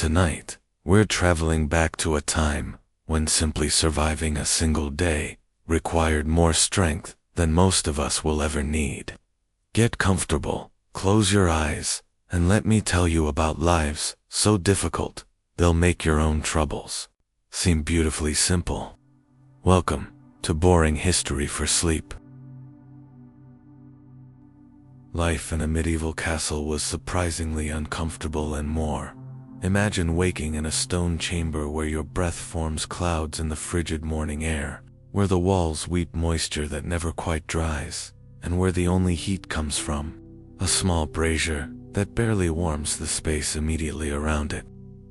Tonight, we're traveling back to a time when simply surviving a single day required more strength than most of us will ever need. Get comfortable, close your eyes, and let me tell you about lives so difficult they'll make your own troubles seem beautifully simple. Welcome to Boring History for Sleep. Life in a medieval castle was surprisingly uncomfortable and more. Imagine waking in a stone chamber where your breath forms clouds in the frigid morning air, where the walls weep moisture that never quite dries, and where the only heat comes from a small brazier that barely warms the space immediately around it.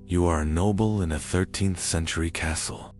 You are a noble in a 13th century castle,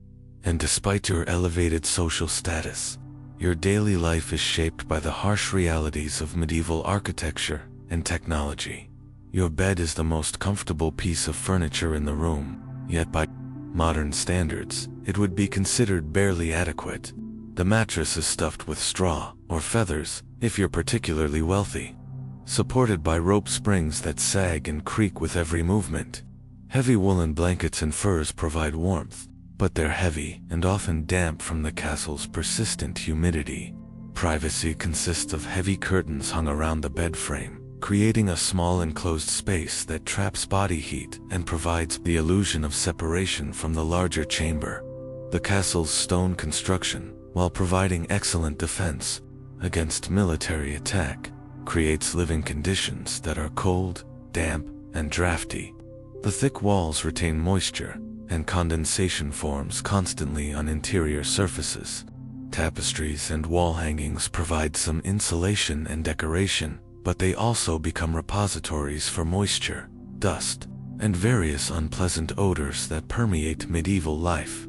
and despite your elevated social status, your daily life is shaped by the harsh realities of medieval architecture and technology. Your bed is the most comfortable piece of furniture in the room, yet by modern standards, it would be considered barely adequate. The mattress is stuffed with straw or feathers if you're particularly wealthy, supported by rope springs that sag and creak with every movement. Heavy woolen blankets and furs provide warmth, but they're heavy and often damp from the castle's persistent humidity. Privacy consists of heavy curtains hung around the bed frame, creating a small enclosed space that traps body heat and provides the illusion of separation from the larger chamber. The castle's stone construction, while providing excellent defense against military attack, creates living conditions that are cold, damp, and drafty. The thick walls retain moisture, and condensation forms constantly on interior surfaces. Tapestries and wall hangings provide some insulation and decoration, but they also become repositories for moisture, dust, and various unpleasant odors that permeate medieval life.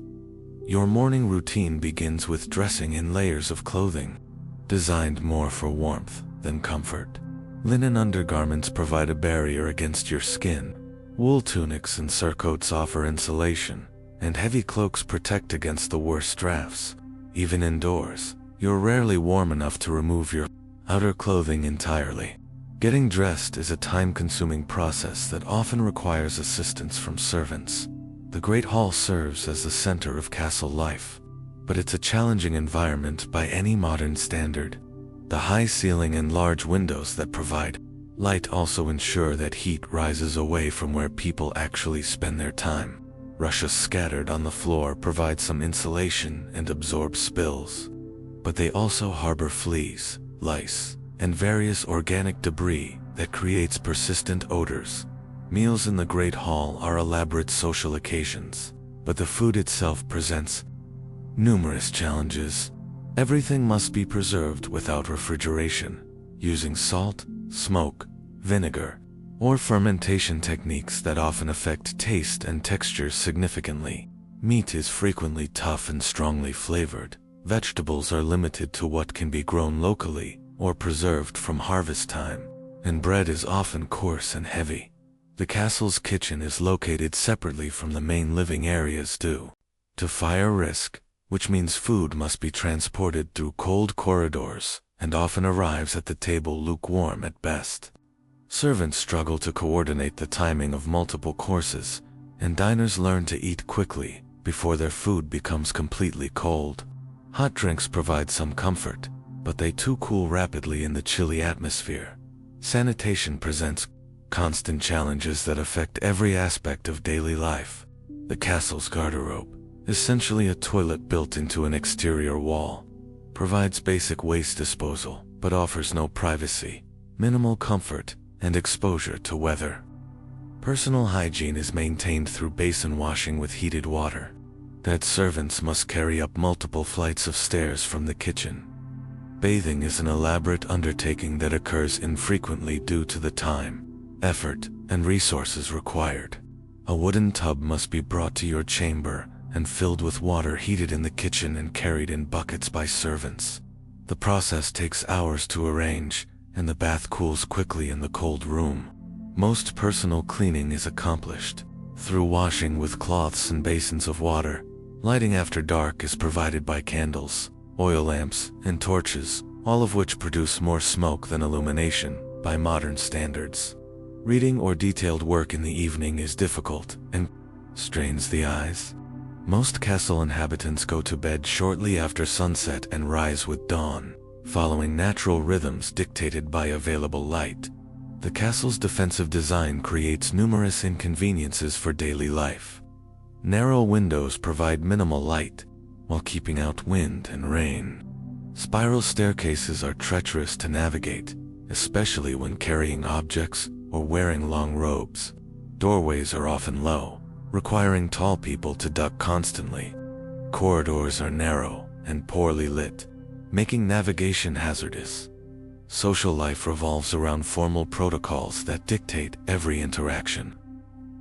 Your morning routine begins with dressing in layers of clothing, designed more for warmth than comfort. Linen undergarments provide a barrier against your skin. Wool tunics and surcoats offer insulation, and heavy cloaks protect against the worst drafts. Even indoors, you're rarely warm enough to remove your outer clothing entirely. Getting dressed is a time-consuming process that often requires assistance from servants. The Great Hall serves as the center of castle life, but it's a challenging environment by any modern standard. The high ceiling and large windows that provide light also ensure that heat rises away from where people actually spend their time. Rushes scattered on the floor provide some insulation and absorb spills, but they also harbor fleas, lice, and various organic debris that creates persistent odors. Meals in the Great Hall are elaborate social occasions, but the food itself presents numerous challenges. Everything must be preserved without refrigeration, using salt, smoke, vinegar, or fermentation techniques that often affect taste and texture significantly. Meat is frequently tough and strongly flavored. Vegetables are limited to what can be grown locally or preserved from harvest time, and bread is often coarse and heavy. The castle's kitchen is located separately from the main living areas due to fire risk, which means food must be transported through cold corridors and often arrives at the table lukewarm at best. Servants struggle to coordinate the timing of multiple courses, and diners learn to eat quickly before their food becomes completely cold. Hot drinks provide some comfort, but they too cool rapidly in the chilly atmosphere. Sanitation presents constant challenges that affect every aspect of daily life. The castle's garderobe, essentially a toilet built into an exterior wall, provides basic waste disposal, but offers no privacy, minimal comfort, and exposure to weather. Personal hygiene is maintained through basin washing with heated water that servants must carry up multiple flights of stairs from the kitchen. Bathing is an elaborate undertaking that occurs infrequently due to the time, effort, and resources required. A wooden tub must be brought to your chamber and filled with water heated in the kitchen and carried in buckets by servants. The process takes hours to arrange, and the bath cools quickly in the cold room. Most personal cleaning is accomplished through washing with cloths and basins of water. Lighting after dark is provided by candles, oil lamps, and torches, all of which produce more smoke than illumination by modern standards. Reading or detailed work in the evening is difficult and strains the eyes. Most castle inhabitants go to bed shortly after sunset and rise with dawn, following natural rhythms dictated by available light. The castle's defensive design creates numerous inconveniences for daily life. Narrow windows provide minimal light, while keeping out wind and rain. Spiral staircases are treacherous to navigate, especially when carrying objects or wearing long robes. Doorways are often low, requiring tall people to duck constantly. Corridors are narrow and poorly lit, making navigation hazardous. Social life revolves around formal protocols that dictate every interaction.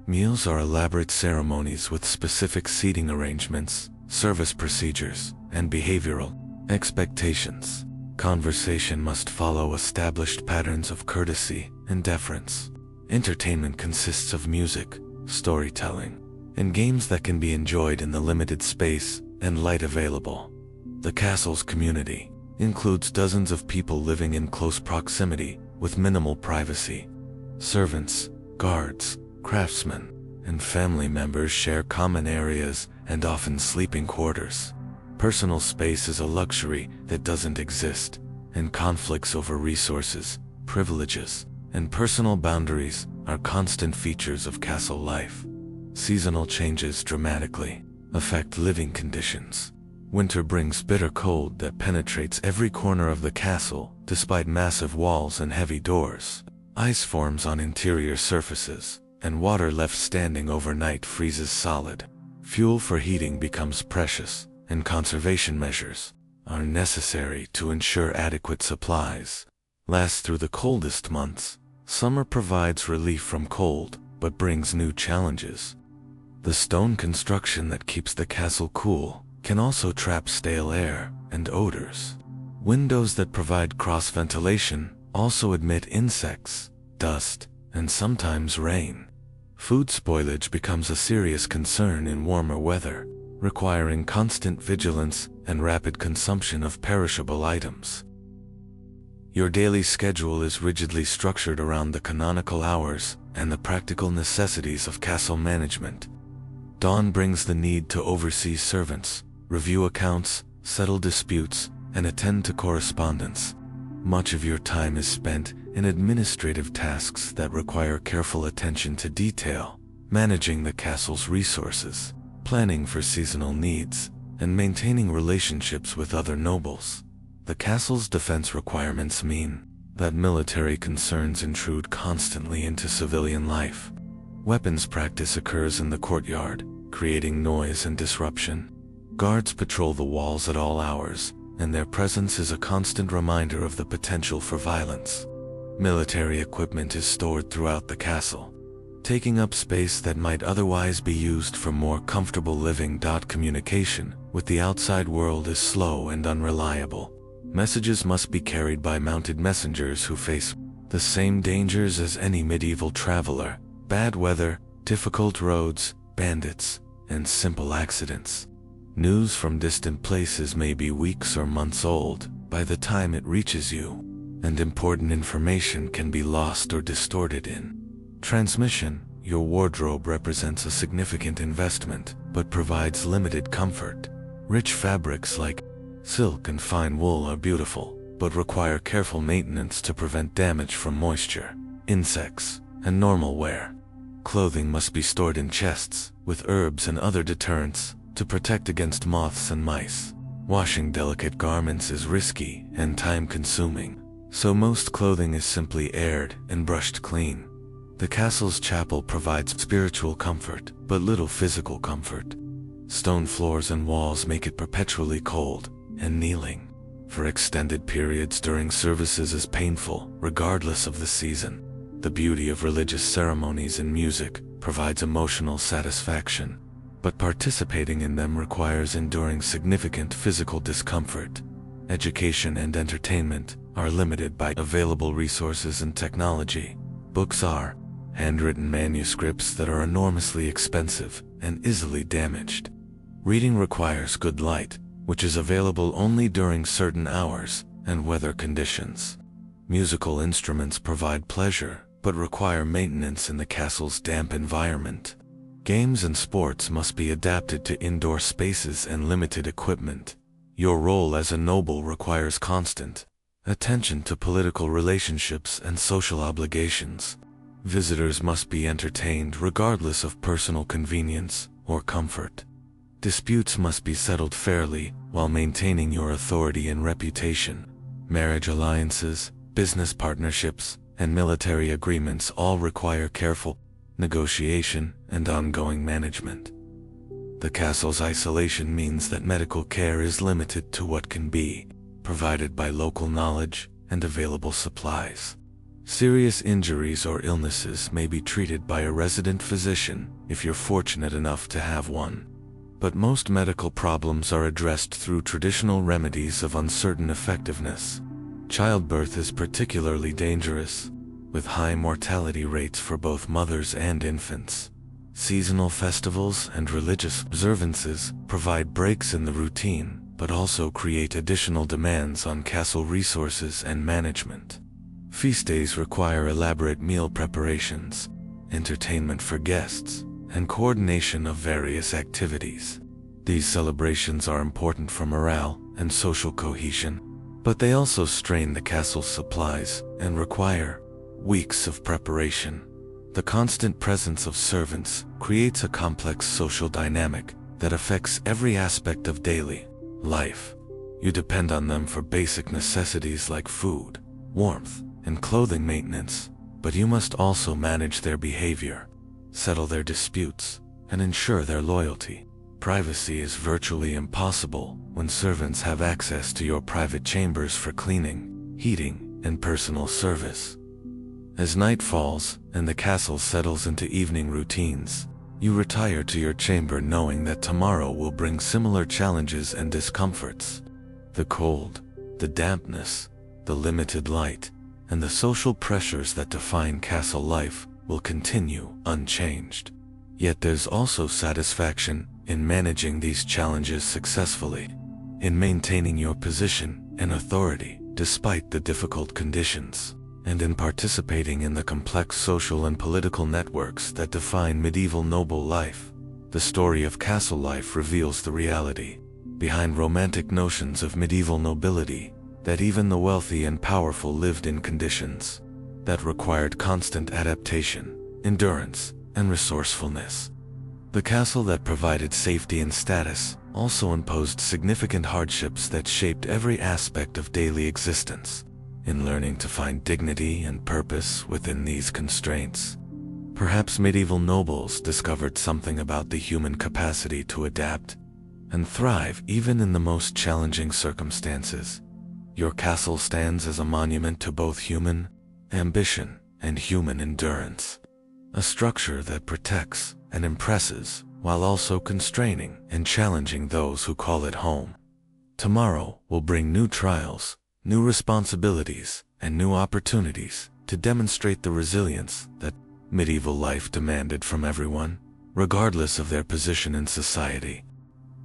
Meals are elaborate ceremonies with specific seating arrangements, service procedures, and behavioral expectations. Conversation must follow established patterns of courtesy and deference. Entertainment consists of music, storytelling, and games that can be enjoyed in the limited space and light available. The castle's community includes dozens of people living in close proximity with minimal privacy. Servants, guards, craftsmen, and family members share common areas and often sleeping quarters. Personal space is a luxury that doesn't exist, and conflicts over resources, privileges, and personal boundaries are constant features of castle life. Seasonal changes dramatically affect living conditions. Winter brings bitter cold that penetrates every corner of the castle, despite massive walls and heavy doors. Ice forms on interior surfaces, and water left standing overnight freezes solid. Fuel for heating becomes precious, and conservation measures are necessary to ensure adequate supplies last through the coldest months. Summer provides relief from cold, but brings new challenges. The stone construction that keeps the castle cool can also trap stale air and odors. Windows that provide cross-ventilation also admit insects, dust, and sometimes rain. Food spoilage becomes a serious concern in warmer weather, requiring constant vigilance and rapid consumption of perishable items. Your daily schedule is rigidly structured around the canonical hours and the practical necessities of castle management. Dawn brings the need to oversee servants, review accounts, settle disputes, and attend to correspondence. Much of your time is spent in administrative tasks that require careful attention to detail, managing the castle's resources, planning for seasonal needs, and maintaining relationships with other nobles. The castle's defense requirements mean that military concerns intrude constantly into civilian life. Weapons practice occurs in the courtyard, creating noise and disruption. Guards patrol the walls at all hours, and their presence is a constant reminder of the potential for violence. Military equipment is stored throughout the castle, taking up space that might otherwise be used for more comfortable living. Communication with the outside world is slow and unreliable. Messages must be carried by mounted messengers who face the same dangers as any medieval traveler: bad weather, difficult roads, bandits, and simple accidents. News from distant places may be weeks or months old by the time it reaches you, and important information can be lost or distorted in transmission. Your wardrobe represents a significant investment, but provides limited comfort. Rich fabrics like silk and fine wool are beautiful, but require careful maintenance to prevent damage from moisture, insects, and normal wear. Clothing must be stored in chests, with herbs and other deterrents, to protect against moths and mice. Washing delicate garments is risky and time-consuming, so most clothing is simply aired and brushed clean. The castle's chapel provides spiritual comfort, but little physical comfort. Stone floors and walls make it perpetually cold, and kneeling for extended periods during services is painful, regardless of the season. The beauty of religious ceremonies and music provides emotional satisfaction, but participating in them requires enduring significant physical discomfort. Education and entertainment are limited by available resources and technology. Books are handwritten manuscripts that are enormously expensive and easily damaged. Reading requires good light, which is available only during certain hours and weather conditions. Musical instruments provide pleasure, but require maintenance in the castle's damp environment. Games and sports must be adapted to indoor spaces and limited equipment. Your role as a noble requires constant attention to political relationships and social obligations. Visitors must be entertained regardless of personal convenience or comfort. Disputes must be settled fairly while maintaining your authority and reputation. Marriage alliances, business partnerships, and military agreements all require careful negotiation and ongoing management. The castle's isolation means that medical care is limited to what can be provided by local knowledge and available supplies. Serious injuries or illnesses may be treated by a resident physician if you're fortunate enough to have one. But most medical problems are addressed through traditional remedies of uncertain effectiveness. Childbirth is particularly dangerous, with high mortality rates for both mothers and infants. Seasonal festivals and religious observances provide breaks in the routine, but also create additional demands on castle resources and management. Feast days require elaborate meal preparations, entertainment for guests, and coordination of various activities. These celebrations are important for morale and social cohesion, but they also strain the castle's supplies and require weeks of preparation. The constant presence of servants creates a complex social dynamic that affects every aspect of daily life. You depend on them for basic necessities like food, warmth, and clothing maintenance, but you must also manage their behavior, settle their disputes, and ensure their loyalty. Privacy is virtually impossible when servants have access to your private chambers for cleaning, heating, and personal service. As night falls and the castle settles into evening routines, you retire to your chamber knowing that tomorrow will bring similar challenges and discomforts. The cold, the dampness, the limited light, and the social pressures that define castle life will continue unchanged. Yet there's also satisfaction in managing these challenges successfully, in maintaining your position and authority despite the difficult conditions, and in participating in the complex social and political networks that define medieval noble life. The story of castle life reveals the reality behind romantic notions of medieval nobility, that even the wealthy and powerful lived in conditions that required constant adaptation, endurance, and resourcefulness. The castle that provided safety and status also imposed significant hardships that shaped every aspect of daily existence. In learning to find dignity and purpose within these constraints, perhaps medieval nobles discovered something about the human capacity to adapt and thrive even in the most challenging circumstances. Your castle stands as a monument to both human ambition and human endurance, a structure that protects and impresses while also constraining and challenging those who call it home. Tomorrow will bring new trials, new responsibilities, and new opportunities to demonstrate the resilience that medieval life demanded from everyone, regardless of their position in society.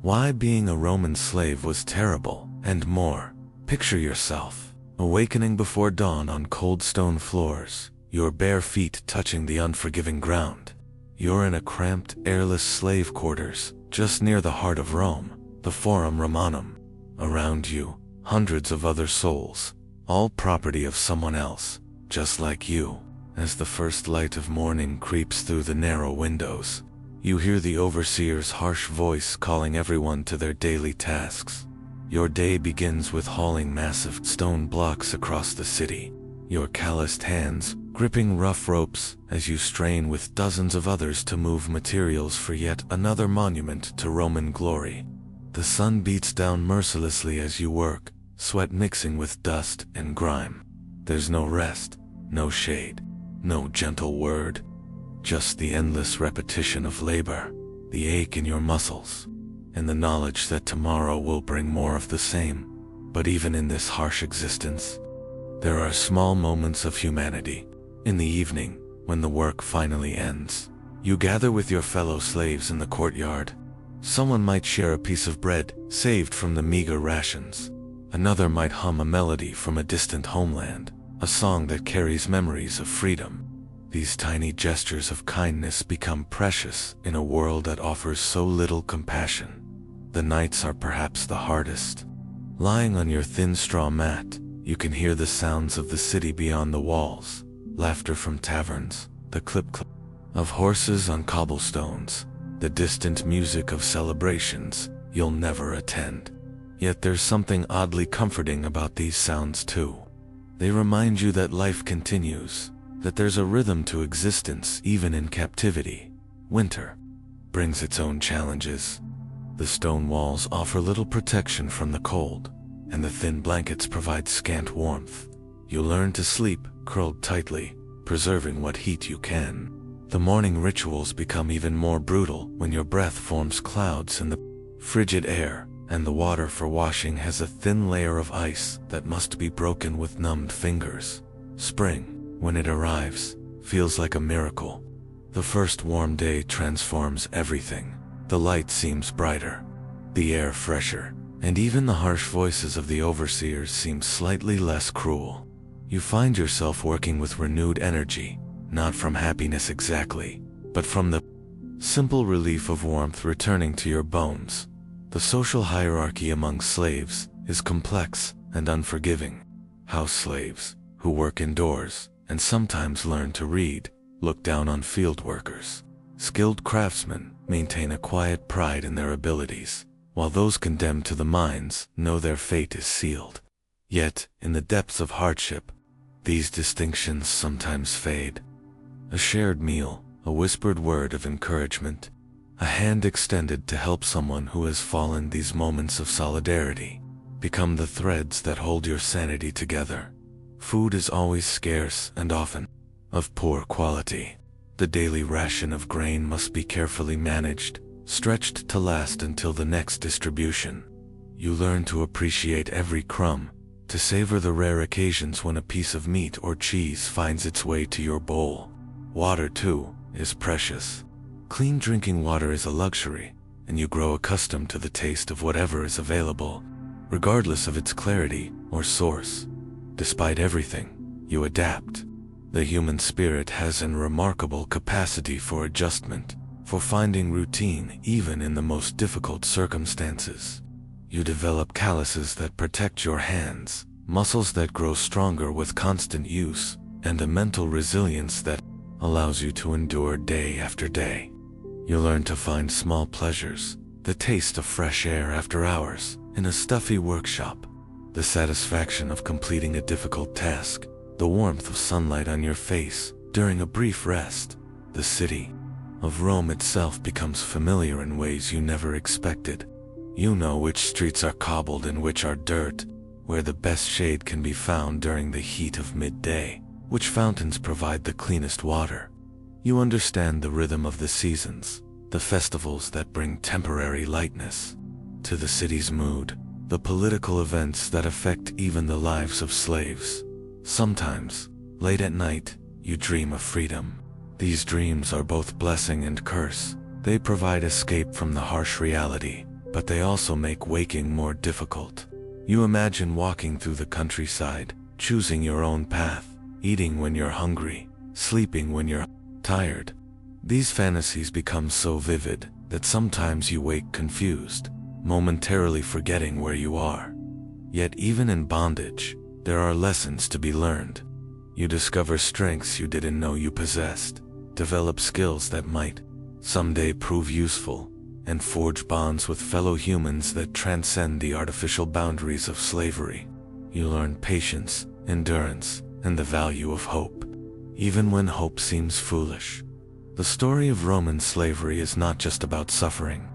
Why being a Roman slave was terrible, and more. Picture yourself awakening before dawn on cold stone floors, your bare feet touching the unforgiving ground. You're in a cramped, airless slave quarters, just near the heart of Rome, the Forum Romanum. Around you, hundreds of other souls, all property of someone else, just like you. As the first light of morning creeps through the narrow windows, you hear the overseer's harsh voice calling everyone to their daily tasks. Your day begins with hauling massive stone blocks across the city, your calloused hands gripping rough ropes as you strain with dozens of others to move materials for yet another monument to Roman glory. The sun beats down mercilessly as you work, sweat mixing with dust and grime. There's no rest, no shade, no gentle word, just the endless repetition of labor, the ache in your muscles, and the knowledge that tomorrow will bring more of the same. But even in this harsh existence, there are small moments of humanity. In the evening, when the work finally ends, you gather with your fellow slaves in the courtyard. Someone might share a piece of bread saved from the meager rations. Another might hum a melody from a distant homeland, a song that carries memories of freedom. These tiny gestures of kindness become precious in a world that offers so little compassion. The nights are perhaps the hardest. Lying on your thin straw mat, you can hear the sounds of the city beyond the walls, laughter from taverns, the clip-clop of horses on cobblestones, the distant music of celebrations you'll never attend. Yet there's something oddly comforting about these sounds too. They remind you that life continues, that there's a rhythm to existence even in captivity. Winter brings its own challenges. The stone walls offer little protection from the cold, and the thin blankets provide scant warmth. You learn to sleep curled tightly, preserving what heat you can. The morning rituals become even more brutal when your breath forms clouds in the frigid air, and the water for washing has a thin layer of ice that must be broken with numbed fingers. Spring, when it arrives, feels like a miracle. The first warm day transforms everything. The light seems brighter, the air fresher, and even the harsh voices of the overseers seem slightly less cruel. You find yourself working with renewed energy, not from happiness exactly, but from the simple relief of warmth returning to your bones. The social hierarchy among slaves is complex and unforgiving. House slaves, who work indoors and sometimes learn to read, look down on field workers. Skilled craftsmen maintain a quiet pride in their abilities, while those condemned to the mines know their fate is sealed. Yet, in the depths of hardship, these distinctions sometimes fade. A shared meal, a whispered word of encouragement, a hand extended to help someone who has fallen, these moments of solidarity become the threads that hold your sanity together. Food is always scarce and often of poor quality. The daily ration of grain must be carefully managed, stretched to last until the next distribution. You learn to appreciate every crumb, to savor the rare occasions when a piece of meat or cheese finds its way to your bowl. Water, too, is precious. Clean drinking water is a luxury, and you grow accustomed to the taste of whatever is available, regardless of its clarity or source. Despite everything, you adapt. The human spirit has a remarkable capacity for adjustment, for finding routine even in the most difficult circumstances. You develop calluses that protect your hands, muscles that grow stronger with constant use, and a mental resilience that allows you to endure day after day. You learn to find small pleasures, the taste of fresh air after hours in a stuffy workshop, the satisfaction of completing a difficult task, the warmth of sunlight on your face during a brief rest. The city of Rome itself becomes familiar in ways you never expected. You know which streets are cobbled and which are dirt, where the best shade can be found during the heat of midday, which fountains provide the cleanest water. You understand the rhythm of the seasons, the festivals that bring temporary lightness to the city's mood, the political events that affect even the lives of slaves. Sometimes, late at night, you dream of freedom. These dreams are both blessing and curse. They provide escape from the harsh reality, but they also make waking more difficult. You imagine walking through the countryside, choosing your own path, eating when you're hungry, sleeping when you're tired. These fantasies become so vivid that sometimes you wake confused, momentarily forgetting where you are. Yet even in bondage, there are lessons to be learned. You discover strengths you didn't know you possessed, develop skills that might someday prove useful, and forge bonds with fellow humans that transcend the artificial boundaries of slavery. You learn patience, endurance, and the value of hope, even when hope seems foolish. The story of Roman slavery is not just about suffering.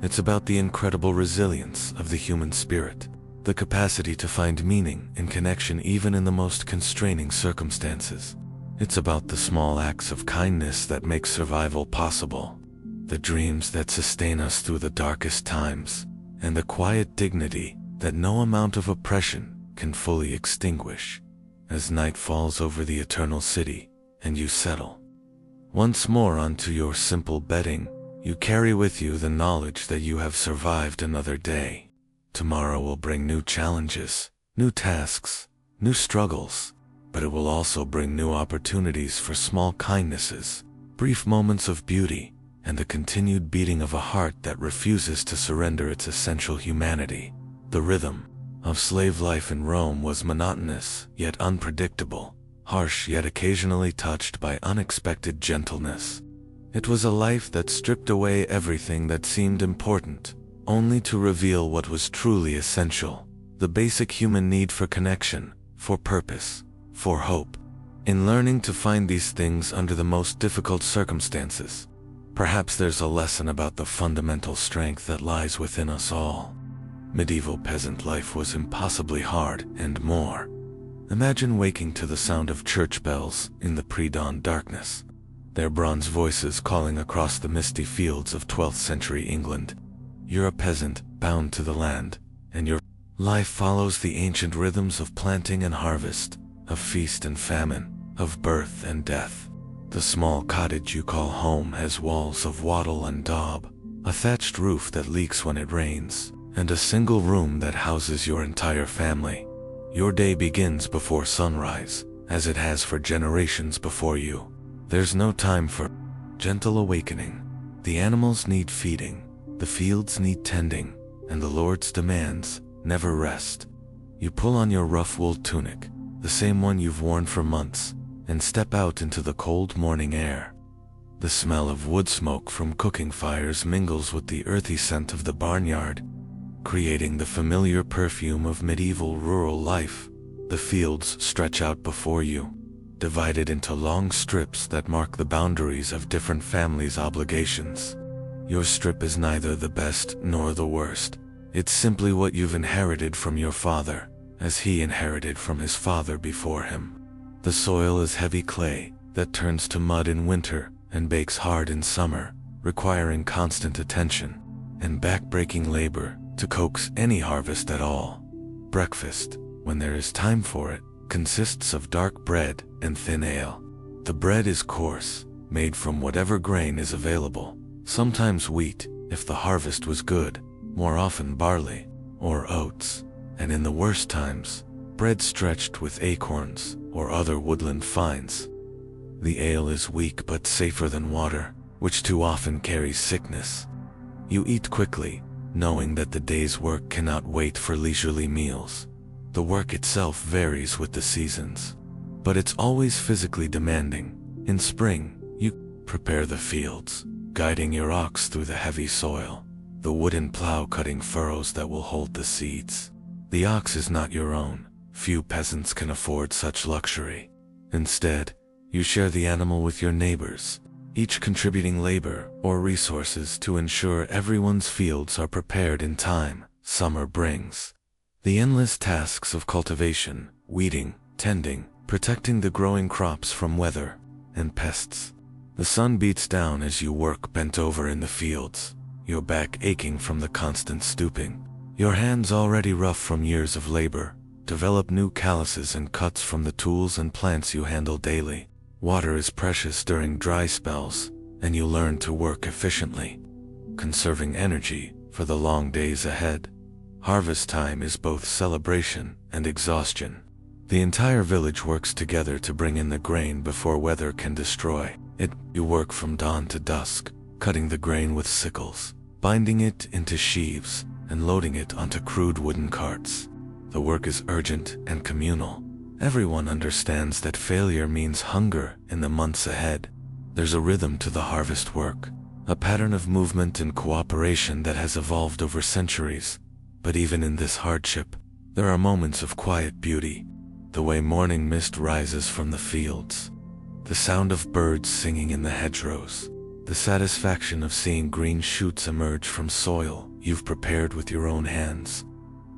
It's about the incredible resilience of the human spirit, the capacity to find meaning and connection even in the most constraining circumstances. It's about the small acts of kindness that make survival possible, the dreams that sustain us through the darkest times, and the quiet dignity that no amount of oppression can fully extinguish. As night falls over the eternal city, and you settle once more onto your simple bedding, you carry with you the knowledge that you have survived another day. Tomorrow will bring new challenges, new tasks, new struggles. but it will also bring new opportunities for small kindnesses, brief moments of beauty, and the continued beating of a heart that refuses to surrender its essential humanity. The rhythm of slave life in Rome was monotonous, yet unpredictable, harsh yet occasionally touched by unexpected gentleness. It was a life that stripped away everything that seemed important, only to reveal what was truly essential, the basic human need for connection, for purpose, for hope. In learning to find these things under the most difficult circumstances, perhaps there's a lesson about the fundamental strength that lies within us all. Medieval peasant life was impossibly hard, and more. Imagine waking to the sound of church bells in the pre-dawn darkness, their bronze voices calling across the misty fields of 12th century England. You're a peasant, bound to the land, and your life follows the ancient rhythms of planting and harvest, of feast and famine, of birth and death. The small cottage you call home has walls of wattle and daub, a thatched roof that leaks when it rains, and a single room that houses your entire family. Your day begins before sunrise, as it has for generations before you. There's no time for gentle awakening. The animals need feeding, the fields need tending, and the Lord's demands never rest. You pull on your rough wool tunic, the same one you've worn for months, and step out into the cold morning air. The smell of wood smoke from cooking fires mingles with the earthy scent of the barnyard, creating the familiar perfume of medieval rural life. The fields stretch out before you, divided into long strips that mark the boundaries of different families' obligations. Your strip is neither the best nor the worst. It's simply what you've inherited from your father, as he inherited from his father before him. The soil is heavy clay that turns to mud in winter and bakes hard in summer, requiring constant attention and back-breaking labor to coax any harvest at all. Breakfast, when there is time for it, consists of dark bread and thin ale. The bread is coarse, made from whatever grain is available, sometimes wheat, if the harvest was good, more often barley, or oats, and in the worst times, bread stretched with acorns or other woodland finds. The ale is weak but safer than water, which too often carries sickness. You eat quickly, knowing that the day's work cannot wait for leisurely meals. The work itself varies with the seasons, but it's always physically demanding. In spring, you prepare the fields, guiding your ox through the heavy soil, the wooden plow cutting furrows that will hold the seeds. The ox is not your own. Few peasants can afford such luxury. Instead, you share the animal with your neighbors, each contributing labor or resources to ensure everyone's fields are prepared in time summer brings. The endless tasks of cultivation, weeding, tending, protecting the growing crops from weather and pests. The sun beats down as you work bent over in the fields, your back aching from the constant stooping. Your hands already rough from years of labor develop new calluses and cuts from the tools and plants you handle daily. Water is precious during dry spells, and you learn to work efficiently, conserving energy for the long days ahead. Harvest time is both celebration and exhaustion. The entire village works together to bring in the grain before weather can destroy it. You work from dawn to dusk, cutting the grain with sickles, binding it into sheaves, and loading it onto crude wooden carts. The work is urgent and communal. Everyone understands that failure means hunger in the months ahead. There's a rhythm to the harvest work, a pattern of movement and cooperation that has evolved over centuries. But even in this hardship, there are moments of quiet beauty. The way morning mist rises from the fields, the sound of birds singing in the hedgerows, the satisfaction of seeing green shoots emerge from soil you've prepared with your own hands.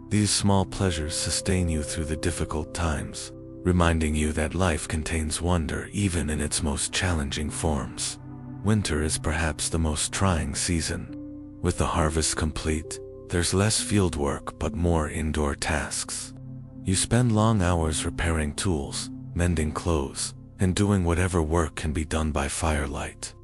These small pleasures sustain you through the difficult times, reminding you that life contains wonder even in its most challenging forms. Winter is perhaps the most trying season. With the harvest complete, there's less field work but more indoor tasks. You spend long hours repairing tools, mending clothes, and doing whatever work can be done by firelight.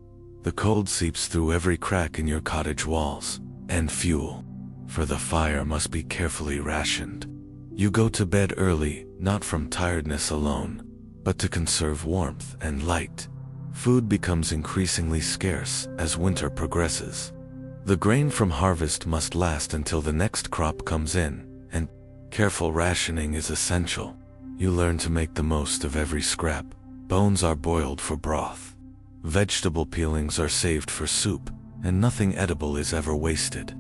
The cold seeps through every crack in your cottage walls, and fuel for the fire must be carefully rationed. You go to bed early, not from tiredness alone, but to conserve warmth and light. Food becomes increasingly scarce as winter progresses. The grain from harvest must last until the next crop comes in, and careful rationing is essential. You learn to make the most of every scrap. Bones are boiled for broth. Vegetable peelings are saved for soup, and nothing edible is ever wasted.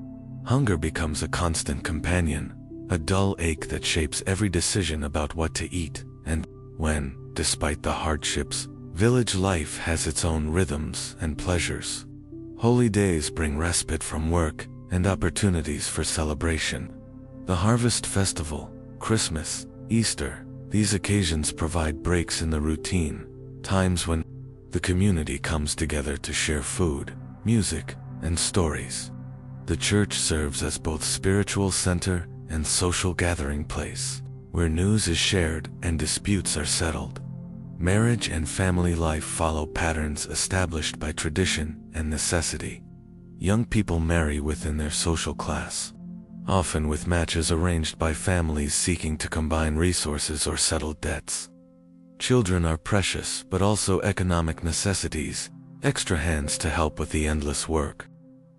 Hunger becomes a constant companion, a dull ache that shapes every decision about what to eat, and when, despite the hardships, village life has its own rhythms and pleasures. Holy days bring respite from work and opportunities for celebration. The harvest festival, Christmas, Easter, these occasions provide breaks in the routine, times when the community comes together to share food, music, and stories. The church serves as both spiritual center and social gathering place, where news is shared and disputes are settled. Marriage and family life follow patterns established by tradition and necessity. Young people marry within their social class, often with matches arranged by families seeking to combine resources or settle debts. Children are precious but also economic necessities, extra hands to help with the endless work.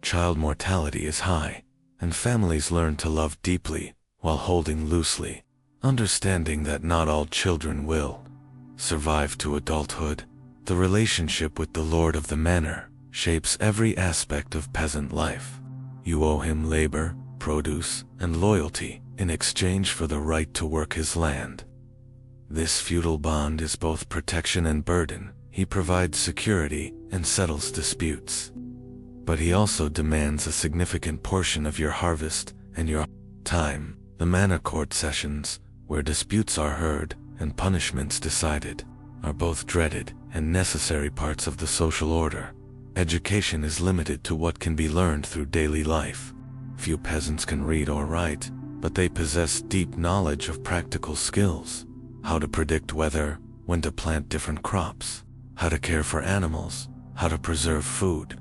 Child mortality is high, and families learn to love deeply while holding loosely, understanding that not all children will survive to adulthood. The relationship with the Lord of the Manor shapes every aspect of peasant life. You owe him labor, produce, and loyalty in exchange for the right to work his land. This feudal bond is both protection and burden. He provides security and settles disputes. But he also demands a significant portion of your harvest and your time. The manor court sessions, where disputes are heard and punishments decided, are both dreaded and necessary parts of the social order. Education is limited to what can be learned through daily life. Few peasants can read or write, but they possess deep knowledge of practical skills: how to predict weather, when to plant different crops, how to care for animals, how to preserve food.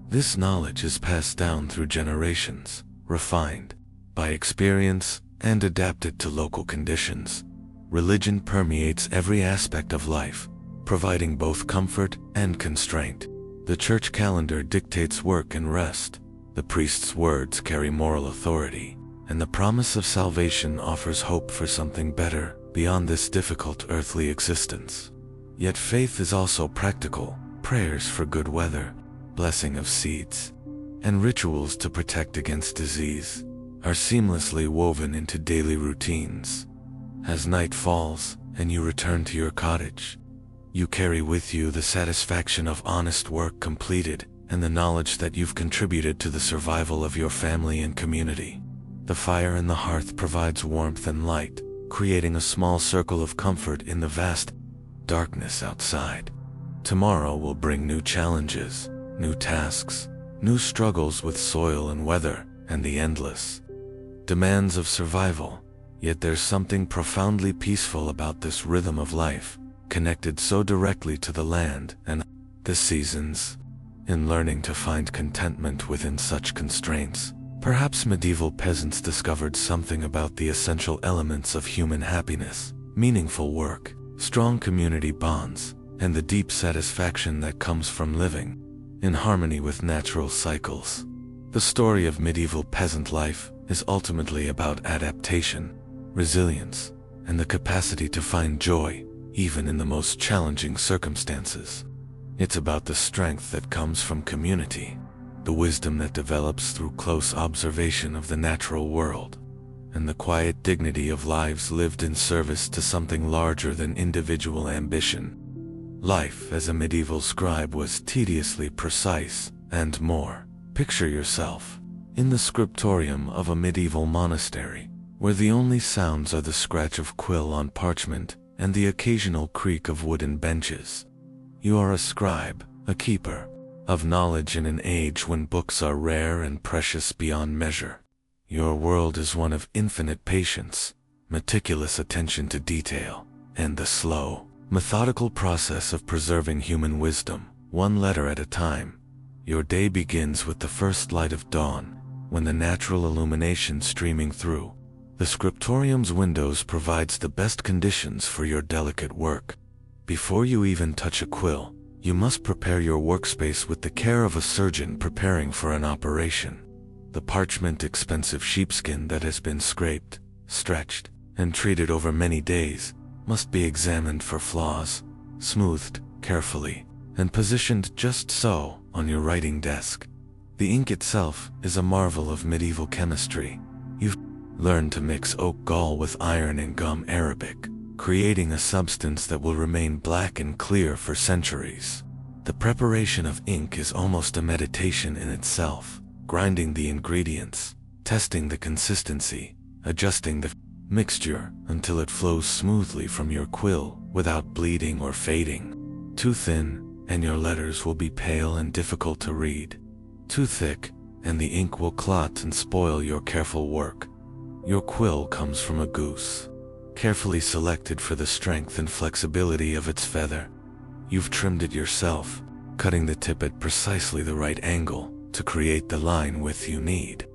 This knowledge is passed down through generations, refined by experience and adapted to local conditions. Religion permeates every aspect of life, providing both comfort and constraint. The church calendar dictates work and rest. The priest's words carry moral authority, and the promise of salvation offers hope for something better beyond this difficult earthly existence. Yet faith is also practical: prayers for good weather, blessing of seeds, and rituals to protect against disease are seamlessly woven into daily routines. As night falls and you return to your cottage, you carry with you the satisfaction of honest work completed and the knowledge that you've contributed to the survival of your family and community. The fire in the hearth provides warmth and light, creating a small circle of comfort in the vast darkness outside. Tomorrow will bring new challenges, new tasks, new struggles with soil and weather, and the endless demands of survival. Yet there's something profoundly peaceful about this rhythm of life, connected so directly to the land and the seasons. In learning to find contentment within such constraints, perhaps medieval peasants discovered something about the essential elements of human happiness: meaningful work, strong community bonds, and the deep satisfaction that comes from living in harmony with natural cycles. The story of medieval peasant life is ultimately about adaptation, resilience, and the capacity to find joy even in the most challenging circumstances. It's about the strength that comes from community, the wisdom that develops through close observation of the natural world, and the quiet dignity of lives lived in service to something larger than individual ambition. Life as a medieval scribe was tediously precise and more. Picture yourself in the scriptorium of a medieval monastery, where the only sounds are the scratch of quill on parchment and the occasional creak of wooden benches. You are a scribe, a keeper of knowledge in an age when books are rare and precious beyond measure. Your world is one of infinite patience, meticulous attention to detail, and the slow, methodical process of preserving human wisdom, one letter at a time. Your day begins with the first light of dawn, when the natural illumination streaming through the scriptorium's windows provides the best conditions for your delicate work. Before you even touch a quill, you must prepare your workspace with the care of a surgeon preparing for an operation. The parchment, expensive sheepskin that has been scraped, stretched, and treated over many days, must be examined for flaws, smoothed carefully, and positioned just so on your writing desk. The ink itself is a marvel of medieval chemistry. You've learned to mix oak gall with iron and gum arabic, creating a substance that will remain black and clear for centuries. The preparation of ink is almost a meditation in itself, grinding the ingredients, testing the consistency, adjusting the mixture until it flows smoothly from your quill without bleeding or fading. Too thin, and your letters will be pale and difficult to read. Too thick, and the ink will clot and spoil your careful work. Your quill comes from a goose, carefully selected for the strength and flexibility of its feather. You've trimmed it yourself, cutting the tip at precisely the right angle to create the line width you need.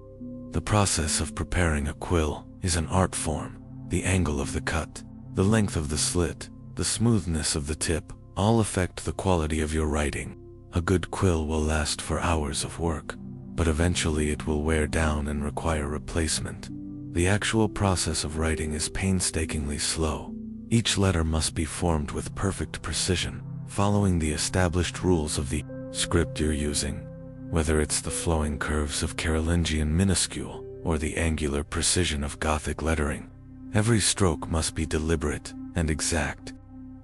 The process of preparing a quill is an art form. The angle of the cut, the length of the slit, the smoothness of the tip, all affect the quality of your writing. A good quill will last for hours of work, but eventually it will wear down and require replacement. The actual process of writing is painstakingly slow. Each letter must be formed with perfect precision, following the established rules of the script you're using, whether it's the flowing curves of Carolingian minuscule or the angular precision of Gothic lettering. Every stroke must be deliberate and exact.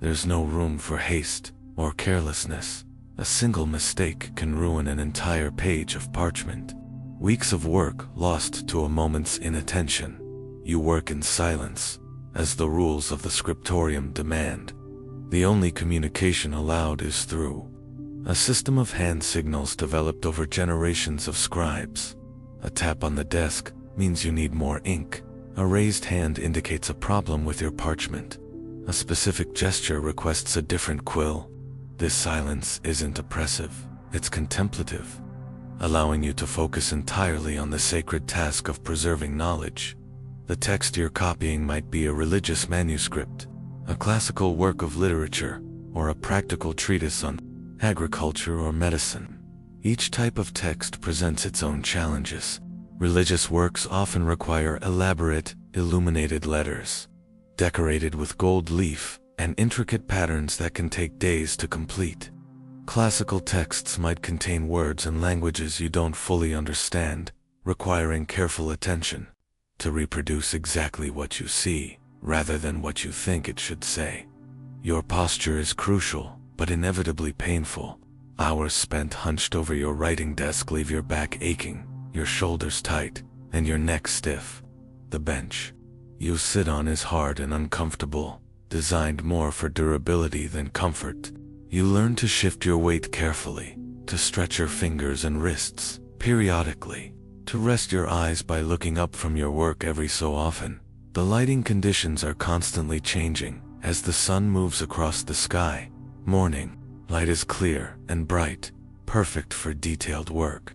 There's no room for haste or carelessness. A single mistake can ruin an entire page of parchment. Weeks of work lost to a moment's inattention. You work in silence, as the rules of the scriptorium demand. The only communication allowed is through a system of hand signals developed over generations of scribes. A tap on the desk means you need more ink. A raised hand indicates a problem with your parchment. A specific gesture requests a different quill. This silence isn't oppressive, it's contemplative, allowing you to focus entirely on the sacred task of preserving knowledge. The text you're copying might be a religious manuscript, a classical work of literature, or a practical treatise on agriculture or medicine. Each type of text presents its own challenges. Religious works often require elaborate, illuminated letters, decorated with gold leaf and intricate patterns that can take days to complete. Classical texts might contain words and languages you don't fully understand, requiring careful attention to reproduce exactly what you see, rather than what you think it should say. Your posture is crucial, but inevitably painful. Hours spent hunched over your writing desk leave your back aching, your shoulders tight, and your neck stiff. The bench you sit on is hard and uncomfortable, designed more for durability than comfort. You learn to shift your weight carefully, to stretch your fingers and wrists periodically, to rest your eyes by looking up from your work every so often. The lighting conditions are constantly changing as the sun moves across the sky. Morning light is clear and bright, perfect for detailed work.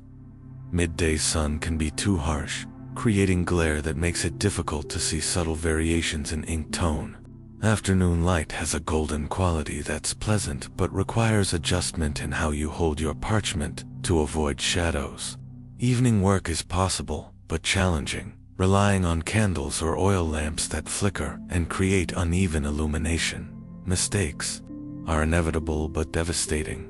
Midday sun can be too harsh, creating glare that makes it difficult to see subtle variations in ink tone. Afternoon light has a golden quality that's pleasant but requires adjustment in how you hold your parchment to avoid shadows. Evening work is possible, but challenging, relying on candles or oil lamps that flicker and create uneven illumination. Mistakes are inevitable but devastating.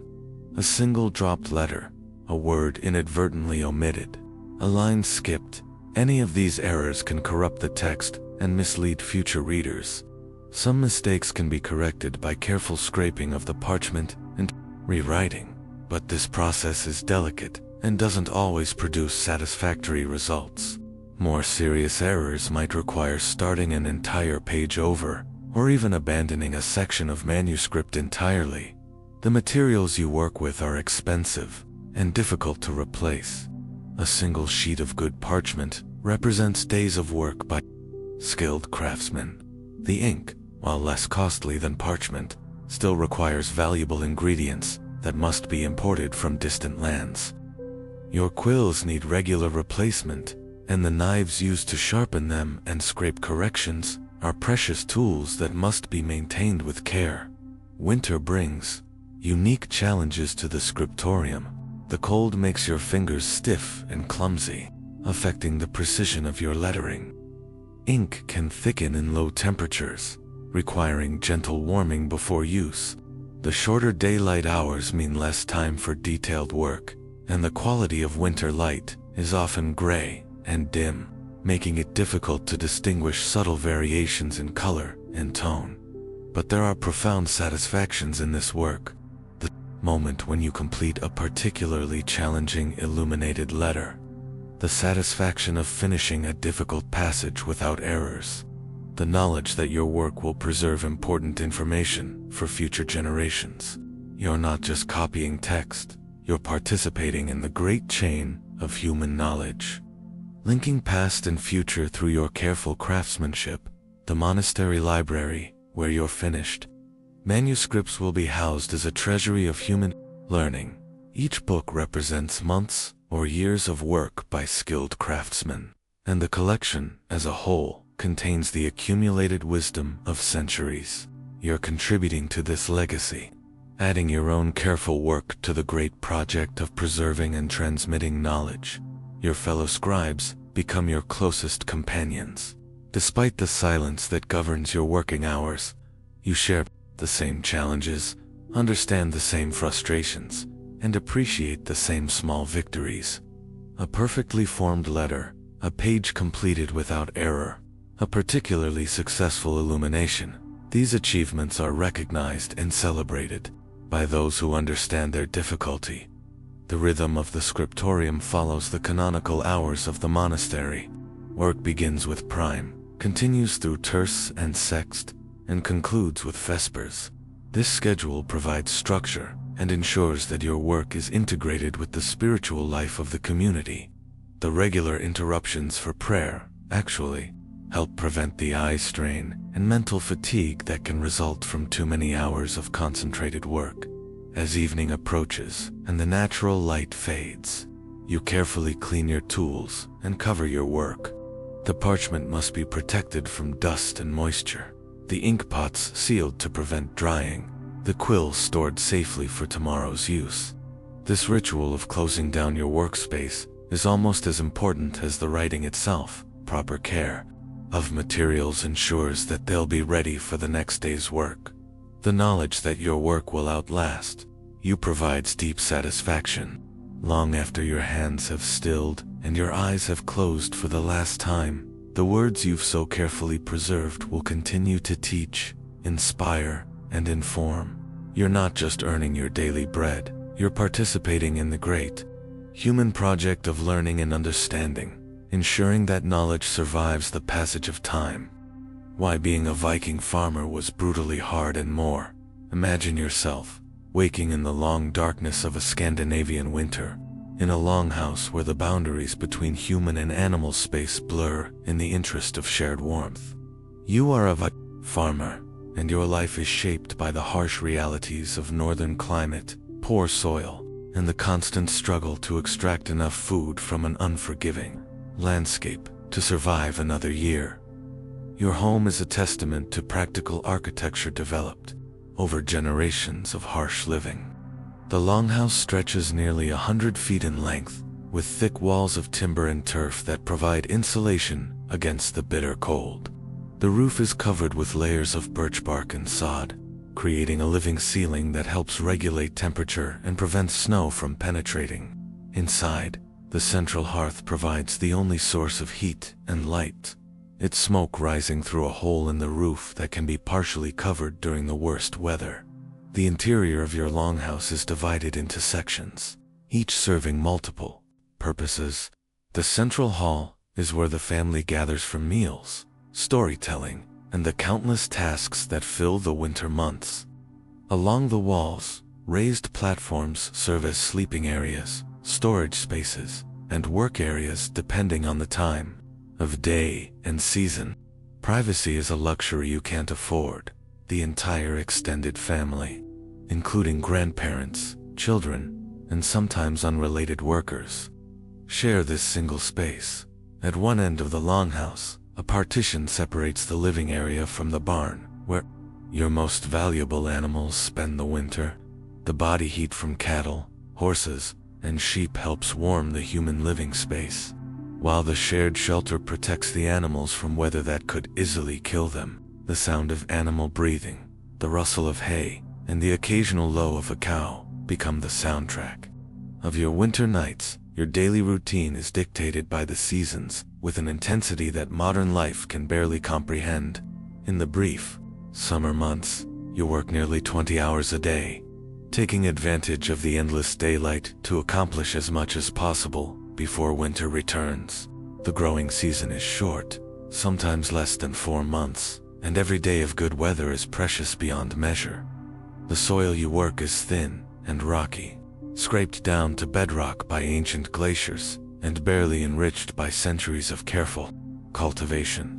A single dropped letter, a word inadvertently omitted, a line skipped, any of these errors can corrupt the text and mislead future readers. Some mistakes can be corrected by careful scraping of the parchment and rewriting, but this process is delicate and doesn't always produce satisfactory results. More serious errors might require starting an entire page over, or even abandoning a section of manuscript entirely. The materials you work with are expensive and difficult to replace. A single sheet of good parchment represents days of work by skilled craftsmen. The ink, while less costly than parchment, still requires valuable ingredients that must be imported from distant lands. Your quills need regular replacement, and the knives used to sharpen them and scrape corrections are precious tools that must be maintained with care. Winter brings unique challenges to the scriptorium. The cold makes your fingers stiff and clumsy, affecting the precision of your lettering. Ink can thicken in low temperatures, requiring gentle warming before use. The shorter daylight hours mean less time for detailed work, and the quality of winter light is often gray and dim, making it difficult to distinguish subtle variations in color and tone. But there are profound satisfactions in this work. The moment when you complete a particularly challenging illuminated letter. The satisfaction of finishing a difficult passage without errors. The knowledge that your work will preserve important information for future generations. You're not just copying text, you're participating in the great chain of human knowledge. Linking past and future through your careful craftsmanship, the monastery library, where you're finished. Manuscripts will be housed as a treasury of human learning. Each book represents months or years of work by skilled craftsmen, and the collection, as a whole, contains the accumulated wisdom of centuries. You're contributing to this legacy, adding your own careful work to the great project of preserving and transmitting knowledge. Your fellow scribes become your closest companions. Despite the silence that governs your working hours, you share the same challenges, understand the same frustrations, and appreciate the same small victories. A perfectly formed letter, a page completed without error, a particularly successful illumination. These achievements are recognized and celebrated by those who understand their difficulty. The rhythm of the scriptorium follows the canonical hours of the monastery. Work begins with prime, continues through terce and sext, and concludes with vespers. This schedule provides structure and ensures that your work is integrated with the spiritual life of the community. The regular interruptions for prayer, actually, help prevent the eye strain and mental fatigue that can result from too many hours of concentrated work. As evening approaches and the natural light fades, you carefully clean your tools and cover your work. The parchment must be protected from dust and moisture, the ink pots sealed to prevent drying, the quills stored safely for tomorrow's use. This ritual of closing down your workspace is almost as important as the writing itself. Proper care of materials ensures that they'll be ready for the next day's work. The knowledge that your work will outlast you provides deep satisfaction. Long after your hands have stilled and your eyes have closed for the last time, the words you've so carefully preserved will continue to teach, inspire, and inform. You're not just earning your daily bread, you're participating in the great human project of learning and understanding, ensuring that knowledge survives the passage of time. Why being a Viking farmer was brutally hard and more. Imagine yourself waking in the long darkness of a Scandinavian winter, in a longhouse where the boundaries between human and animal space blur in the interest of shared warmth. You are a farmer, and your life is shaped by the harsh realities of northern climate, poor soil, and the constant struggle to extract enough food from an unforgiving landscape to survive another year. Your home is a testament to practical architecture developed over generations of harsh living. The longhouse stretches nearly 100 feet in length, with thick walls of timber and turf that provide insulation against the bitter cold. The roof is covered with layers of birch bark and sod, creating a living ceiling that helps regulate temperature and prevents snow from penetrating. Inside, the central hearth provides the only source of heat and light, its smoke rising through a hole in the roof that can be partially covered during the worst weather. The interior of your longhouse is divided into sections, each serving multiple purposes. The central hall is where the family gathers for meals, storytelling, and the countless tasks that fill the winter months. Along the walls, raised platforms serve as sleeping areas, storage spaces, and work areas depending on the time of day and season. Privacy is a luxury you can't afford. The entire extended family, including grandparents, children, and sometimes unrelated workers, share this single space. At one end of the longhouse, a partition separates the living area from the barn, where Your most valuable animals spend the winter. The body heat from cattle, horses, and sheep helps warm the human living space, while the shared shelter protects the animals from weather that could easily kill them. The sound of animal breathing, the rustle of hay, and the occasional low of a cow become the soundtrack of your winter nights. Your daily routine is dictated by the seasons, with an intensity that modern life can barely comprehend. In the brief, summer months, you work nearly 20 hours a day, taking advantage of the endless daylight to accomplish as much as possible before winter returns. The growing season is short, sometimes less than 4 months, and every day of good weather is precious beyond measure. The soil you work is thin and rocky, scraped down to bedrock by ancient glaciers, and barely enriched by centuries of careful cultivation.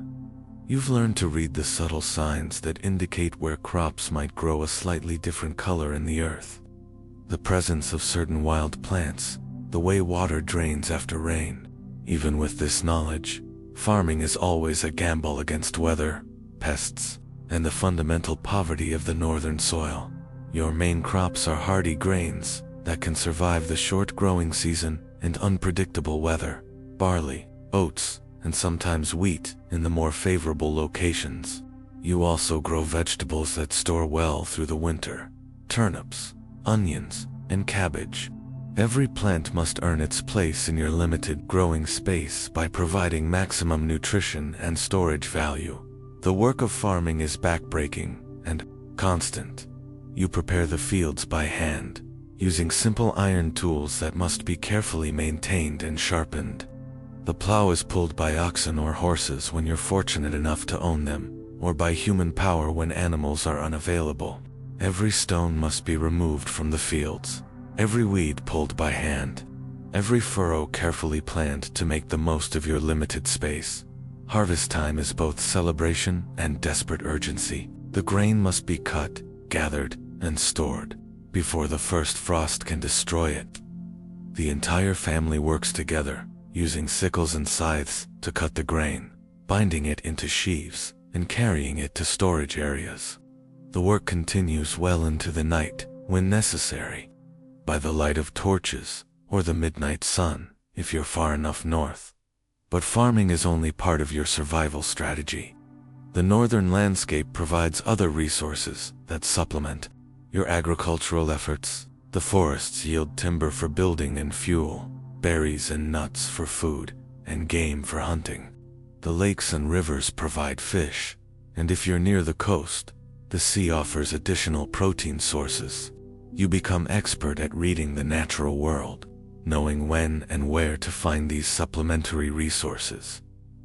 You've learned to read the subtle signs that indicate where crops might grow a slightly different color in the earth. The presence of certain wild plants, the way water drains after rain. Even with this knowledge, farming is always a gamble against weather, pests, and the fundamental poverty of the northern soil. Your main crops are hardy grains that can survive the short growing season and unpredictable weather: barley, oats, and sometimes wheat in the more favorable locations. You also grow vegetables that store well through the winter: turnips, onions, and cabbage. Every plant must earn its place in your limited growing space by providing maximum nutrition and storage value. The work of farming is backbreaking and constant. You prepare the fields by hand, using simple iron tools that must be carefully maintained and sharpened. The plow is pulled by oxen or horses when you're fortunate enough to own them, or by human power when animals are unavailable. Every stone must be removed from the fields, every weed pulled by hand, every furrow carefully planned to make the most of your limited space. Harvest time is both celebration and desperate urgency. The grain must be cut, gathered, and stored before the first frost can destroy it. The entire family works together, using sickles and scythes to cut the grain, binding it into sheaves, and carrying it to storage areas. The work continues well into the night, when necessary, by the light of torches or the midnight sun, if you're far enough north. But farming is only part of your survival strategy. The northern landscape provides other resources that supplement your agricultural efforts. The forests yield timber for building and fuel, berries and nuts for food, and game for hunting. The lakes and rivers provide fish, and if you're near the coast, the sea offers additional protein sources. You become expert at reading the natural world, knowing when and where to find these supplementary resources.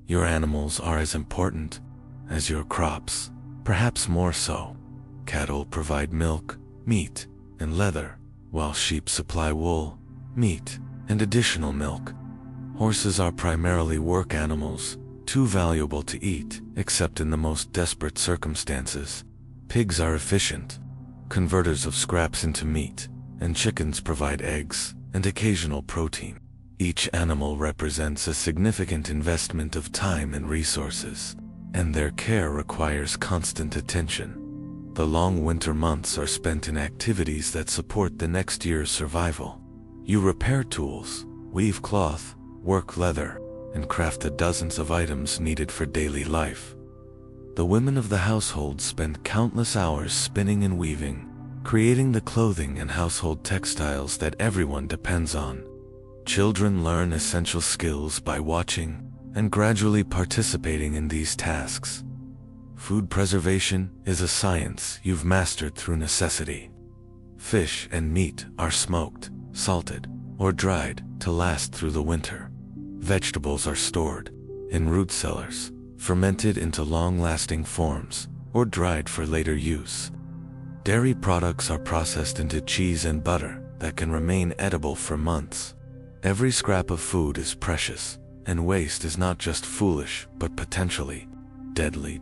Your animals are as important as your crops, perhaps more so. Cattle provide milk, meat, and leather, while sheep supply wool, meat, and additional milk. Horses are primarily work animals, too valuable to eat except in the most desperate circumstances. Pigs are efficient converters of scraps into meat, and chickens provide eggs and occasional protein. Each animal represents a significant investment of time and resources, and their care requires constant attention. The long winter months are spent in activities that support the next year's survival. You repair tools, weave cloth, work leather, and craft the dozens of items needed for daily life. The women of the household spend countless hours spinning and weaving, creating the clothing and household textiles that everyone depends on. Children learn essential skills by watching and gradually participating in these tasks. Food preservation is a science you've mastered through necessity. Fish and meat are smoked, salted, or dried to last through the winter. Vegetables are stored in root cellars, fermented into long-lasting forms, or dried for later use. Dairy products are processed into cheese and butter that can remain edible for months. Every scrap of food is precious, and waste is not just foolish but potentially deadly.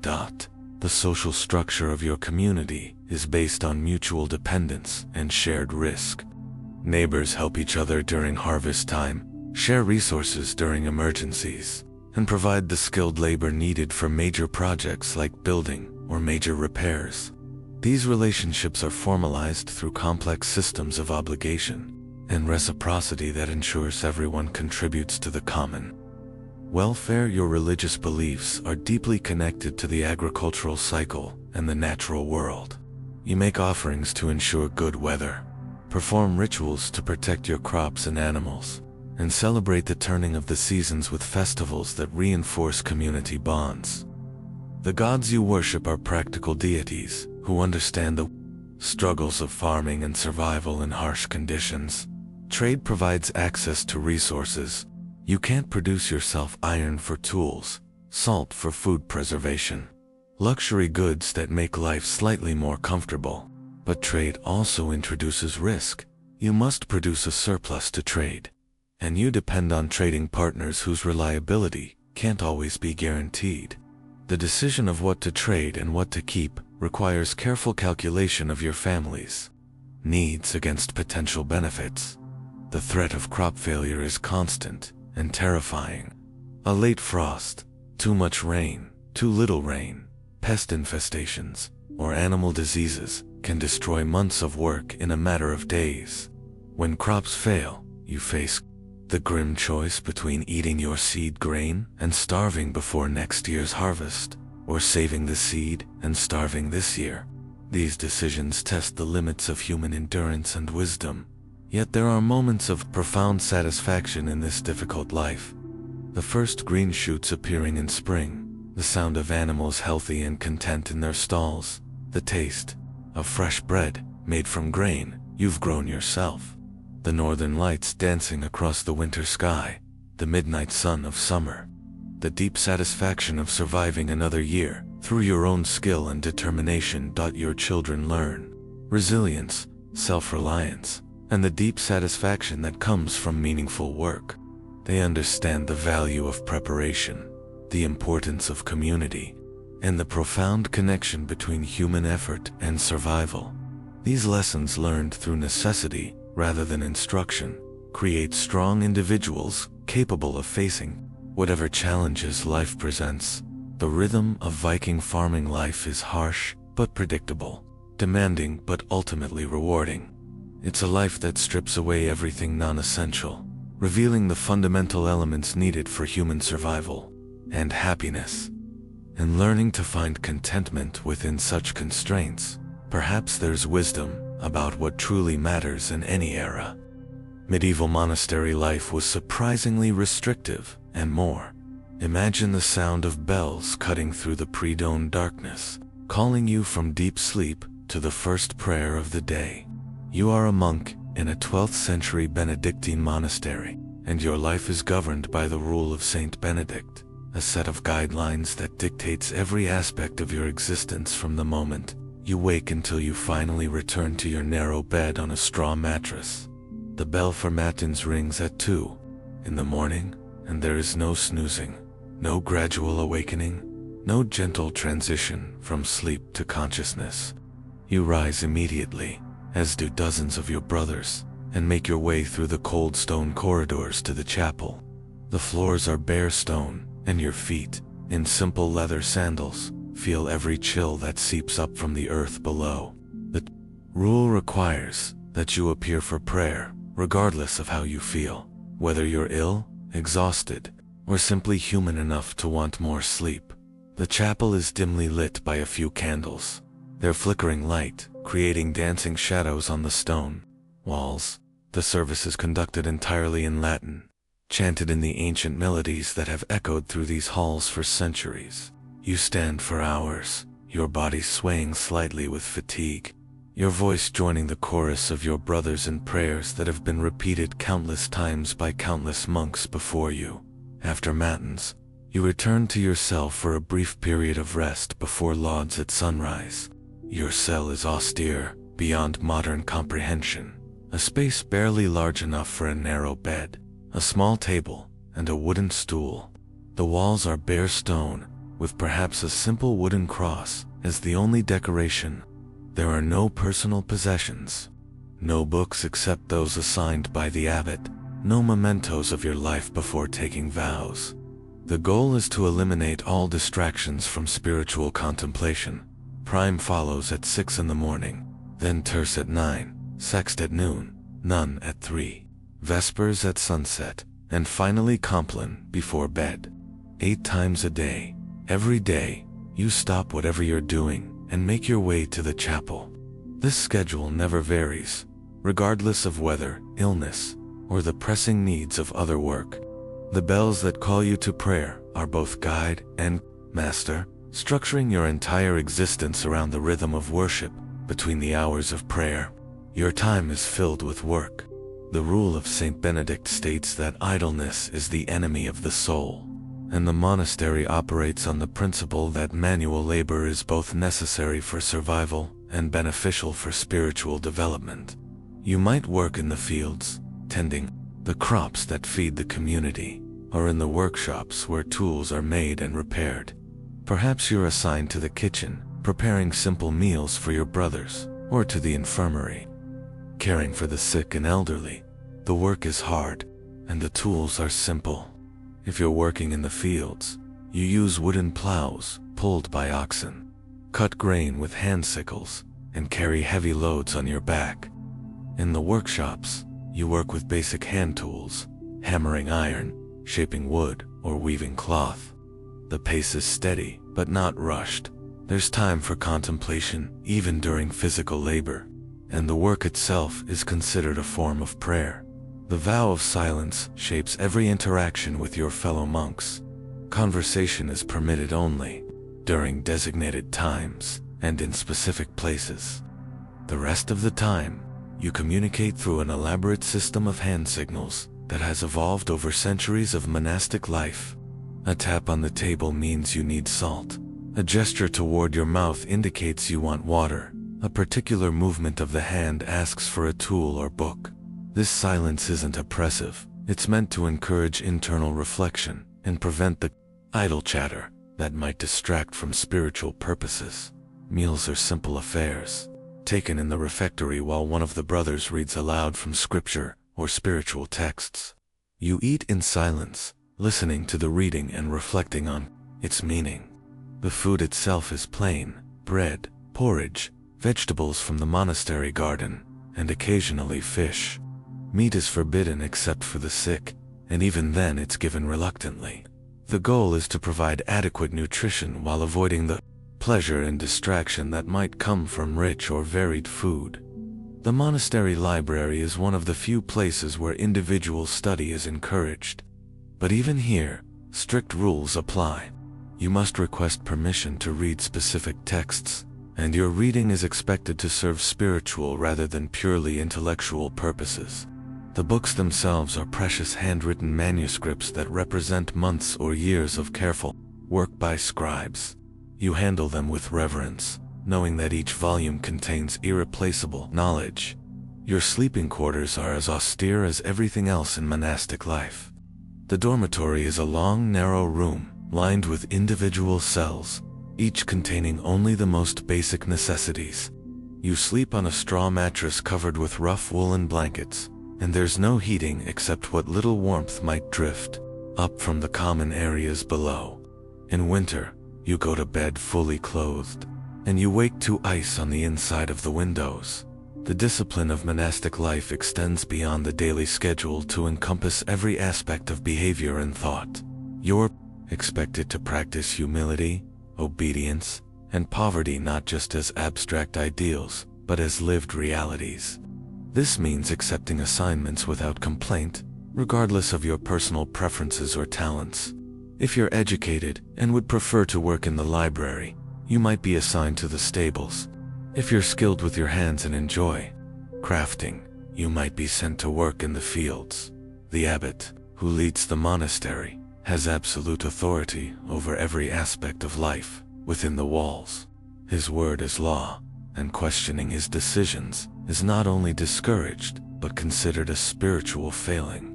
The social structure of your community is based on mutual dependence and shared risk. Neighbors help each other during harvest time, share resources during emergencies, and provide the skilled labor needed for major projects like building or major repairs. These relationships are formalized through complex systems of obligation and reciprocity that ensures everyone contributes to the common welfare. Your religious beliefs are deeply connected to the agricultural cycle and the natural world. You make offerings to ensure good weather, perform rituals to protect your crops and animals, and celebrate the turning of the seasons with festivals that reinforce community bonds. The gods you worship are practical deities who understand the struggles of farming and survival in harsh conditions. Trade provides access to resources. You can't produce yourself: iron for tools, salt for food preservation, luxury goods that make life slightly more comfortable. But trade also introduces risk. You must produce a surplus to trade, and you depend on trading partners whose reliability can't always be guaranteed. The decision of what to trade and what to keep requires careful calculation of your family's needs against potential benefits. The threat of crop failure is constant and terrifying. A late frost, too much rain, too little rain, pest infestations, or animal diseases can destroy months of work in a matter of days. When crops fail, you face the grim choice between eating your seed grain and starving before next year's harvest, or saving the seed and starving this year. These decisions test the limits of human endurance and wisdom. Yet there are moments of profound satisfaction in this difficult life. The first green shoots appearing in spring, the sound of animals healthy and content in their stalls, the taste of fresh bread made from grain you've grown yourself, the northern lights dancing across the winter sky, the midnight sun of summer, the deep satisfaction of surviving another year through your own skill and determination. Your children learn resilience, self-reliance, and the deep satisfaction that comes from meaningful work. They understand the value of preparation, the importance of community, and the profound connection between human effort and survival. These lessons learned through necessity rather than instruction create strong individuals capable of facing whatever challenges life presents. The rhythm of Viking farming life is harsh but predictable, demanding but ultimately rewarding. It's a life that strips away everything non-essential, revealing the fundamental elements needed for human survival and happiness. And learning to find contentment within such constraints, perhaps there's wisdom about what truly matters in any era. Medieval monastery life was surprisingly restrictive and more. Imagine the sound of bells cutting through the pre-dawn darkness, calling you from deep sleep to the first prayer of the day. You are a monk in a 12th century Benedictine monastery, and your life is governed by the rule of Saint Benedict, a set of guidelines that dictates every aspect of your existence from the moment you wake until you finally return to your narrow bed on a straw mattress. The bell for matins rings at 2 in the morning, and there is no snoozing, no gradual awakening, no gentle transition from sleep to consciousness. You rise immediately, as do dozens of your brothers, and make your way through the cold stone corridors to the chapel. The floors are bare stone, and your feet, in simple leather sandals, feel every chill that seeps up from the earth below. The rule requires that you appear for prayer, regardless of how you feel, whether you're ill, exhausted, or simply human enough to want more sleep. The chapel is dimly lit by a few candles, their flickering light creating dancing shadows on the stone walls. The service is conducted entirely in Latin, chanted in the ancient melodies that have echoed through these halls for centuries. You stand for hours, your body swaying slightly with fatigue, your voice joining the chorus of your brothers in prayers that have been repeated countless times by countless monks before you. After matins, you return to your cell for a brief period of rest before lauds at sunrise. Your cell is austere, beyond modern comprehension, a space barely large enough for a narrow bed, a small table, and a wooden stool. The walls are bare stone, with perhaps a simple wooden cross as the only decoration. There are no personal possessions, no books except those assigned by the abbot, no mementos of your life before taking vows. The goal is to eliminate all distractions from spiritual contemplation, Prime follows at 6 in the morning, then terce at 9, sext at noon, none at 3, vespers at sunset, and finally compline before bed. 8 times a day, every day, you stop whatever you're doing and make your way to the chapel. This schedule never varies, regardless of weather, illness, or the pressing needs of other work. The bells that call you to prayer are both guide and master, structuring your entire existence around the rhythm of worship between the hours of prayer. Your time is filled with work. The rule of Saint Benedict states that idleness is the enemy of the soul, and the monastery operates on the principle that manual labor is both necessary for survival and beneficial for spiritual development. You might work in the fields, tending the crops that feed the community, or in the workshops where tools are made and repaired. Perhaps you're assigned to the kitchen, preparing simple meals for your brothers, or to the infirmary, caring for the sick and elderly. The work is hard, and the tools are simple. If you're working in the fields, you use wooden plows pulled by oxen, cut grain with hand sickles, and carry heavy loads on your back. In the workshops, you work with basic hand tools, hammering iron, shaping wood, or weaving cloth. The pace is steady, but not rushed. There's time for contemplation, even during physical labor, and the work itself is considered a form of prayer. The vow of silence shapes every interaction with your fellow monks. Conversation is permitted only during designated times and in specific places. The rest of the time, you communicate through an elaborate system of hand signals that has evolved over centuries of monastic life. A tap on the table means you need salt. A gesture toward your mouth indicates you want water. A particular movement of the hand asks for a tool or book. This silence isn't oppressive. It's meant to encourage internal reflection and prevent the idle chatter that might distract from spiritual purposes. Meals are simple affairs, taken in the refectory while one of the brothers reads aloud from scripture or spiritual texts. You eat in silence, listening to the reading and reflecting on its meaning. The food itself is plain: bread, porridge, vegetables from the monastery garden, and occasionally fish. Meat is forbidden except for the sick, and even then it's given reluctantly. The goal is to provide adequate nutrition while avoiding the pleasure and distraction that might come from rich or varied food. The monastery library is one of the few places where individual study is encouraged. But even here, strict rules apply. You must request permission to read specific texts, and your reading is expected to serve spiritual rather than purely intellectual purposes. The books themselves are precious handwritten manuscripts that represent months or years of careful work by scribes. You handle them with reverence, knowing that each volume contains irreplaceable knowledge. Your sleeping quarters are as austere as everything else in monastic life. The dormitory is a long, narrow room, lined with individual cells, each containing only the most basic necessities. You sleep on a straw mattress covered with rough woolen blankets, and there's no heating except what little warmth might drift up from the common areas below. In winter, you go to bed fully clothed, and you wake to ice on the inside of the windows. The discipline of monastic life extends beyond the daily schedule to encompass every aspect of behavior and thought. You're expected to practice humility, obedience, and poverty not just as abstract ideals, but as lived realities. This means accepting assignments without complaint, regardless of your personal preferences or talents. If you're educated and would prefer to work in the library, you might be assigned to the stables. If you're skilled with your hands and enjoy crafting, you might be sent to work in the fields. The abbot, who leads the monastery, has absolute authority over every aspect of life within the walls. His word is law, and questioning his decisions is not only discouraged, but considered a spiritual failing.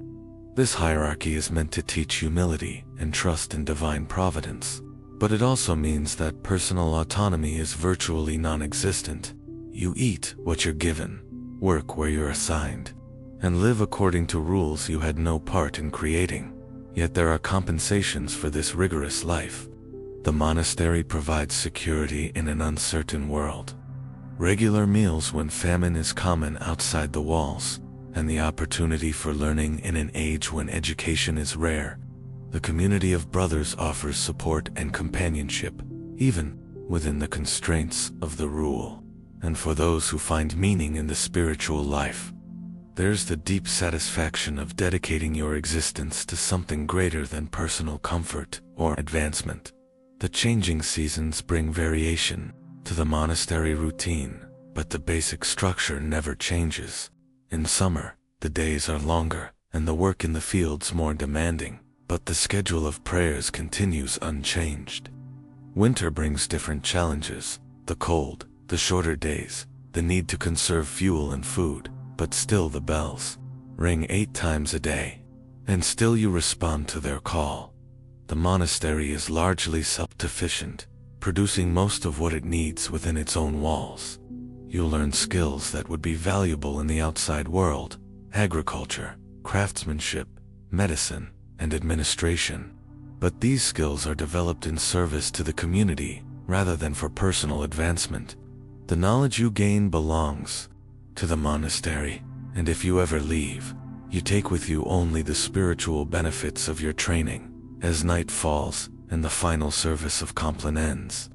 This hierarchy is meant to teach humility and trust in divine providence, but it also means that personal autonomy is virtually non-existent. You eat what you're given, work where you're assigned, and live according to rules you had no part in creating. Yet there are compensations for this rigorous life. The monastery provides security in an uncertain world. Regular meals when famine is common outside the walls, and the opportunity for learning in an age when education is rare. The community of brothers offers support and companionship, even within the constraints of the rule. And for those who find meaning in the spiritual life, there's the deep satisfaction of dedicating your existence to something greater than personal comfort or advancement. The changing seasons bring variation to the monastery routine, but the basic structure never changes. In summer, the days are longer, and the work in the fields more demanding, but the schedule of prayers continues unchanged. Winter brings different challenges: the cold, the shorter days, the need to conserve fuel and food, but still the bells ring 8 times a day, and still you respond to their call. The monastery is largely self-sufficient, producing most of what it needs within its own walls. You'll learn skills that would be valuable in the outside world: agriculture, craftsmanship, medicine, and administration. But these skills are developed in service to the community rather than for personal advancement. The knowledge you gain belongs to the monastery, and if you ever leave, you take with you only the spiritual benefits of your training. As night falls and the final service of Compline ends,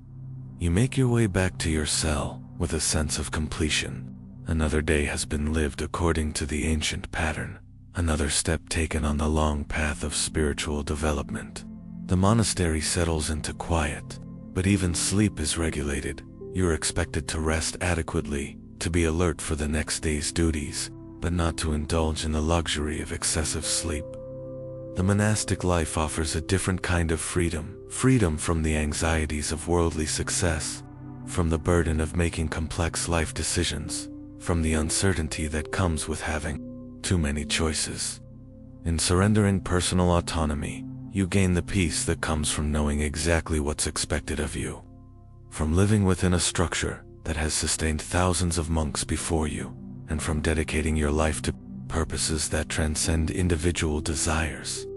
you make your way back to your cell with a sense of completion. Another day has been lived according to the ancient pattern, another step taken on the long path of spiritual development. The monastery settles into quiet, but even sleep is regulated. You're expected to rest adequately, to be alert for the next day's duties, but not to indulge in the luxury of excessive sleep. The monastic life offers a different kind of freedom from the anxieties of worldly success, from the burden of making complex life decisions, from the uncertainty that comes with having too many choices. In surrendering personal autonomy, you gain the peace that comes from knowing exactly what's expected of you. From living within a structure that has sustained thousands of monks before you, and from dedicating your life to purposes that transcend individual desires.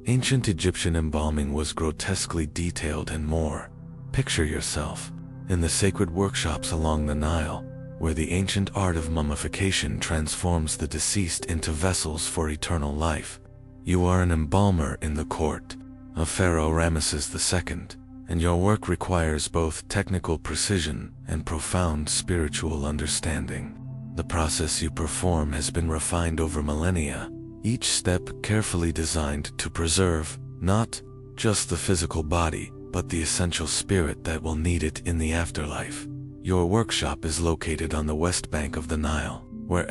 Ancient Egyptian embalming was grotesquely detailed and more. Picture yourself in the sacred workshops along the Nile, where the ancient art of mummification transforms the deceased into vessels for eternal life. You are an embalmer in the court of Pharaoh Ramesses II, and your work requires both technical precision and profound spiritual understanding. The process you perform has been refined over millennia, each step carefully designed to preserve not just the physical body, but the essential spirit that will need it in the afterlife. Your workshop is located on the west bank of the Nile, where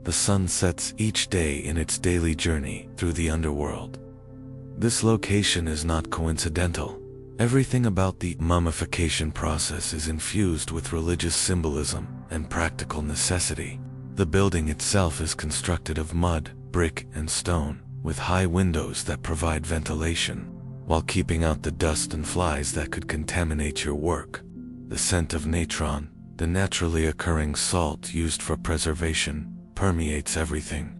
the sun sets each day in its daily journey through the underworld. This location is not coincidental. Everything about the mummification process is infused with religious symbolism and practical necessity. The building itself is constructed of mud, brick, and stone, with high windows that provide ventilation, while keeping out the dust and flies that could contaminate your work. The scent of natron, the naturally occurring salt used for preservation, permeates everything.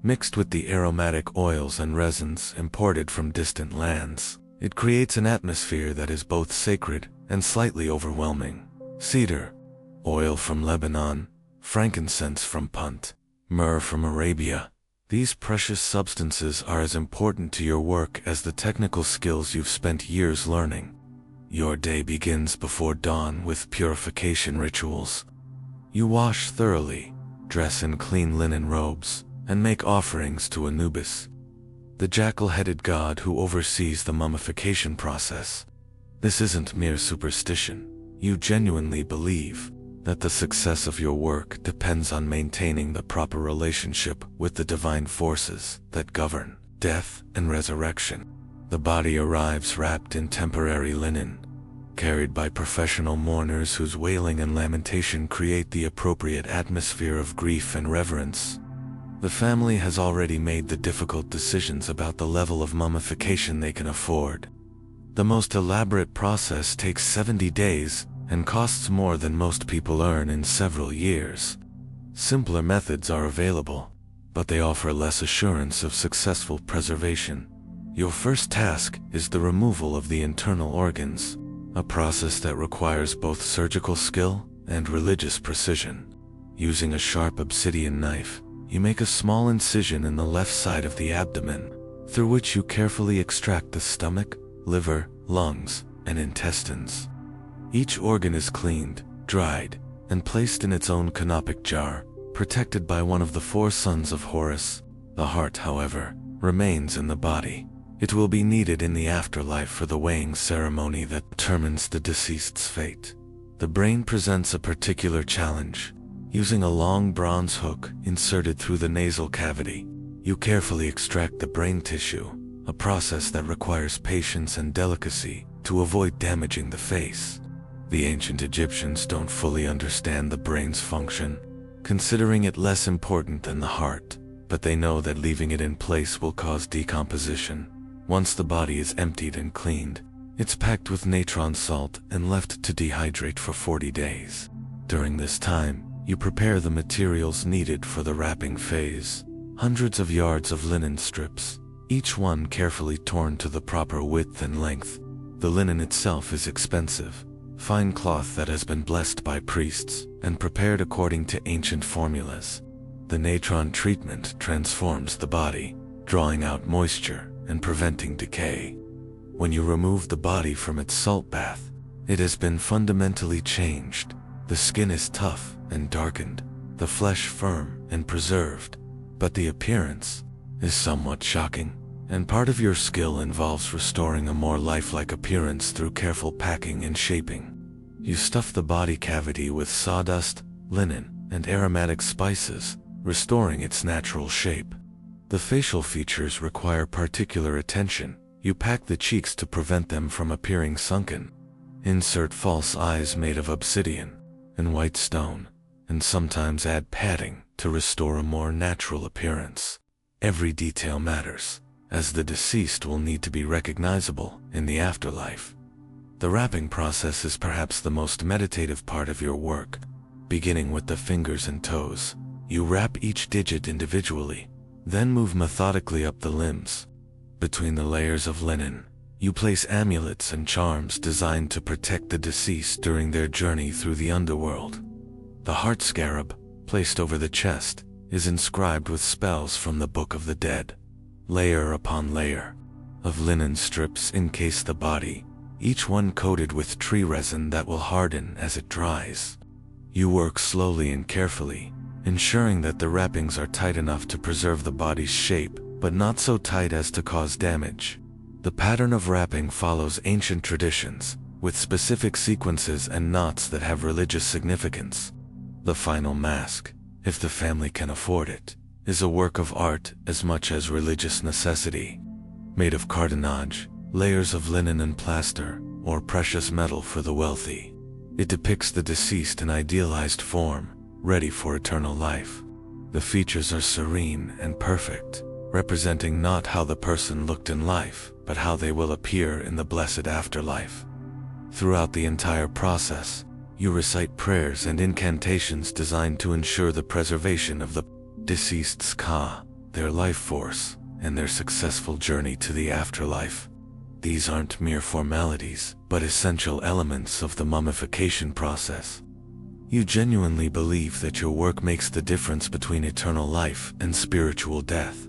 Mixed with the aromatic oils and resins imported from distant lands, it creates an atmosphere that is both sacred and slightly overwhelming. Cedar oil from Lebanon, frankincense from Punt, myrrh from Arabia. These precious substances are as important to your work as the technical skills you've spent years learning. Your day begins before dawn with purification rituals. You wash thoroughly, dress in clean linen robes, and make offerings to Anubis, the jackal-headed god who oversees the mummification process. This isn't mere superstition. You genuinely believe that the success of your work depends on maintaining the proper relationship with the divine forces that govern death and resurrection. The body arrives wrapped in temporary linen, carried by professional mourners whose wailing and lamentation create the appropriate atmosphere of grief and reverence. The family has already made the difficult decisions about the level of mummification they can afford. The most elaborate process takes 70 days and costs more than most people earn in several years. Simpler methods are available, but they offer less assurance of successful preservation. Your first task is the removal of the internal organs, a process that requires both surgical skill and religious precision. Using a sharp obsidian knife, you make a small incision in the left side of the abdomen, through which you carefully extract the stomach, liver, lungs, and intestines. Each organ is cleaned, dried, and placed in its own canopic jar, protected by one of the 4 sons of Horus. The heart, however, remains in the body. It will be needed in the afterlife for the weighing ceremony that determines the deceased's fate. The brain presents a particular challenge. Using a long bronze hook inserted through the nasal cavity, you carefully extract the brain tissue, a process that requires patience and delicacy to avoid damaging the face. The ancient Egyptians don't fully understand the brain's function, considering it less important than the heart, but they know that leaving it in place will cause decomposition. Once the body is emptied and cleaned, it's packed with natron salt and left to dehydrate for 40 days. During this time, you prepare the materials needed for the wrapping phase. Hundreds of yards of linen strips, each one carefully torn to the proper width and length. The linen itself is expensive, fine cloth that has been blessed by priests and prepared according to ancient formulas. The natron treatment transforms the body, drawing out moisture and preventing decay. When you remove the body from its salt bath, it has been fundamentally changed. The skin is tough and darkened, the flesh firm and preserved, but the appearance is somewhat shocking, and part of your skill involves restoring a more lifelike appearance through careful packing and shaping. You stuff the body cavity with sawdust, linen, and aromatic spices, restoring its natural shape. The facial features require particular attention. You pack the cheeks to prevent them from appearing sunken. Insert false eyes made of obsidian and white stone, and sometimes add padding to restore a more natural appearance. Every detail matters, as the deceased will need to be recognizable in the afterlife. The wrapping process is perhaps the most meditative part of your work. Beginning with the fingers and toes, you wrap each digit individually, then move methodically up the limbs. Between the layers of linen, you place amulets and charms designed to protect the deceased during their journey through the underworld. The heart scarab, placed over the chest, is inscribed with spells from the Book of the Dead. Layer upon layer of linen strips encase the body, each one coated with tree resin that will harden as it dries. You work slowly and carefully, ensuring that the wrappings are tight enough to preserve the body's shape, but not so tight as to cause damage. The pattern of wrapping follows ancient traditions, with specific sequences and knots that have religious significance. The final mask, if the family can afford it, is a work of art as much as religious necessity. Made of cartonnage, layers of linen and plaster, or precious metal for the wealthy. It depicts the deceased in idealized form, ready for eternal life. The features are serene and perfect, representing not how the person looked in life, but how they will appear in the blessed afterlife. Throughout the entire process, you recite prayers and incantations designed to ensure the preservation of the deceased's ka, their life force, and their successful journey to the afterlife. These aren't mere formalities, but essential elements of the mummification process. You genuinely believe that your work makes the difference between eternal life and spiritual death.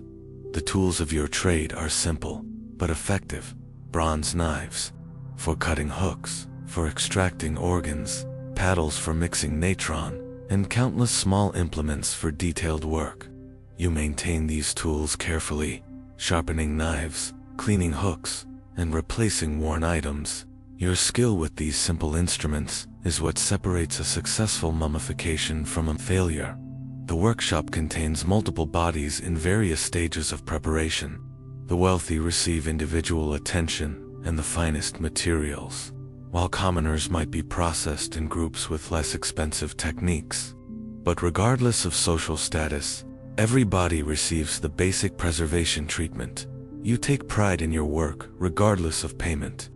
The tools of your trade are simple, but effective. Bronze knives for cutting hooks, for extracting organs, paddles for mixing natron, and countless small implements for detailed work. You maintain these tools carefully, sharpening knives, cleaning hooks, and replacing worn items. Your skill with these simple instruments is what separates a successful mummification from a failure. The workshop contains multiple bodies in various stages of preparation. The wealthy receive individual attention and the finest materials, while commoners might be processed in groups with less expensive techniques. But regardless of social status, every body receives the basic preservation treatment. You take pride in your work regardless of payment.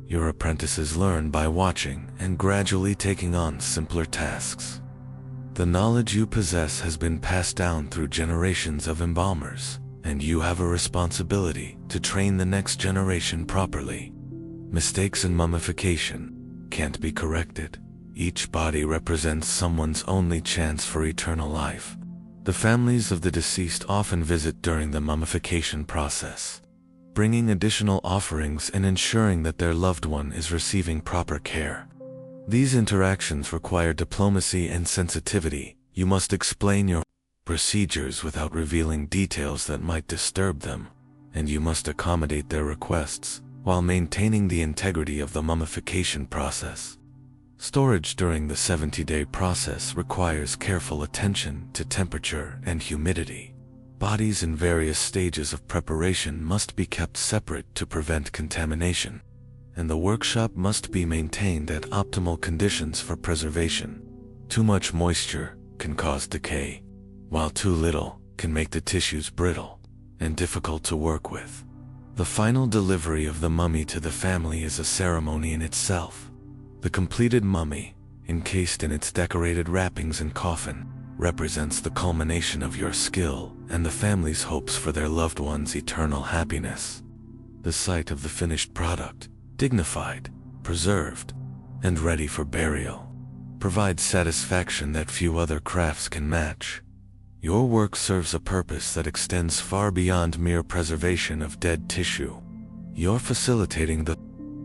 Your apprentices learn by watching and gradually taking on simpler tasks. The knowledge you possess has been passed down through generations of embalmers. and you have a responsibility to train the next generation properly. Mistakes in mummification can't be corrected. Each body represents someone's only chance for eternal life. The families of the deceased often visit during the mummification process, bringing additional offerings and ensuring that their loved one is receiving proper care. These interactions require diplomacy and sensitivity. You must explain your procedures without revealing details that might disturb them, and you must accommodate their requests while maintaining the integrity of the mummification process. Storage during the 70-day process requires careful attention to temperature and humidity. Bodies in various stages of preparation must be kept separate to prevent contamination, and the workshop must be maintained at optimal conditions for preservation. Too much moisture can cause decay, while too little can make the tissues brittle and difficult to work with. The final delivery of the mummy to the family is a ceremony in itself. The completed mummy, encased in its decorated wrappings and coffin, represents the culmination of your skill and the family's hopes for their loved one's eternal happiness. The sight of the finished product, dignified, preserved, and ready for burial, provides satisfaction that few other crafts can match. Your work serves a purpose that extends far beyond mere preservation of dead tissue. You're facilitating the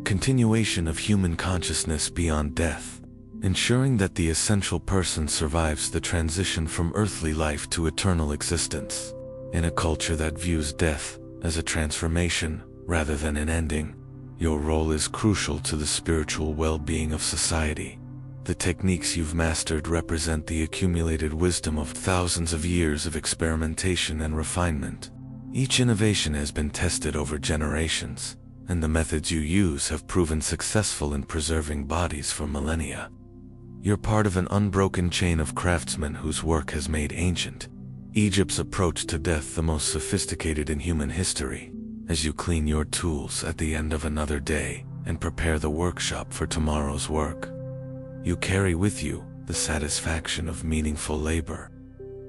continuation of human consciousness beyond death, ensuring that the essential person survives the transition from earthly life to eternal existence. In a culture that views death as a transformation rather than an ending, your role is crucial to the spiritual well-being of society. The techniques you've mastered represent the accumulated wisdom of thousands of years of experimentation and refinement. Each innovation has been tested over generations, and the methods you use have proven successful in preserving bodies for millennia. You're part of an unbroken chain of craftsmen whose work has made ancient Egypt's approach to death the most sophisticated in human history. As you clean your tools at the end of another day and prepare the workshop for tomorrow's work, you carry with you the satisfaction of meaningful labor.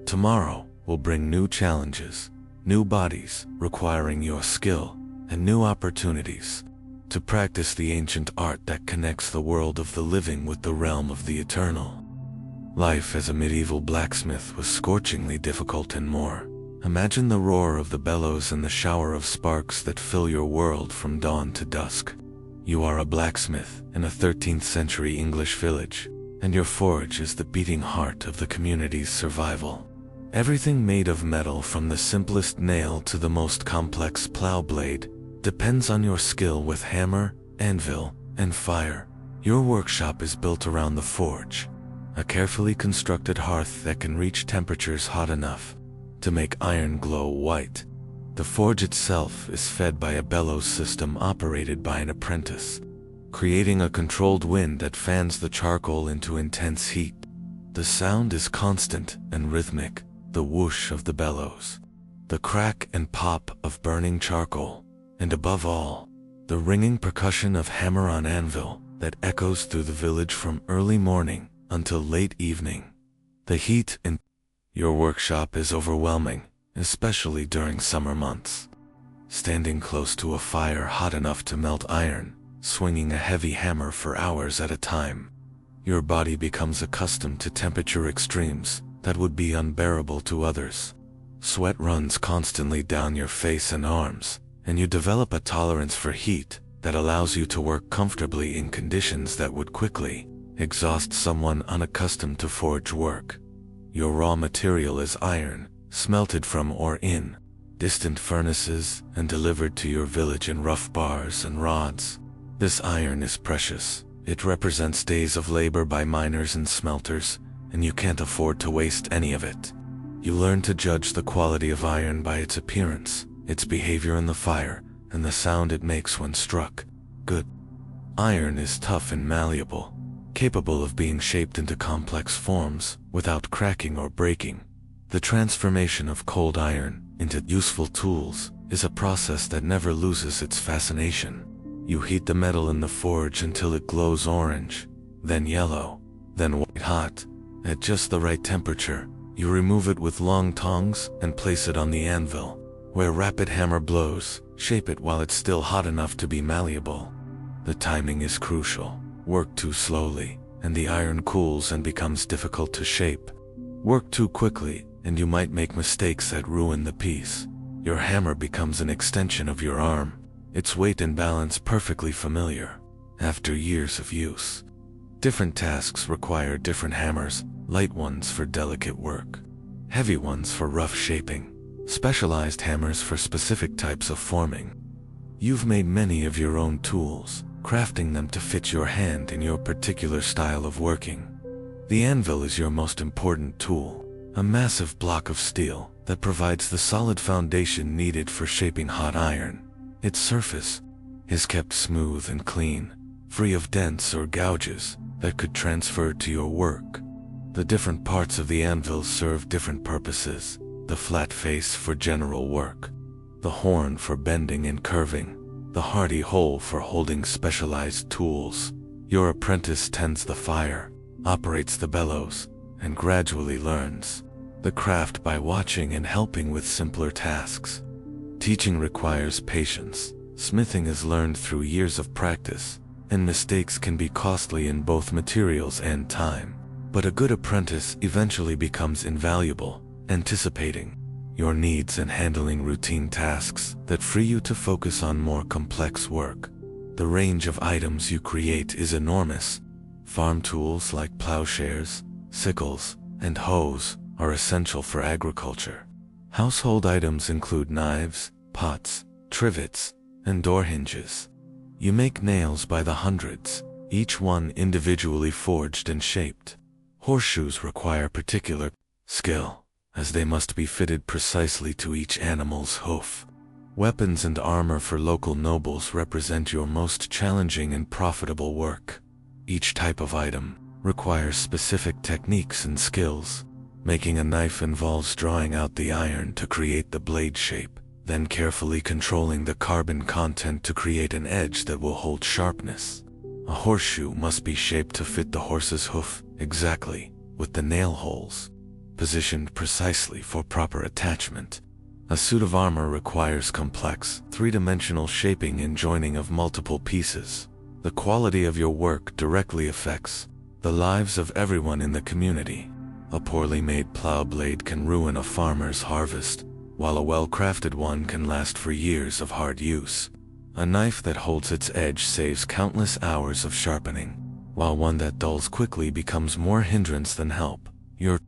Tomorrow will bring new challenges, new bodies requiring your skill, and new opportunities to practice the ancient art that connects the world of the living with the realm of the eternal. Life as a medieval blacksmith was scorchingly difficult and more. Imagine the roar of the bellows and the shower of sparks that fill your world from dawn to dusk. You are a blacksmith in a 13th century English village, and your forge is the beating heart of the community's survival. Everything made of metal, from the simplest nail to the most complex plow blade, depends on your skill with hammer, anvil, and fire. Your workshop is built around the forge, a carefully constructed hearth that can reach temperatures hot enough to make iron glow white. The forge itself is fed by a bellows system operated by an apprentice, creating a controlled wind that fans the charcoal into intense heat. The sound is constant and rhythmic, the whoosh of the bellows, the crack and pop of burning charcoal, and above all, the ringing percussion of hammer on anvil that echoes through the village from early morning until late evening. The heat in your workshop is overwhelming, especially during summer months. Standing close to a fire hot enough to melt iron, swinging a heavy hammer for hours at a time, your body becomes accustomed to temperature extremes that would be unbearable to others. Sweat runs constantly down your face and arms, and you develop a tolerance for heat that allows you to work comfortably in conditions that would quickly exhaust someone unaccustomed to forge work. Your raw material is iron, smelted from or in distant furnaces and delivered to your village in rough bars and rods. This iron is precious. It represents days of labor by miners and smelters, and you can't afford to waste any of it. You learn to judge the quality of iron by its appearance, its behavior in the fire, and the sound it makes when struck. Good iron is tough and malleable, capable of being shaped into complex forms without cracking or breaking. The transformation of cold iron into useful tools is a process that never loses its fascination. You heat the metal in the forge until it glows orange, then yellow, then white hot. At just the right temperature, you remove it with long tongs and place it on the anvil, where rapid hammer blows shape it while it's still hot enough to be malleable. The timing is crucial. Work too slowly, and the iron cools and becomes difficult to shape. Work too quickly, and you might make mistakes that ruin the piece. Your hammer becomes an extension of your arm, its weight and balance perfectly familiar after years of use. Different tasks require different hammers, light ones for delicate work, heavy ones for rough shaping, specialized hammers for specific types of forming. You've made many of your own tools, crafting them to fit your hand in your particular style of working. The anvil is your most important tool, a massive block of steel that provides the solid foundation needed for shaping hot iron. Its surface is kept smooth and clean, free of dents or gouges that could transfer to your work. The different parts of the anvil serve different purposes: the flat face for general work, the horn for bending and curving, the hardy hole for holding specialized tools. Your apprentice tends the fire, operates the bellows, and gradually learns the craft by watching and helping with simpler tasks. Teaching requires patience. Smithing is learned through years of practice, and mistakes can be costly in both materials and time. But a good apprentice eventually becomes invaluable, anticipating your needs and handling routine tasks that free you to focus on more complex work. The range of items you create is enormous. Farm tools like plowshares, sickles, and hoes are essential for agriculture. Household items include knives, pots, trivets, and door hinges. You make nails by the hundreds, each one individually forged and shaped. Horseshoes require particular skill, as they must be fitted precisely to each animal's hoof. Weapons and armor for local nobles represent your most challenging and profitable work. Each type of item requires specific techniques and skills. Making a knife involves drawing out the iron to create the blade shape, then carefully controlling the carbon content to create an edge that will hold sharpness. A horseshoe must be shaped to fit the horse's hoof exactly, with the nail holes positioned precisely for proper attachment. A suit of armor requires complex, three-dimensional shaping and joining of multiple pieces. The quality of your work directly affects the lives of everyone in the community. A poorly made plow blade can ruin a farmer's harvest, while a well-crafted one can last for years of hard use. A knife that holds its edge saves countless hours of sharpening, while one that dulls quickly becomes more hindrance than help. Your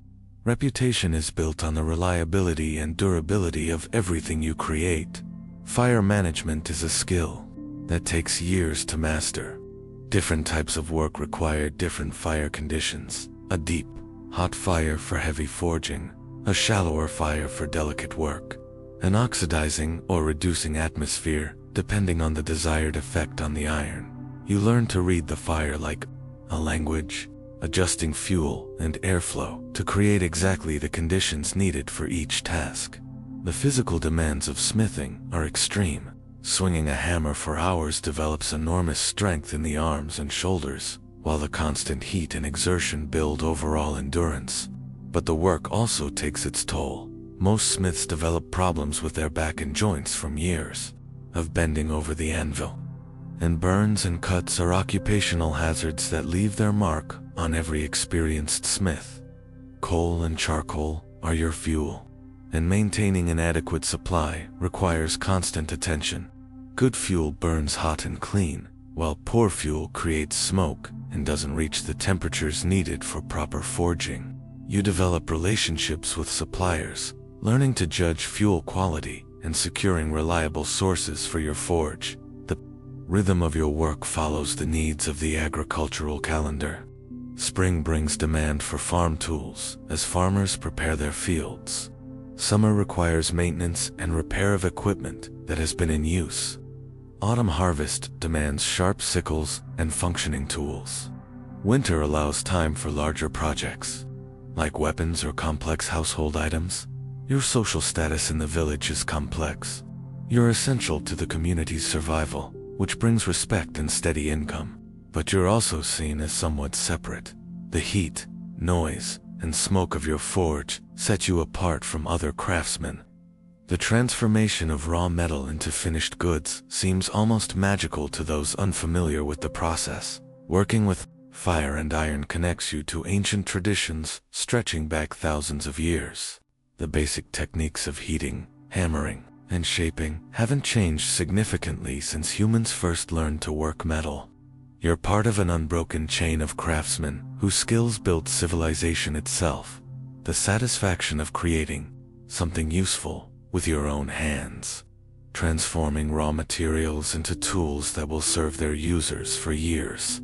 reputation is built on the reliability and durability of everything you create. Fire management is a skill that takes years to master. Different types of work require different fire conditions. A deep, hot fire for heavy forging, a shallower fire for delicate work, an oxidizing or reducing atmosphere, depending on the desired effect on the iron. You learn to read the fire like a language, adjusting fuel and airflow to create exactly the conditions needed for each task. The physical demands of smithing are extreme. Swinging a hammer for hours develops enormous strength in the arms and shoulders, while the constant heat and exertion build overall endurance. But the work also takes its toll. Most smiths develop problems with their back and joints from years of bending over the anvil. And burns and cuts are occupational hazards that leave their mark on every experienced smith. Coal and charcoal are your fuel, and maintaining an adequate supply requires constant attention. Good fuel burns hot and clean, while poor fuel creates smoke and doesn't reach the temperatures needed for proper forging. You develop relationships with suppliers, learning to judge fuel quality and securing reliable sources for your forge. The rhythm of your work follows the needs of the agricultural calendar. Spring brings demand for farm tools as farmers prepare their fields. Summer requires maintenance and repair of equipment that has been in use. Autumn harvest demands sharp sickles and functioning tools. Winter allows time for larger projects, like weapons or complex household items. Your social status in the village is complex. You're essential to the community's survival, which brings respect and steady income. But you're also seen as somewhat separate. The heat, noise, and smoke of your forge set you apart from other craftsmen. The transformation of raw metal into finished goods seems almost magical to those unfamiliar with the process. Working with fire and iron connects you to ancient traditions stretching back thousands of years. The basic techniques of heating, hammering, and shaping haven't changed significantly since humans first learned to work metal. You're part of an unbroken chain of craftsmen whose skills built civilization itself. The satisfaction of creating something useful with your own hands, transforming raw materials into tools that will serve their users for years,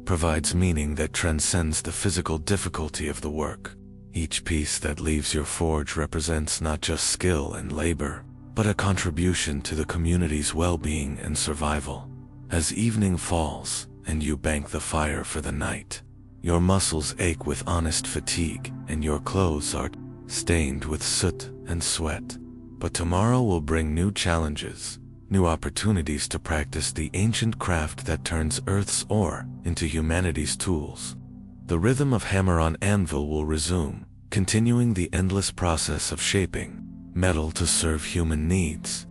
provides meaning that transcends the physical difficulty of the work. Each piece that leaves your forge represents not just skill and labor, but a contribution to the community's well-being and survival. As evening falls and you bank the fire for the night, your muscles ache with honest fatigue and your clothes are stained with soot and sweat. But tomorrow will bring new challenges, new opportunities to practice the ancient craft that turns Earth's ore into humanity's tools. The rhythm of hammer on anvil will resume, continuing the endless process of shaping metal to serve human needs.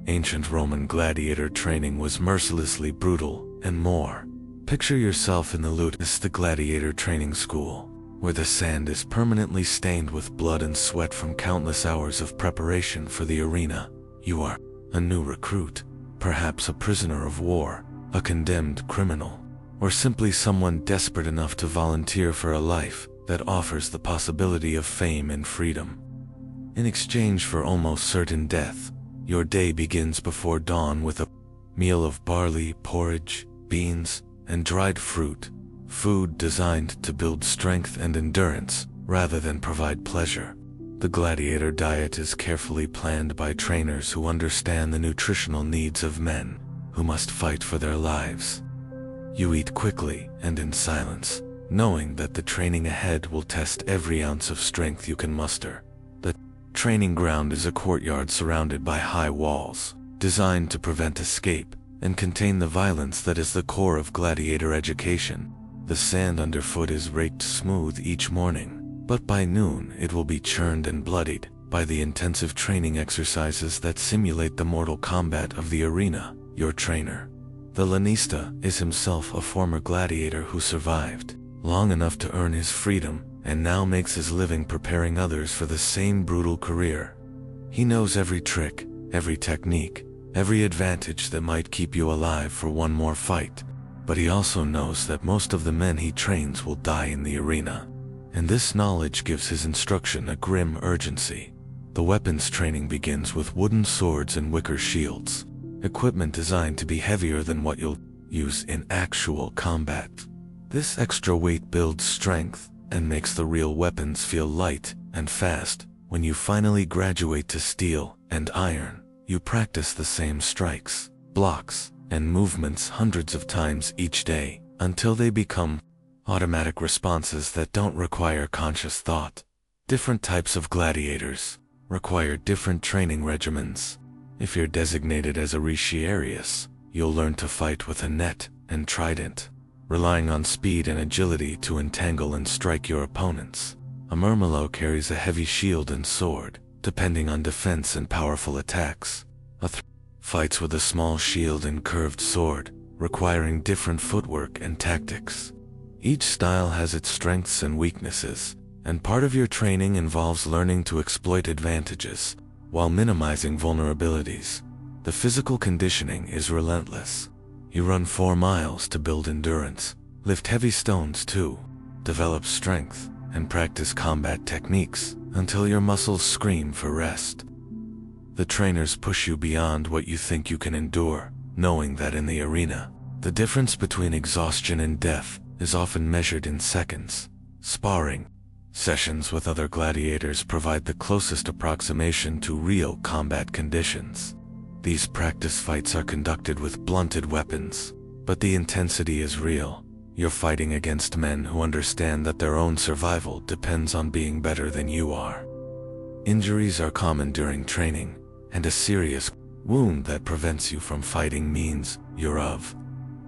Ancient Roman gladiator training was mercilessly brutal and more. Picture yourself in the Ludus, the gladiator training school, where the sand is permanently stained with blood and sweat from countless hours of preparation for the arena. You are a new recruit, perhaps a prisoner of war, a condemned criminal, or simply someone desperate enough to volunteer for a life that offers the possibility of fame and freedom. In exchange for almost certain death, your day begins before dawn with a meal of barley, porridge, beans, and dried fruit. Food designed to build strength and endurance rather than provide pleasure. The gladiator diet is carefully planned by trainers who understand the nutritional needs of men who must fight for their lives. You eat quickly and in silence, knowing that the training ahead will test every ounce of strength you can muster. The training ground is a courtyard surrounded by high walls, designed to prevent escape and contain the violence that is the core of gladiator education. The sand underfoot is raked smooth each morning, but by noon it will be churned and bloodied by the intensive training exercises that simulate the mortal combat of the arena. Your trainer, the lanista, is himself a former gladiator who survived long enough to earn his freedom and now makes his living preparing others for the same brutal career. He knows every trick, every technique, every advantage that might keep you alive for one more fight. But he also knows that most of the men he trains will die in the arena. And this knowledge gives his instruction a grim urgency. The weapons training begins with wooden swords and wicker shields, equipment designed to be heavier than what you'll use in actual combat. This extra weight builds strength and makes the real weapons feel light and fast. When you finally graduate to steel and iron, you practice the same strikes, blocks, and movements hundreds of times each day until they become automatic responses that don't require conscious thought. Different types of gladiators require different training regimens. If you're designated as a retiarius, you'll learn to fight with a net and trident, relying on speed and agility to entangle and strike your opponents. A murmillo carries a heavy shield and sword, depending on defense and powerful attacks. A fights with a small shield and curved sword, requiring different footwork and tactics. Each style has its strengths and weaknesses, and part of your training involves learning to exploit advantages while minimizing vulnerabilities. The physical conditioning is relentless. You run 4 miles to build endurance, lift heavy stones too, develop strength, and practice combat techniques until your muscles scream for rest. The trainers push you beyond what you think you can endure, knowing that in the arena, the difference between exhaustion and death is often measured in seconds. Sparring sessions with other gladiators provide the closest approximation to real combat conditions. These practice fights are conducted with blunted weapons, but the intensity is real. You're fighting against men who understand that their own survival depends on being better than you are. Injuries are common during training, and a serious wound that prevents you from fighting means you're of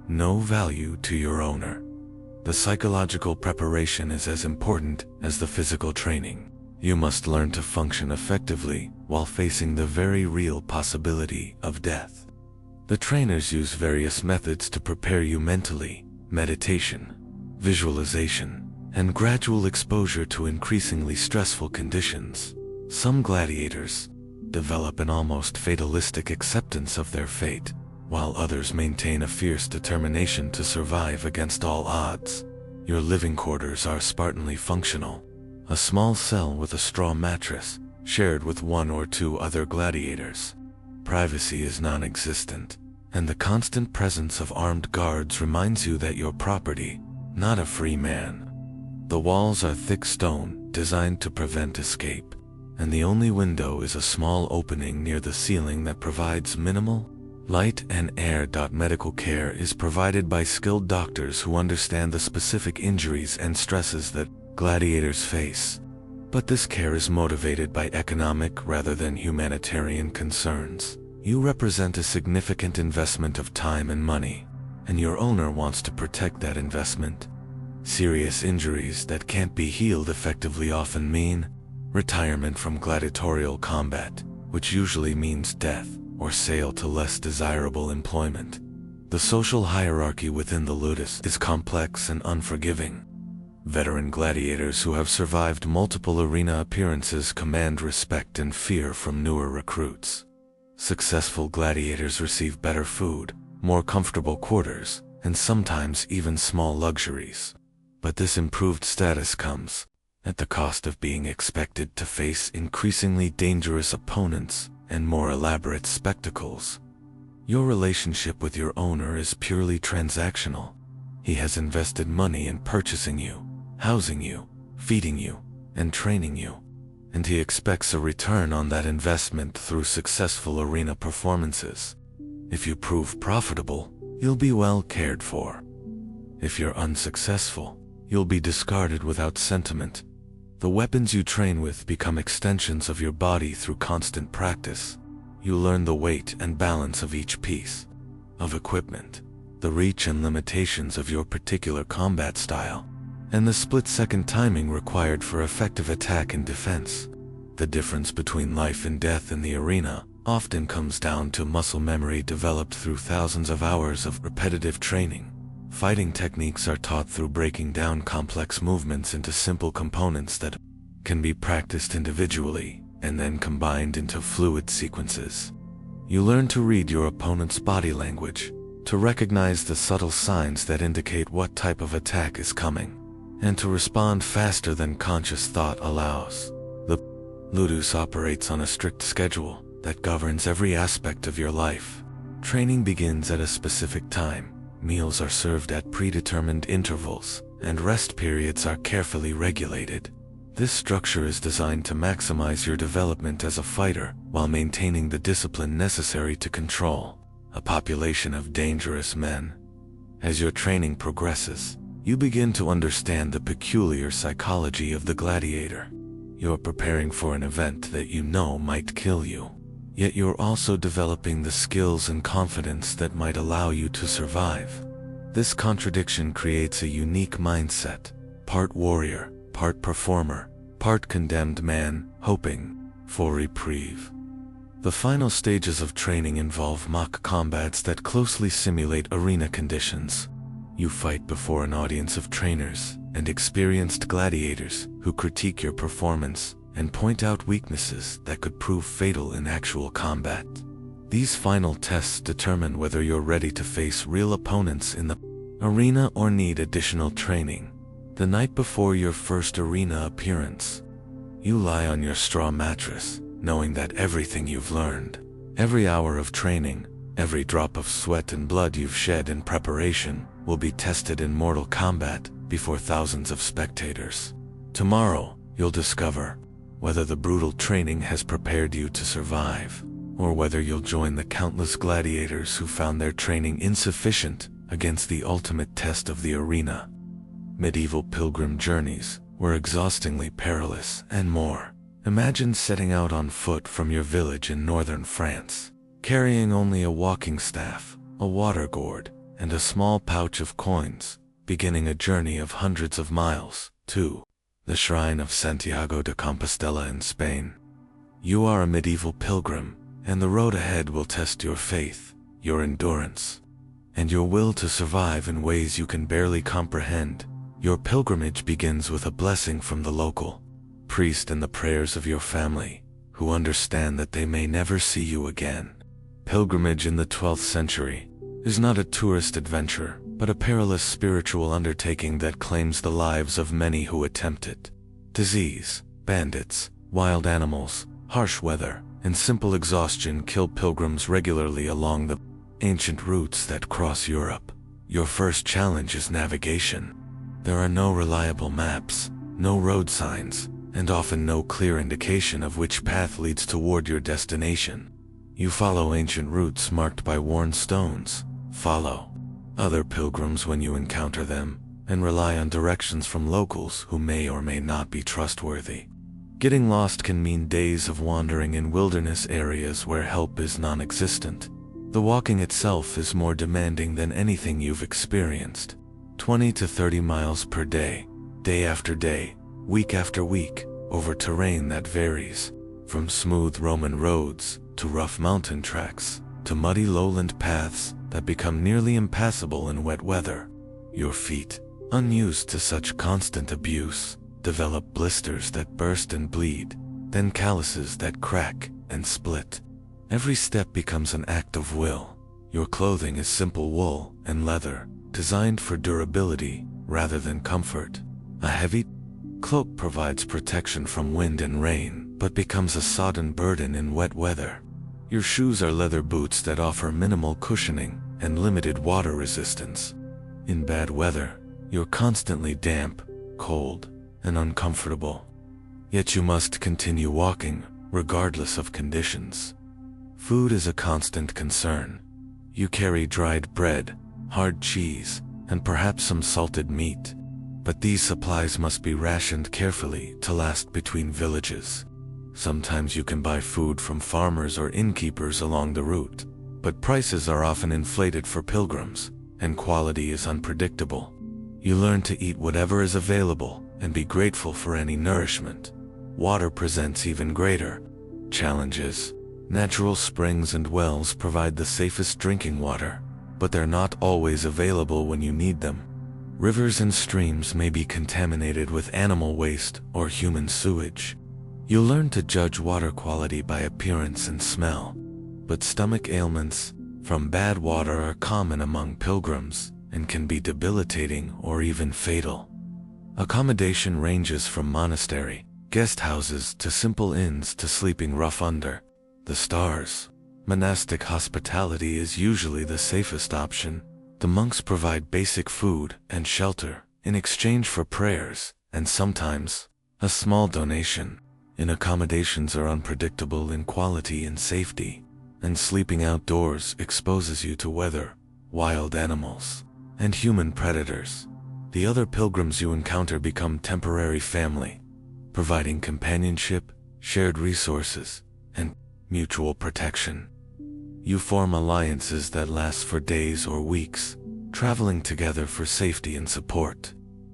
no value to your owner. The psychological preparation is as important as the physical training. You must learn to function effectively while facing the very real possibility of death. The trainers use various methods to prepare you mentally: meditation, visualization, and gradual exposure to increasingly stressful conditions. Some gladiators develop an almost fatalistic acceptance of their fate, while others maintain a fierce determination to survive against all odds. Your living quarters are Spartanly functional: a small cell with a straw mattress, shared with one or two other gladiators. Privacy is non-existent, and the constant presence of armed guards reminds you that you're property, not a free man. The walls are thick stone, designed to prevent escape, and the only window is a small opening near the ceiling that provides minimal light and air. Medical care is provided by skilled doctors who understand the specific injuries and stresses that gladiators face. But this care is motivated by economic rather than humanitarian concerns. You represent a significant investment of time and money, and your owner wants to protect that investment. Serious injuries that can't be healed effectively often mean retirement from gladiatorial combat, which usually means death or sale to less desirable employment. The social hierarchy within the ludus is complex and unforgiving. Veteran gladiators who have survived multiple arena appearances command respect and fear from newer recruits. Successful gladiators receive better food, more comfortable quarters, and sometimes even small luxuries. But this improved status comes at the cost of being expected to face increasingly dangerous opponents and more elaborate spectacles. Your relationship with your owner is purely transactional. He has invested money in purchasing you, housing you, feeding you, and training you, and he expects a return on that investment through successful arena performances. If you prove profitable, you'll be well cared for. If you're unsuccessful, you'll be discarded without sentiment. The weapons you train with become extensions of your body through constant practice. You learn the weight and balance of each piece of equipment, the reach and limitations of your particular combat style, and the split-second timing required for effective attack and defense. The difference between life and death in the arena often comes down to muscle memory developed through thousands of hours of repetitive training. Fighting techniques are taught through breaking down complex movements into simple components that can be practiced individually and then combined into fluid sequences. You learn to read your opponent's body language, to recognize the subtle signs that indicate what type of attack is coming, and to respond faster than conscious thought allows. The ludus operates on a strict schedule that governs every aspect of your life. Training begins at a specific time. Meals are served at predetermined intervals, and rest periods are carefully regulated. This structure is designed to maximize your development as a fighter while maintaining the discipline necessary to control a population of dangerous men. As your training progresses, you begin to understand the peculiar psychology of the gladiator. You're preparing for an event that you know might kill you. Yet you're also developing the skills and confidence that might allow you to survive. This contradiction creates a unique mindset: part warrior, part performer, part condemned man, hoping for reprieve. The final stages of training involve mock combats that closely simulate arena conditions. You fight before an audience of trainers and experienced gladiators who critique your performance and point out weaknesses that could prove fatal in actual combat. These final tests determine whether you're ready to face real opponents in the arena or need additional training. The night before your first arena appearance, you lie on your straw mattress, knowing that everything you've learned, every hour of training, every drop of sweat and blood you've shed in preparation, will be tested in mortal combat before thousands of spectators. Tomorrow, you'll discover whether the brutal training has prepared you to survive, or whether you'll join the countless gladiators who found their training insufficient against the ultimate test of the arena. Medieval pilgrim journeys were exhaustingly perilous and more. Imagine setting out on foot from your village in northern France, carrying only a walking staff, a water gourd, and a small pouch of coins, beginning a journey of hundreds of miles to the shrine of Santiago de Compostela in Spain. You are a medieval pilgrim, and the road ahead will test your faith, your endurance, and your will to survive in ways you can barely comprehend. Your pilgrimage begins with a blessing from the local priest and the prayers of your family, who understand that they may never see you again. Pilgrimage in the 12th century is not a tourist adventure, but a perilous spiritual undertaking that claims the lives of many who attempt it. Disease, bandits, wild animals, harsh weather, and simple exhaustion kill pilgrims regularly along the ancient routes that cross Europe. Your first challenge is navigation. There are no reliable maps, no road signs, and often no clear indication of which path leads toward your destination. You follow ancient routes marked by worn stones, follow other pilgrims when you encounter them, and rely on directions from locals who may or may not be trustworthy. Getting lost can mean days of wandering in wilderness areas where help is non-existent. The walking itself is more demanding than anything you've experienced. 20 to 30 miles per day, day after day, week after week, over terrain that varies, from smooth Roman roads to rough mountain tracks, to muddy lowland paths that become nearly impassable in wet weather. Your feet, unused to such constant abuse, develop blisters that burst and bleed, then calluses that crack and split. Every step becomes an act of will. Your clothing is simple wool and leather, designed for durability rather than comfort. A heavy cloak provides protection from wind and rain, but becomes a sodden burden in wet weather. Your shoes are leather boots that offer minimal cushioning and limited water resistance. In bad weather, you're constantly damp, cold, and uncomfortable. Yet you must continue walking, regardless of conditions. Food is a constant concern. You carry dried bread, hard cheese, and perhaps some salted meat. But these supplies must be rationed carefully to last between villages. Sometimes you can buy food from farmers or innkeepers along the route, but prices are often inflated for pilgrims, and quality is unpredictable. You learn to eat whatever is available and be grateful for any nourishment. Water presents even greater challenges. Natural springs and wells provide the safest drinking water, but they're not always available when you need them. Rivers and streams may be contaminated with animal waste or human sewage. You'll learn to judge water quality by appearance and smell, but stomach ailments from bad water are common among pilgrims and can be debilitating or even fatal. Accommodation ranges from monastery, guest houses to simple inns to sleeping rough under the stars. Monastic hospitality is usually the safest option. The monks provide basic food and shelter in exchange for prayers and sometimes a small donation. Inn accommodations are unpredictable in quality and safety, and sleeping outdoors exposes you to weather, wild animals, and human predators. The other pilgrims you encounter become temporary family, providing companionship, shared resources, and mutual protection. You form alliances that last for days or weeks, traveling together for safety and support.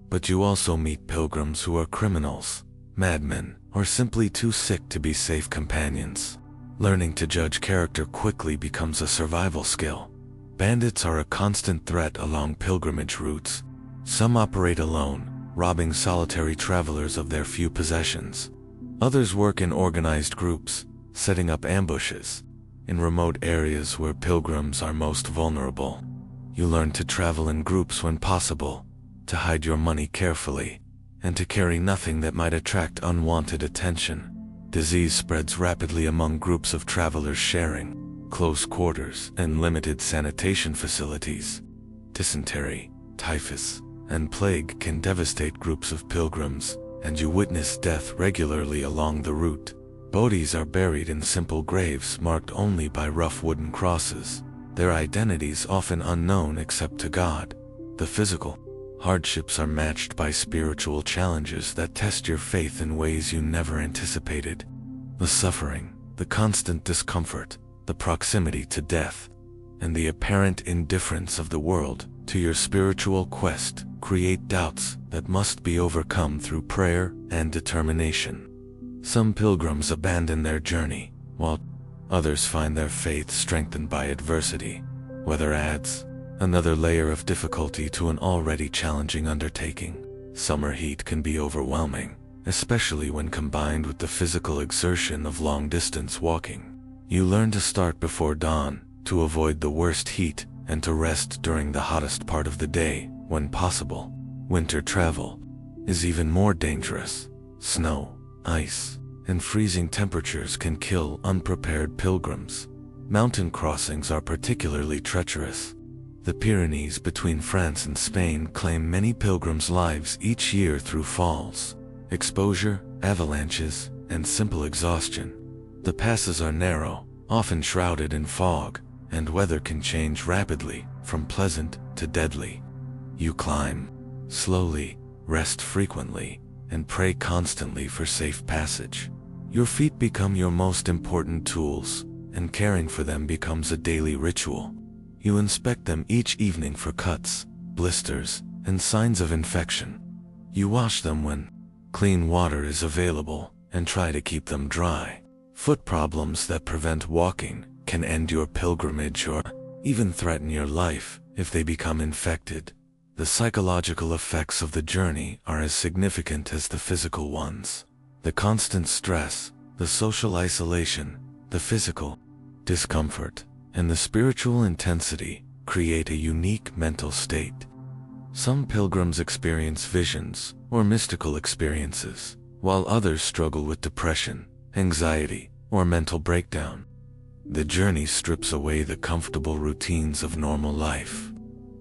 But you also meet pilgrims who are criminals, madmen, or simply too sick to be safe companions. Learning to judge character quickly becomes a survival skill. Bandits are a constant threat along pilgrimage routes. Some operate alone, robbing solitary travelers of their few possessions. Others work in organized groups, setting up ambushes in remote areas where pilgrims are most vulnerable. You learn to travel in groups when possible, to hide your money carefully, and to carry nothing that might attract unwanted attention. Disease spreads rapidly among groups of travelers sharing close quarters and limited sanitation facilities. Dysentery, typhus, and plague can devastate groups of pilgrims, and you witness death regularly along the route. Bodies are buried in simple graves marked only by rough wooden crosses, their identities often unknown except to God. The physical hardships are matched by spiritual challenges that test your faith in ways you never anticipated. The suffering, the constant discomfort, the proximity to death, and the apparent indifference of the world to your spiritual quest create doubts that must be overcome through prayer and determination. Some pilgrims abandon their journey, while others find their faith strengthened by adversity. Weather adds another layer of difficulty to an already challenging undertaking. Summer heat can be overwhelming, especially when combined with the physical exertion of long-distance walking. You learn to start before dawn, to avoid the worst heat, and to rest during the hottest part of the day, when possible. Winter travel is even more dangerous. Snow, ice, and freezing temperatures can kill unprepared pilgrims. Mountain crossings are particularly treacherous. The Pyrenees between France and Spain claim many pilgrims' lives each year through falls, exposure, avalanches, and simple exhaustion. The passes are narrow, often shrouded in fog, and weather can change rapidly, from pleasant to deadly. You climb slowly, rest frequently, and pray constantly for safe passage. Your feet become your most important tools, and caring for them becomes a daily ritual. You inspect them each evening for cuts, blisters, and signs of infection. You wash them when clean water is available, and try to keep them dry. Foot problems that prevent walking can end your pilgrimage or even threaten your life if they become infected. The psychological effects of the journey are as significant as the physical ones. The constant stress, the social isolation, the physical discomfort, and the spiritual intensity create a unique mental state. Some pilgrims experience visions or mystical experiences, while others struggle with depression, anxiety, or mental breakdown. The journey strips away the comfortable routines of normal life,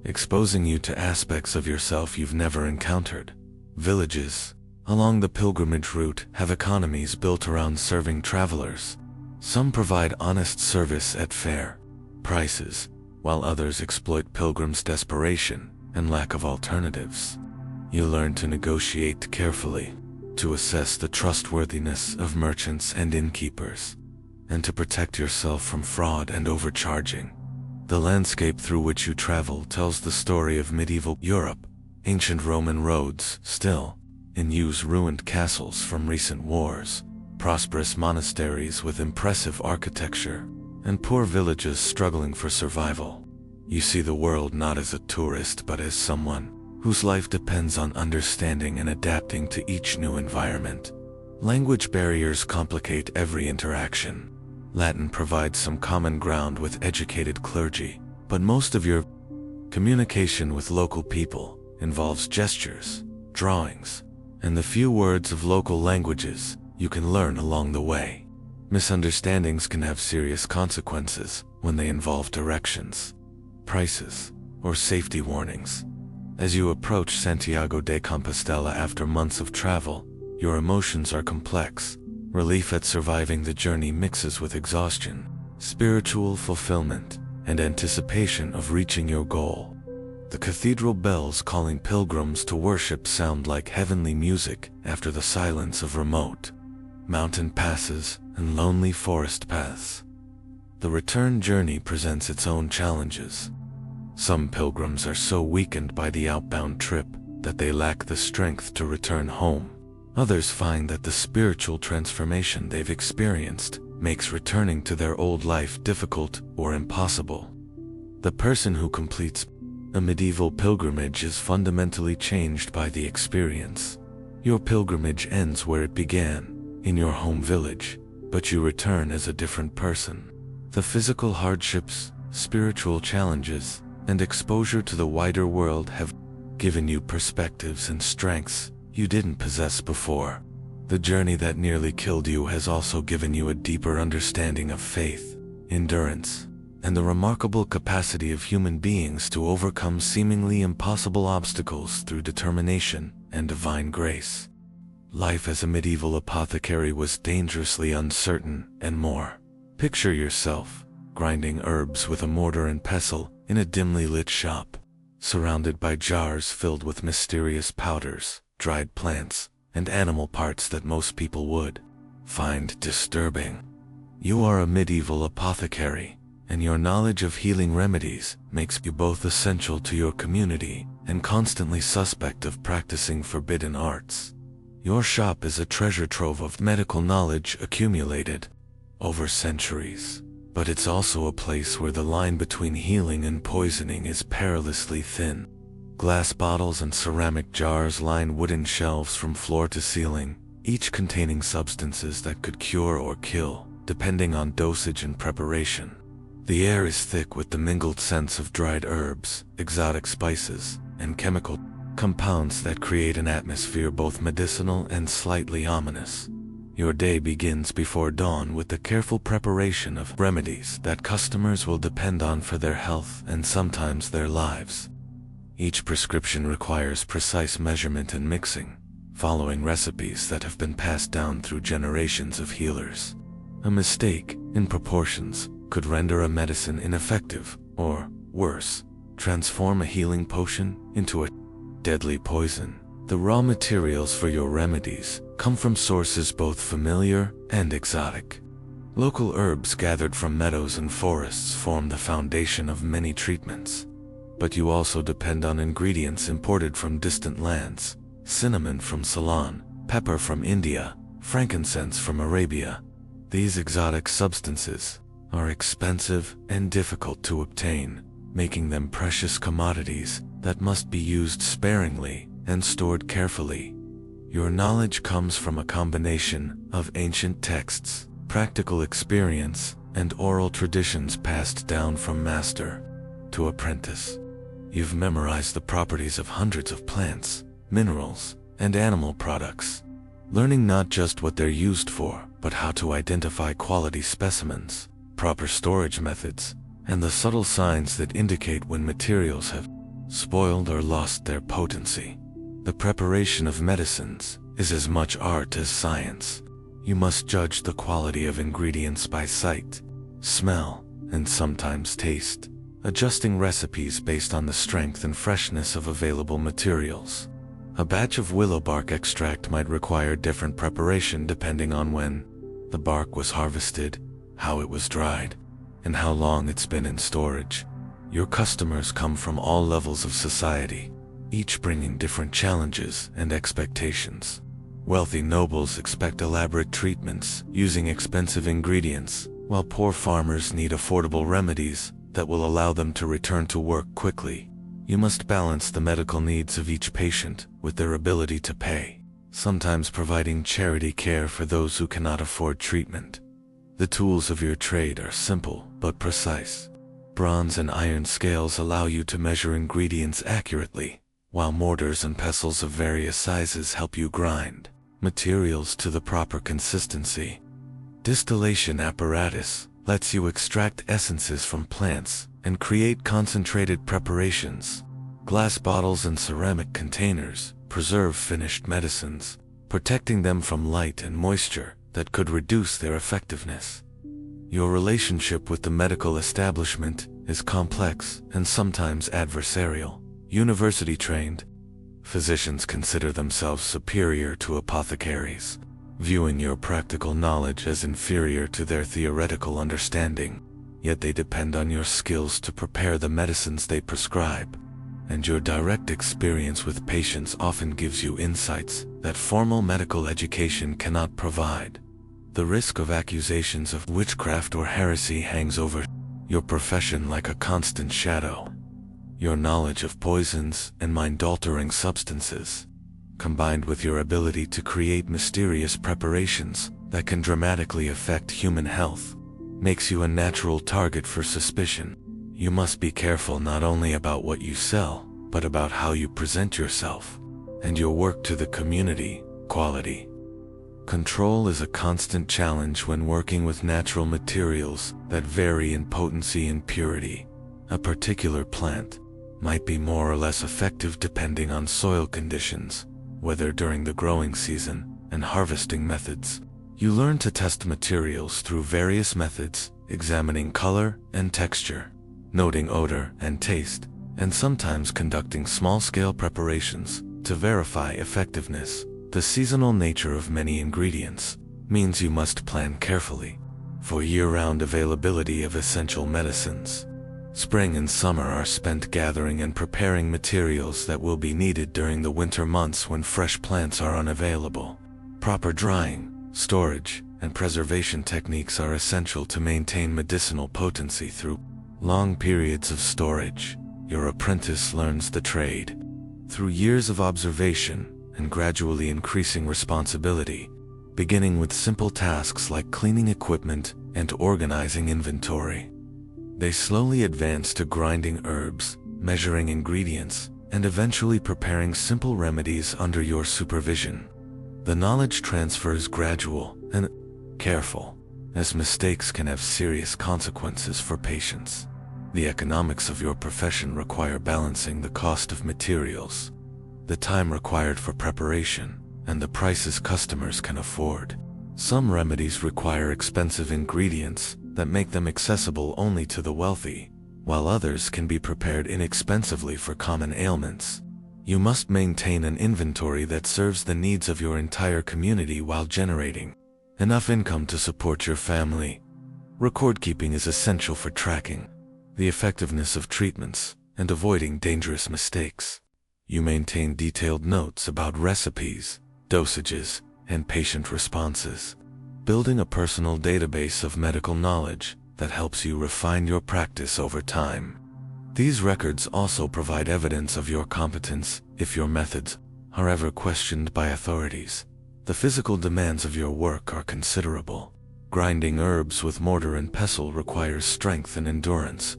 exposing you to aspects of yourself you've never encountered. Villages along the pilgrimage route have economies built around serving travelers. Some provide honest service at fair prices, while others exploit pilgrims' desperation and lack of alternatives. You learn to negotiate carefully, to assess the trustworthiness of merchants and innkeepers, and to protect yourself from fraud and overcharging. The landscape through which you travel tells the story of medieval Europe. Ancient Roman roads still in use, ruined castles from recent wars, prosperous monasteries with impressive architecture, and poor villages struggling for survival. You see the world not as a tourist but as someone whose life depends on understanding and adapting to each new environment. Language barriers complicate every interaction. Latin provides some common ground with educated clergy, but most of your communication with local people involves gestures, drawings, and the few words of local languages you can learn along the way. Misunderstandings can have serious consequences when they involve directions, prices, or safety warnings. As you approach Santiago de Compostela after months of travel, your emotions are complex. Relief at surviving the journey mixes with exhaustion, spiritual fulfillment, and anticipation of reaching your goal. The cathedral bells calling pilgrims to worship sound like heavenly music after the silence of remote mountain passes and lonely forest paths. The return journey presents its own challenges. Some pilgrims are so weakened by the outbound trip that they lack the strength to return home. Others find that the spiritual transformation they've experienced makes returning to their old life difficult or impossible. The person who completes a medieval pilgrimage is fundamentally changed by the experience. Your pilgrimage ends where it began, in your home village, but you return as a different person. The physical hardships, spiritual challenges, and exposure to the wider world have given you perspectives and strengths you didn't possess before. The journey that nearly killed you has also given you a deeper understanding of faith, endurance, and the remarkable capacity of human beings to overcome seemingly impossible obstacles through determination and divine grace. Life as a medieval apothecary was dangerously uncertain and more. Picture yourself grinding herbs with a mortar and pestle in a dimly lit shop, surrounded by jars filled with mysterious powders, dried plants, and animal parts that most people would find disturbing. You are a medieval apothecary, and your knowledge of healing remedies makes you both essential to your community and constantly suspect of practicing forbidden arts. Your shop is a treasure trove of medical knowledge accumulated over centuries, but it's also a place where the line between healing and poisoning is perilously thin. Glass bottles and ceramic jars line wooden shelves from floor to ceiling, each containing substances that could cure or kill, depending on dosage and preparation. The air is thick with the mingled scents of dried herbs, exotic spices, and chemical compounds that create an atmosphere both medicinal and slightly ominous. Your day begins before dawn with the careful preparation of remedies that customers will depend on for their health and sometimes their lives. Each prescription requires precise measurement and mixing, following recipes that have been passed down through generations of healers. A mistake in proportions could render a medicine ineffective, or, worse, transform a healing potion into a deadly poison. The raw materials for your remedies come from sources both familiar and exotic. Local herbs gathered from meadows and forests form the foundation of many treatments. But you also depend on ingredients imported from distant lands: cinnamon from Ceylon, pepper from India, frankincense from Arabia. These exotic substances are expensive and difficult to obtain, making them precious commodities that must be used sparingly and stored carefully. Your knowledge comes from a combination of ancient texts, practical experience, and oral traditions passed down from master to apprentice. You've memorized the properties of hundreds of plants, minerals, and animal products, learning not just what they're used for, but how to identify quality specimens, proper storage methods, and the subtle signs that indicate when materials have spoiled or lost their potency. The preparation of medicines is as much art as science. You must judge the quality of ingredients by sight, smell, and sometimes taste, adjusting recipes based on the strength and freshness of available materials. A batch of willow bark extract might require different preparation depending on when the bark was harvested, how it was dried, and how long it's been in storage. Your customers come from all levels of society, each bringing different challenges and expectations. Wealthy nobles expect elaborate treatments using expensive ingredients, while poor farmers need affordable remedies that will allow them to return to work quickly. You must balance the medical needs of each patient with their ability to pay, sometimes providing charity care for those who cannot afford treatment. The tools of your trade are simple but precise. Bronze and iron scales allow you to measure ingredients accurately, while mortars and pestles of various sizes help you grind materials to the proper consistency. Distillation apparatus lets you extract essences from plants and create concentrated preparations. Glass bottles and ceramic containers preserve finished medicines, protecting them from light and moisture that could reduce their effectiveness. Your relationship with the medical establishment is complex and sometimes adversarial. University-trained physicians consider themselves superior to apothecaries, viewing your practical knowledge as inferior to their theoretical understanding. Yet they depend on your skills to prepare the medicines they prescribe, and your direct experience with patients often gives you insights that formal medical education cannot provide. The risk of accusations of witchcraft or heresy hangs over your profession like a constant shadow. Your knowledge of poisons and mind-altering substances, combined with your ability to create mysterious preparations that can dramatically affect human health, makes you a natural target for suspicion. You must be careful not only about what you sell, but about how you present yourself and your work to the community. Quality control is a constant challenge when working with natural materials that vary in potency and purity. A particular plant might be more or less effective depending on soil conditions, weather during the growing season, and harvesting methods. You learn to test materials through various methods, examining color and texture, noting odor and taste, and sometimes conducting small-scale preparations to verify effectiveness. The seasonal nature of many ingredients means you must plan carefully for year-round availability of essential medicines. Spring and summer are spent gathering and preparing materials that will be needed during the winter months when fresh plants are unavailable. Proper drying, storage, and preservation techniques are essential to maintain medicinal potency through long periods of storage. Your apprentice learns the trade through years of observation and gradually increasing responsibility, beginning with simple tasks like cleaning equipment and organizing inventory. They slowly advance to grinding herbs, measuring ingredients, and eventually preparing simple remedies under your supervision. The knowledge transfer is gradual and careful, as mistakes can have serious consequences for patients. The economics of your profession require balancing the cost of materials, the time required for preparation, and the prices customers can afford. Some remedies require expensive ingredients that make them accessible only to the wealthy, while others can be prepared inexpensively for common ailments. You must maintain an inventory that serves the needs of your entire community while generating enough income to support your family. Record keeping is essential for tracking the effectiveness of treatments and avoiding dangerous mistakes. You maintain detailed notes about recipes, dosages, and patient responses, building a personal database of medical knowledge that helps you refine your practice over time. These records also provide evidence of your competence if your methods are ever questioned by authorities. The physical demands of your work are considerable. Grinding herbs with mortar and pestle requires strength and endurance,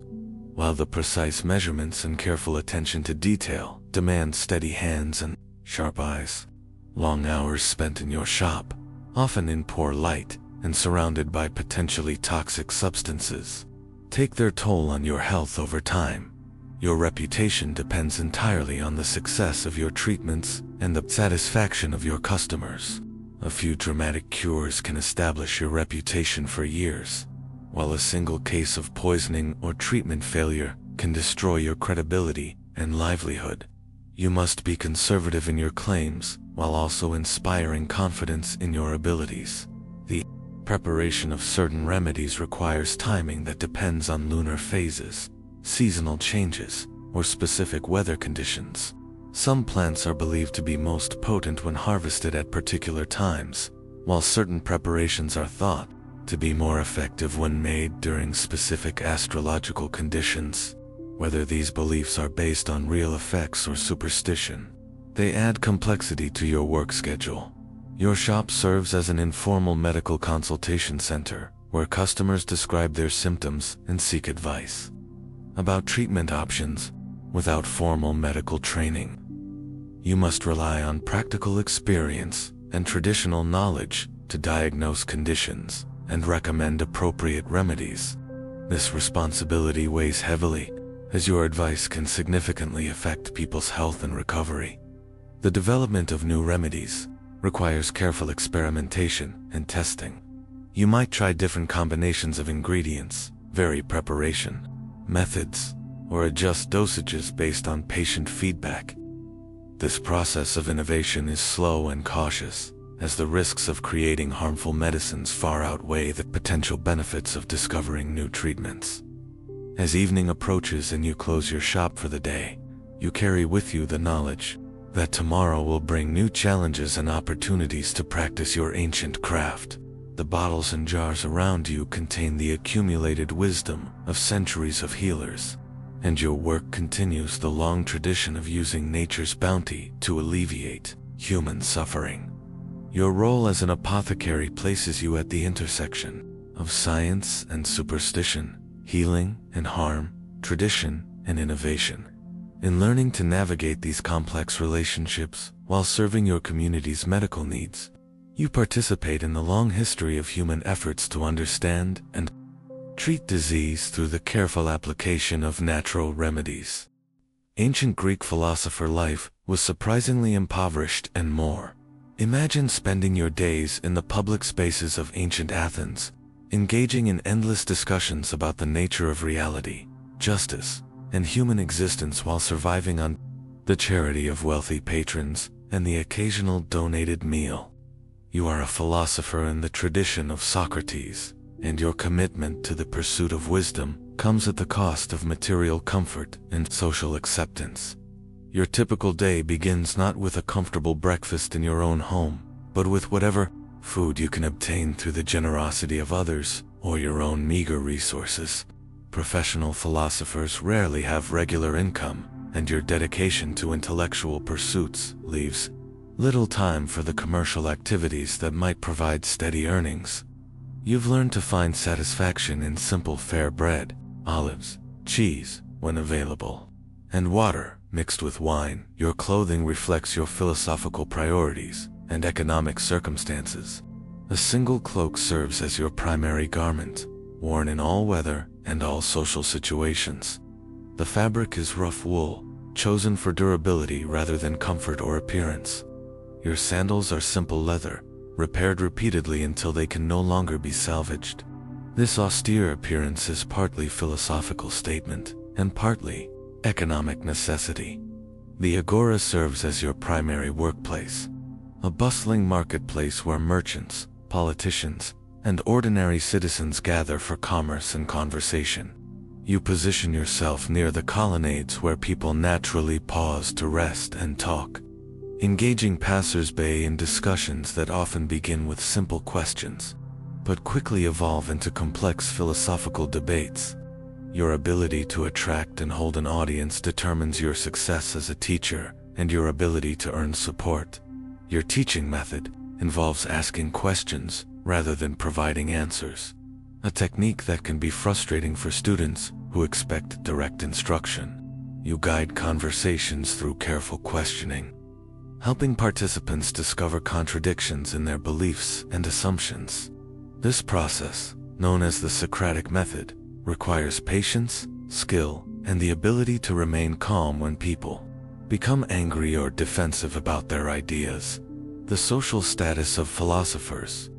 while the precise measurements and careful attention to detail demand steady hands and sharp eyes. Long hours spent in your shop, often in poor light and surrounded by potentially toxic substances, take their toll on your health over time. Your reputation depends entirely on the success of your treatments and the satisfaction of your customers. A few dramatic cures can establish your reputation for years, while a single case of poisoning or treatment failure can destroy your credibility and livelihood. You must be conservative in your claims while also inspiring confidence in your abilities. The preparation of certain remedies requires timing that depends on lunar phases, seasonal changes, or specific weather conditions. Some plants are believed to be most potent when harvested at particular times, while certain preparations are thought to be more effective when made during specific astrological conditions. Whether these beliefs are based on real effects or superstition, they add complexity to your work schedule. Your shop serves as an informal medical consultation center where customers describe their symptoms and seek advice about treatment options without formal medical training. You must rely on practical experience and traditional knowledge to diagnose conditions and recommend appropriate remedies. This responsibility weighs heavily, as your advice can significantly affect people's health and recovery. The development of new remedies requires careful experimentation and testing. You might try different combinations of ingredients, vary preparation methods, or adjust dosages based on patient feedback. This process of innovation is slow and cautious, as the risks of creating harmful medicines far outweigh the potential benefits of discovering new treatments. As evening approaches and you close your shop for the day, you carry with you the knowledge that tomorrow will bring new challenges and opportunities to practice your ancient craft. The bottles and jars around you contain the accumulated wisdom of centuries of healers, and your work continues the long tradition of using nature's bounty to alleviate human suffering. Your role as an apothecary places you at the intersection of science and superstition, healing and harm, tradition and innovation. In learning to navigate these complex relationships while serving your community's medical needs, you participate in the long history of human efforts to understand and treat disease through the careful application of natural remedies. Ancient Greek philosopher life was surprisingly impoverished and more. Imagine spending your days in the public spaces of ancient Athens, engaging in endless discussions about the nature of reality, justice, and human existence while surviving on the charity of wealthy patrons and the occasional donated meal. You are a philosopher in the tradition of Socrates, and your commitment to the pursuit of wisdom comes at the cost of material comfort and social acceptance. Your typical day begins not with a comfortable breakfast in your own home, but with whatever food you can obtain through the generosity of others or your own meager resources. Professional philosophers rarely have regular income, and your dedication to intellectual pursuits leaves little time for the commercial activities that might provide steady earnings. You've learned to find satisfaction in simple fare bread, olives, cheese, when available, and water mixed with wine. Your clothing reflects your philosophical priorities and economic circumstances. A single cloak serves as your primary garment, worn in all weather and all social situations. The fabric is rough wool, chosen for durability rather than comfort or appearance. Your sandals are simple leather, repaired repeatedly until they can no longer be salvaged. This austere appearance is partly philosophical statement and partly economic necessity. The agora serves as your primary workplace, a bustling marketplace where merchants, politicians, and ordinary citizens gather for commerce and conversation. You position yourself near the colonnades where people naturally pause to rest and talk, engaging passers-by in discussions that often begin with simple questions, but quickly evolve into complex philosophical debates. Your ability to attract and hold an audience determines your success as a teacher and your ability to earn support. Your teaching method involves asking questions rather than providing answers, a technique that can be frustrating for students who expect direct instruction. You guide conversations through careful questioning, helping participants discover contradictions in their beliefs and assumptions. This process, known as the Socratic method, requires patience, skill, and the ability to remain calm when people become angry or defensive about their ideas. The social status of philosophers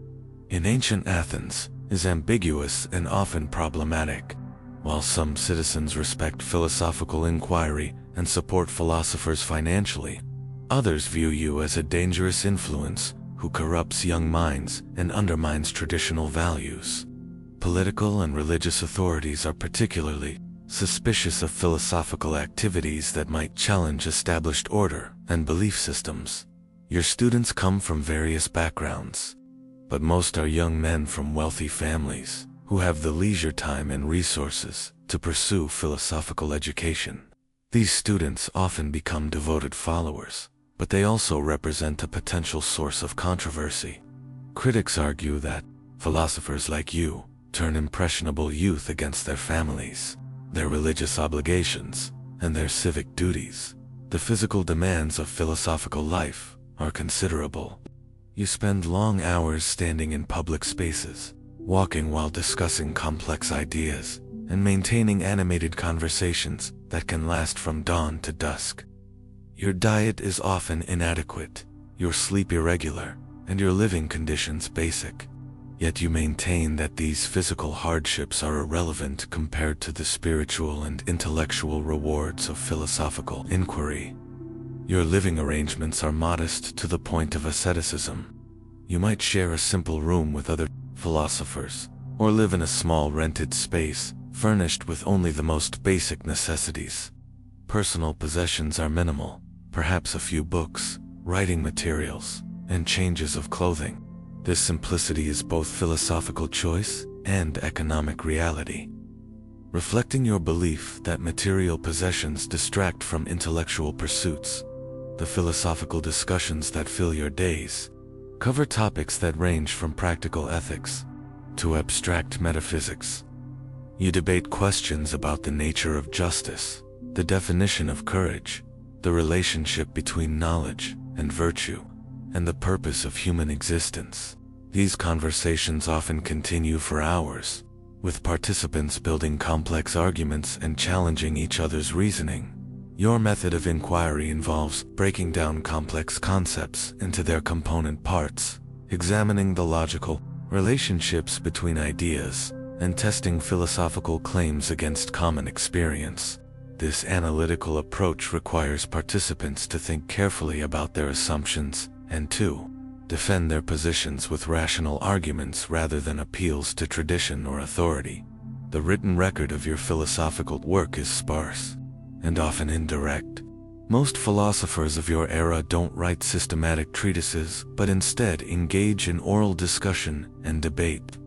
in ancient Athens is ambiguous and often problematic. While some citizens respect philosophical inquiry and support philosophers financially, others view you as a dangerous influence who corrupts young minds and undermines traditional values. Political and religious authorities are particularly suspicious of philosophical activities that might challenge established order and belief systems. Your students come from various backgrounds, but most are young men from wealthy families who have the leisure time and resources to pursue philosophical education. These students often become devoted followers, but they also represent a potential source of controversy. Critics argue that philosophers like you turn impressionable youth against their families, their religious obligations, and their civic duties. The physical demands of philosophical life are considerable. You spend long hours standing in public spaces, walking while discussing complex ideas, and maintaining animated conversations that can last from dawn to dusk. Your diet is often inadequate, your sleep irregular, and your living conditions basic. Yet you maintain that these physical hardships are irrelevant compared to the spiritual and intellectual rewards of philosophical inquiry. Your living arrangements are modest to the point of asceticism. You might share a simple room with other philosophers, or live in a small rented space, furnished with only the most basic necessities. Personal possessions are minimal, perhaps a few books, writing materials, and changes of clothing. This simplicity is both philosophical choice and economic reality, reflecting your belief that material possessions distract from intellectual pursuits. The philosophical discussions that fill your days cover topics that range from practical ethics to abstract metaphysics. You debate questions about the nature of justice, the definition of courage, the relationship between knowledge and virtue, and the purpose of human existence. These conversations often continue for hours, with participants building complex arguments and challenging each other's reasoning. Your method of inquiry involves breaking down complex concepts into their component parts, examining the logical relationships between ideas, and testing philosophical claims against common experience. This analytical approach requires participants to think carefully about their assumptions and to defend their positions with rational arguments rather than appeals to tradition or authority. The written record of your philosophical work is sparse and often indirect. Most philosophers of your era don't write systematic treatises, but instead engage in oral discussion and debate.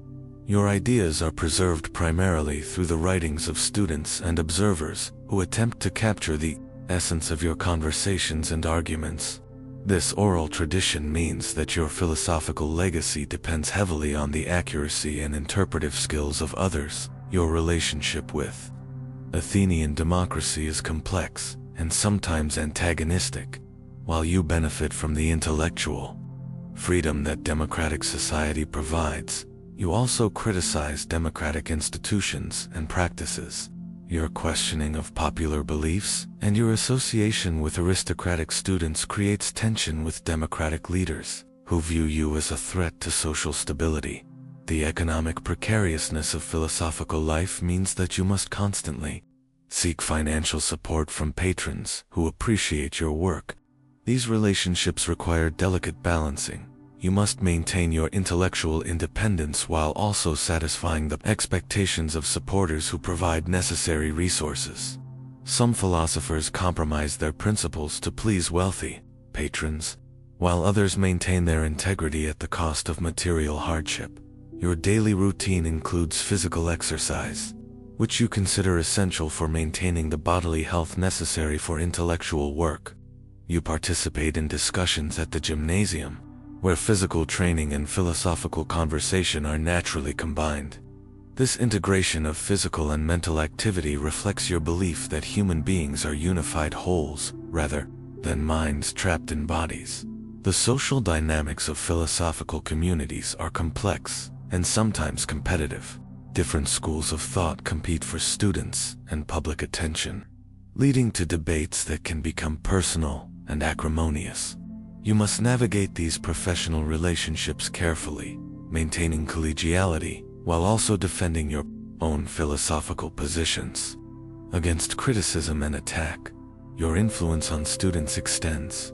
Your ideas are preserved primarily through the writings of students and observers who attempt to capture the essence of your conversations and arguments. This oral tradition means that your philosophical legacy depends heavily on the accuracy and interpretive skills of others. Your relationship with Athenian democracy is complex and sometimes antagonistic. While you benefit from the intellectual freedom that democratic society provides, you also criticize democratic institutions and practices. Your questioning of popular beliefs and your association with aristocratic students creates tension with democratic leaders who view you as a threat to social stability. The economic precariousness of philosophical life means that you must constantly seek financial support from patrons who appreciate your work. These relationships require delicate balancing. You must maintain your intellectual independence while also satisfying the expectations of supporters who provide necessary resources. Some philosophers compromise their principles to please wealthy patrons, while others maintain their integrity at the cost of material hardship. Your daily routine includes physical exercise, which you consider essential for maintaining the bodily health necessary for intellectual work. You participate in discussions at the gymnasium, where physical training and philosophical conversation are naturally combined. This integration of physical and mental activity reflects your belief that human beings are unified wholes, rather than minds trapped in bodies. The social dynamics of philosophical communities are complex and sometimes competitive. Different schools of thought compete for students and public attention, leading to debates that can become personal and acrimonious. You must navigate these professional relationships carefully, maintaining collegiality while also defending your own philosophical positions. Against criticism and attack, your influence on students extends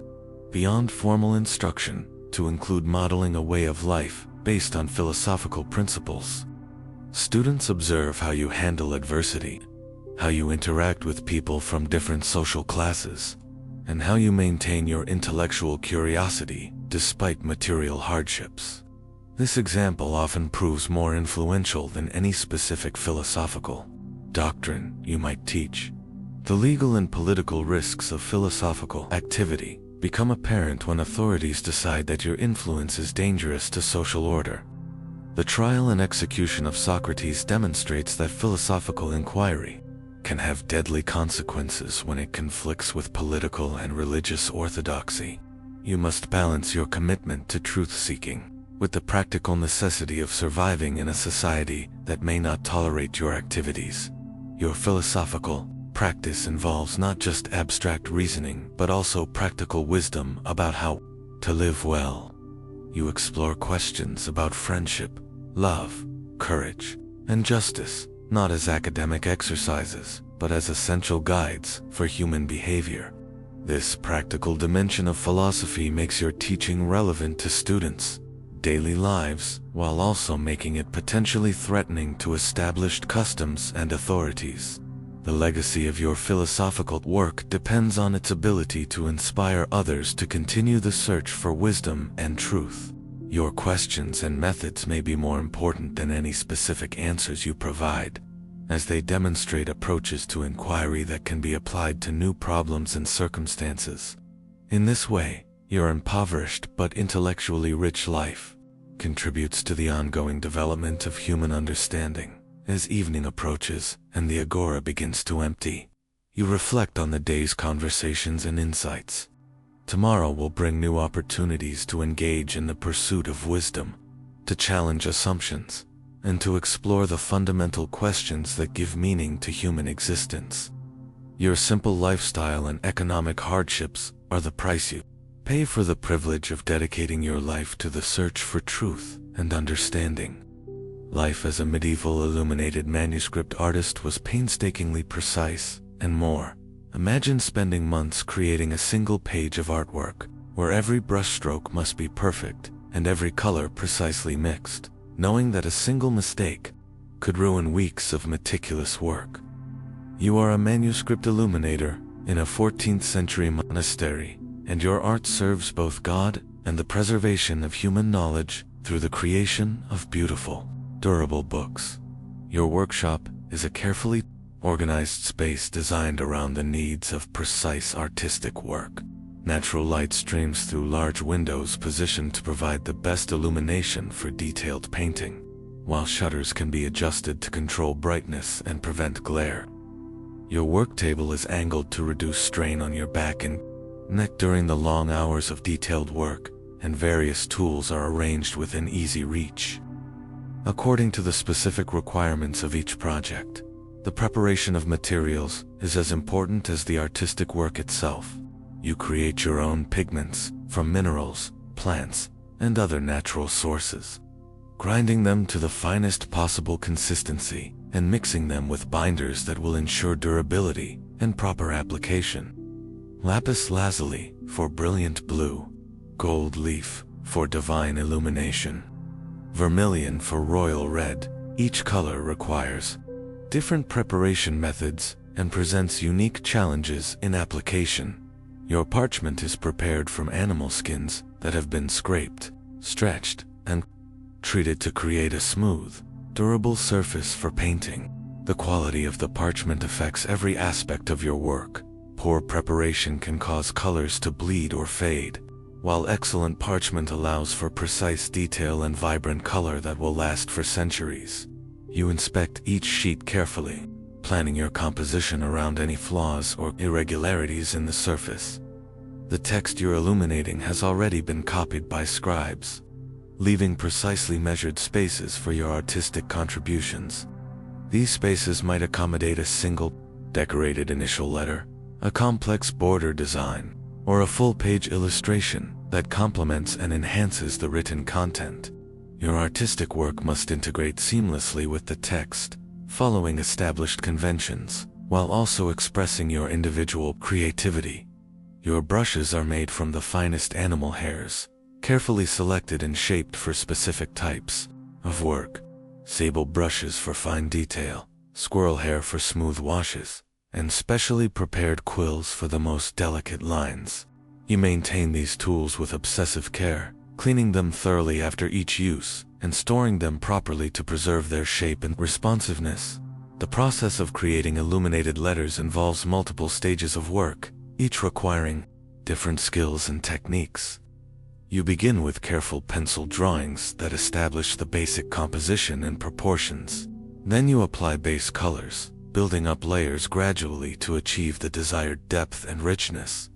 beyond formal instruction to include modeling a way of life based on philosophical principles. Students observe how you handle adversity, how you interact with people from different social classes, and how you maintain your intellectual curiosity despite material hardships. This example often proves more influential than any specific philosophical doctrine you might teach. The legal and political risks of philosophical activity become apparent when authorities decide that your influence is dangerous to social order. The trial and execution of Socrates demonstrates that philosophical inquiry can have deadly consequences when it conflicts with political and religious orthodoxy. You must balance your commitment to truth-seeking with the practical necessity of surviving in a society that may not tolerate your activities. Your philosophical practice involves not just abstract reasoning, but also practical wisdom about how to live well. You explore questions about friendship, love, courage, and justice, not as academic exercises, but as essential guides for human behavior. This practical dimension of philosophy makes your teaching relevant to students' daily lives, while also making it potentially threatening to established customs and authorities. The legacy of your philosophical work depends on its ability to inspire others to continue the search for wisdom and truth. Your questions and methods may be more important than any specific answers you provide, as they demonstrate approaches to inquiry that can be applied to new problems and circumstances. In this way, your impoverished but intellectually rich life contributes to the ongoing development of human understanding. As evening approaches and the agora begins to empty, you reflect on the day's conversations and insights. Tomorrow will bring new opportunities to engage in the pursuit of wisdom, to challenge assumptions, and to explore the fundamental questions that give meaning to human existence. Your simple lifestyle and economic hardships are the price you pay for the privilege of dedicating your life to the search for truth and understanding. Life as a medieval illuminated manuscript artist was painstakingly precise and more. Imagine spending months creating a single page of artwork, where every brushstroke must be perfect, and every color precisely mixed, knowing that a single mistake could ruin weeks of meticulous work. You are a manuscript illuminator in a 14th century monastery, and your art serves both God and the preservation of human knowledge through the creation of beautiful, durable books. Your workshop is a carefully organized space designed around the needs of precise artistic work. Natural light streams through large windows positioned to provide the best illumination for detailed painting, while shutters can be adjusted to control brightness and prevent glare. Your work table is angled to reduce strain on your back and neck during the long hours of detailed work, and various tools are arranged within easy reach. According to the specific requirements of each project, the preparation of materials is as important as the artistic work itself. You create your own pigments from minerals, plants, and other natural sources, grinding them to the finest possible consistency and mixing them with binders that will ensure durability and proper application. Lapis lazuli for brilliant blue, gold leaf for divine illumination, vermilion for royal red. Each color requires different preparation methods and presents unique challenges in application. Your parchment is prepared from animal skins that have been scraped, stretched, and treated to create a smooth, durable surface for painting. The quality of the parchment affects every aspect of your work. Poor preparation can cause colors to bleed or fade, while excellent parchment allows for precise detail and vibrant color that will last for centuries. You inspect each sheet carefully, planning your composition around any flaws or irregularities in the surface. The text you're illuminating has already been copied by scribes, leaving precisely measured spaces for your artistic contributions. These spaces might accommodate a single, decorated initial letter, a complex border design, or a full-page illustration that complements and enhances the written content. Your artistic work must integrate seamlessly with the text, following established conventions, while also expressing your individual creativity. Your brushes are made from the finest animal hairs, carefully selected and shaped for specific types of work. Sable brushes for fine detail, squirrel hair for smooth washes, and specially prepared quills for the most delicate lines. You maintain these tools with obsessive care, cleaning them thoroughly after each use, and storing them properly to preserve their shape and responsiveness. The process of creating illuminated letters involves multiple stages of work, each requiring different skills and techniques. You begin with careful pencil drawings that establish the basic composition and proportions. Then you apply base colors, building up layers gradually to achieve the desired depth and richness.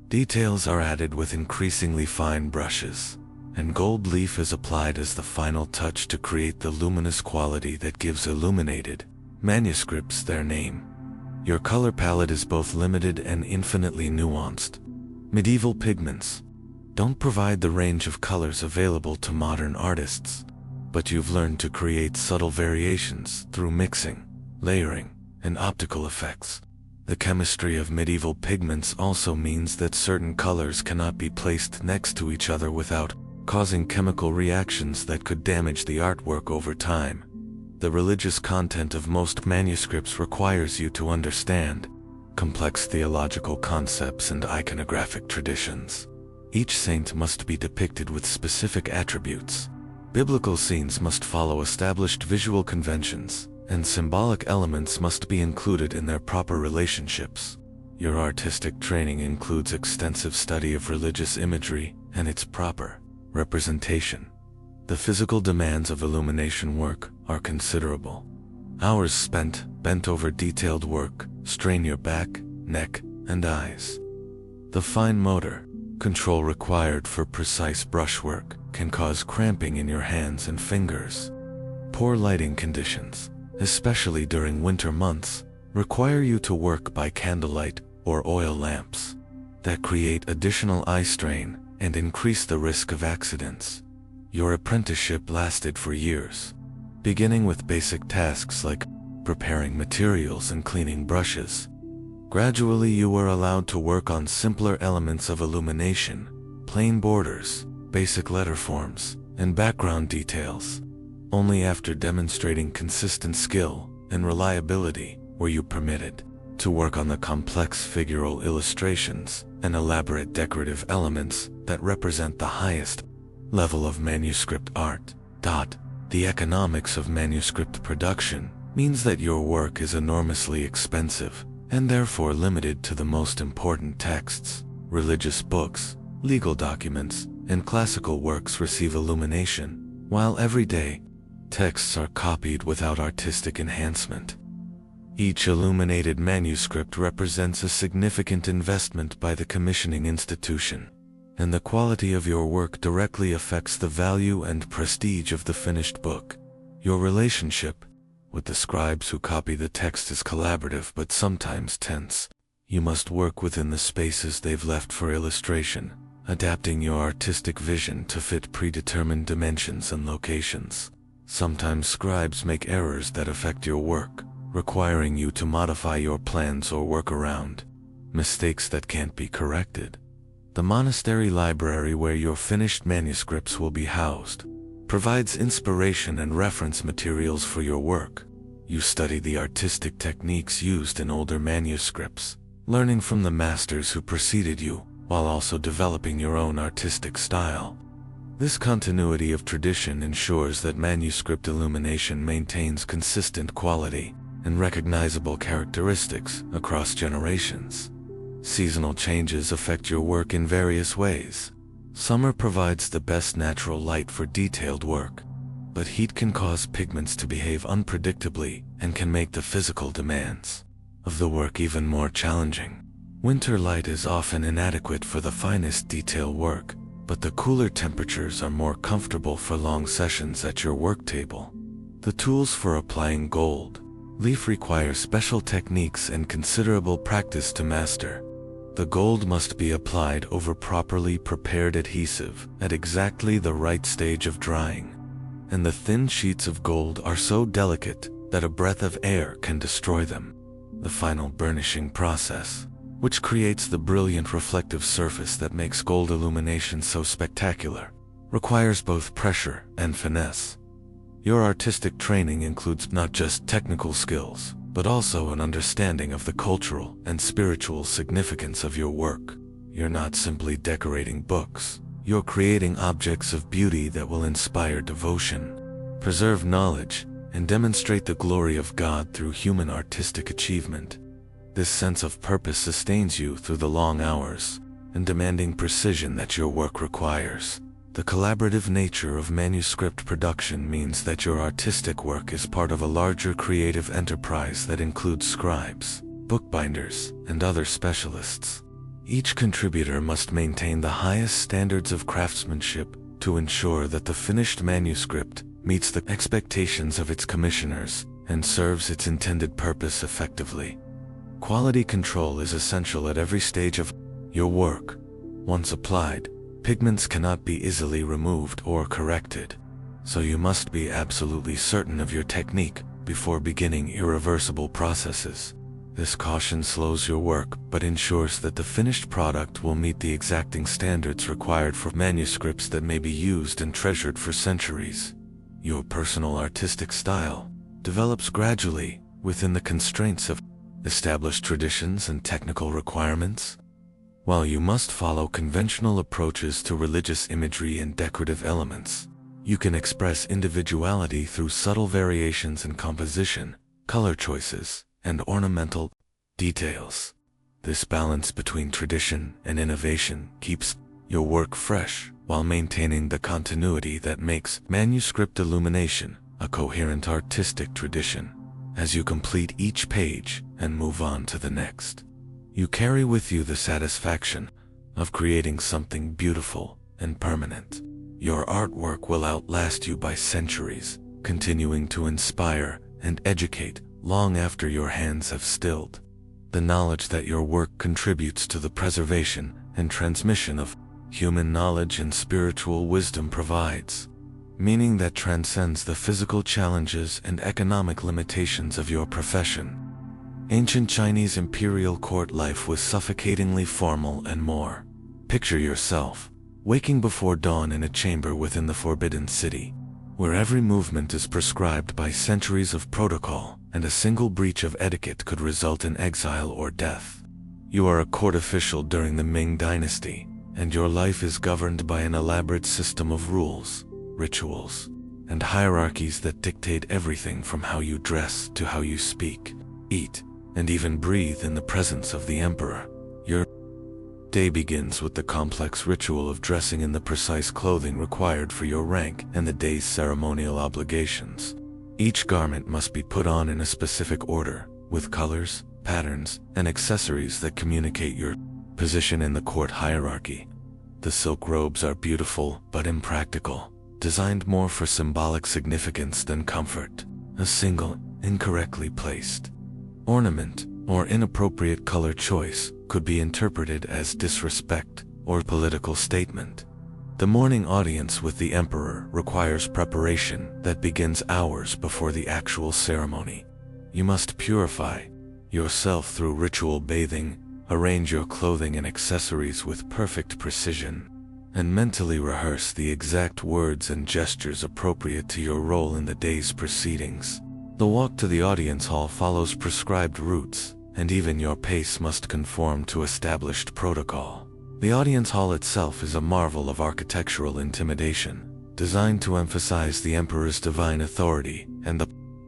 Details are added with increasingly fine brushes, and gold leaf is applied as the final touch to create the luminous quality that gives illuminated manuscripts their name. Your color palette is both limited and infinitely nuanced. Medieval pigments don't provide the range of colors available to modern artists, but you've learned to create subtle variations through mixing, layering, and optical effects. The chemistry of medieval pigments also means that certain colors cannot be placed next to each other without causing chemical reactions that could damage the artwork over time. The religious content of most manuscripts requires you to understand complex theological concepts and iconographic traditions. Each saint must be depicted with specific attributes. Biblical scenes must follow established visual conventions, and symbolic elements must be included in their proper relationships. Your artistic training includes extensive study of religious imagery and its proper representation. The physical demands of illumination work are considerable. Hours spent bent over detailed work strain your back, neck, and eyes. The fine motor control required for precise brushwork can cause cramping in your hands and fingers. Poor lighting conditions, especially during winter months, require you to work by candlelight or oil lamps that create additional eye strain and increase the risk of accidents. Your apprenticeship lasted for years, beginning with basic tasks like preparing materials and cleaning brushes. Gradually you were allowed to work on simpler elements of illumination, plain borders, basic letter forms, and background details. Only after demonstrating consistent skill and reliability were you permitted to work on the complex figural illustrations and elaborate decorative elements that represent the highest level of manuscript art. The economics of manuscript production means that your work is enormously expensive and therefore limited to the most important texts. Religious books, legal documents, and classical works receive illumination, while everyday texts are copied without artistic enhancement. Each illuminated manuscript represents a significant investment by the commissioning institution, and the quality of your work directly affects the value and prestige of the finished book. Your relationship with the scribes who copy the text is collaborative but sometimes tense. You must work within the spaces they've left for illustration, adapting your artistic vision to fit predetermined dimensions and locations. Sometimes scribes make errors that affect your work, requiring you to modify your plans or work around mistakes that can't be corrected. The monastery library where your finished manuscripts will be housed provides inspiration and reference materials for your work. You study the artistic techniques used in older manuscripts, learning from the masters who preceded you, while also developing your own artistic style. This continuity of tradition ensures that manuscript illumination maintains consistent quality and recognizable characteristics across generations. Seasonal changes affect your work in various ways. Summer provides the best natural light for detailed work, but heat can cause pigments to behave unpredictably and can make the physical demands of the work even more challenging. Winter light is often inadequate for the finest detail work, but the cooler temperatures are more comfortable for long sessions at your work table. The tools for applying gold leaf require special techniques and considerable practice to master. The gold must be applied over properly prepared adhesive at exactly the right stage of drying, and the thin sheets of gold are so delicate that a breath of air can destroy them. The final burnishing process, which creates the brilliant reflective surface that makes gold illumination so spectacular, requires both pressure and finesse. Your artistic training includes not just technical skills, but also an understanding of the cultural and spiritual significance of your work. You're not simply decorating books, you're creating objects of beauty that will inspire devotion, preserve knowledge, and demonstrate the glory of God through human artistic achievement. This sense of purpose sustains you through the long hours and demanding precision that your work requires. The collaborative nature of manuscript production means that your artistic work is part of a larger creative enterprise that includes scribes, bookbinders, and other specialists. Each contributor must maintain the highest standards of craftsmanship to ensure that the finished manuscript meets the expectations of its commissioners and serves its intended purpose effectively. Quality control is essential at every stage of your work. Once applied, pigments cannot be easily removed or corrected, so you must be absolutely certain of your technique before beginning irreversible processes. This caution slows your work but ensures that the finished product will meet the exacting standards required for manuscripts that may be used and treasured for centuries. Your personal artistic style develops gradually within the constraints of established traditions and technical requirements. While you must follow conventional approaches to religious imagery and decorative elements, you can express individuality through subtle variations in composition, color choices, and ornamental details. This balance between tradition and innovation keeps your work fresh while maintaining the continuity that makes manuscript illumination a coherent artistic tradition. As you complete each page and move on to the next, you carry with you the satisfaction of creating something beautiful and permanent. Your artwork will outlast you by centuries, continuing to inspire and educate long after your hands have stilled. The knowledge that your work contributes to the preservation and transmission of human knowledge and spiritual wisdom provides meaning that transcends the physical challenges and economic limitations of your profession. Ancient Chinese imperial court life was suffocatingly formal and more. Picture yourself waking before dawn in a chamber within the Forbidden City, where every movement is prescribed by centuries of protocol, and a single breach of etiquette could result in exile or death. You are a court official during the Ming Dynasty, and your life is governed by an elaborate system of rules, rituals, and hierarchies that dictate everything from how you dress to how you speak, eat, and even breathe in the presence of the emperor. Your day begins with the complex ritual of dressing in the precise clothing required for your rank and the day's ceremonial obligations. Each garment must be put on in a specific order, with colors, patterns, and accessories that communicate your position in the court hierarchy. The silk robes are beautiful but impractical, designed more for symbolic significance than comfort. A single, incorrectly placed ornament or inappropriate color choice could be interpreted as disrespect or political statement. The morning audience with the emperor requires preparation that begins hours before the actual ceremony. You must purify yourself through ritual bathing, arrange your clothing and accessories with perfect precision, and mentally rehearse the exact words and gestures appropriate to your role in the day's proceedings. The walk to the audience hall follows prescribed routes, and even your pace must conform to established protocol. The audience hall itself is a marvel of architectural intimidation, designed to emphasize the emperor's divine authority and the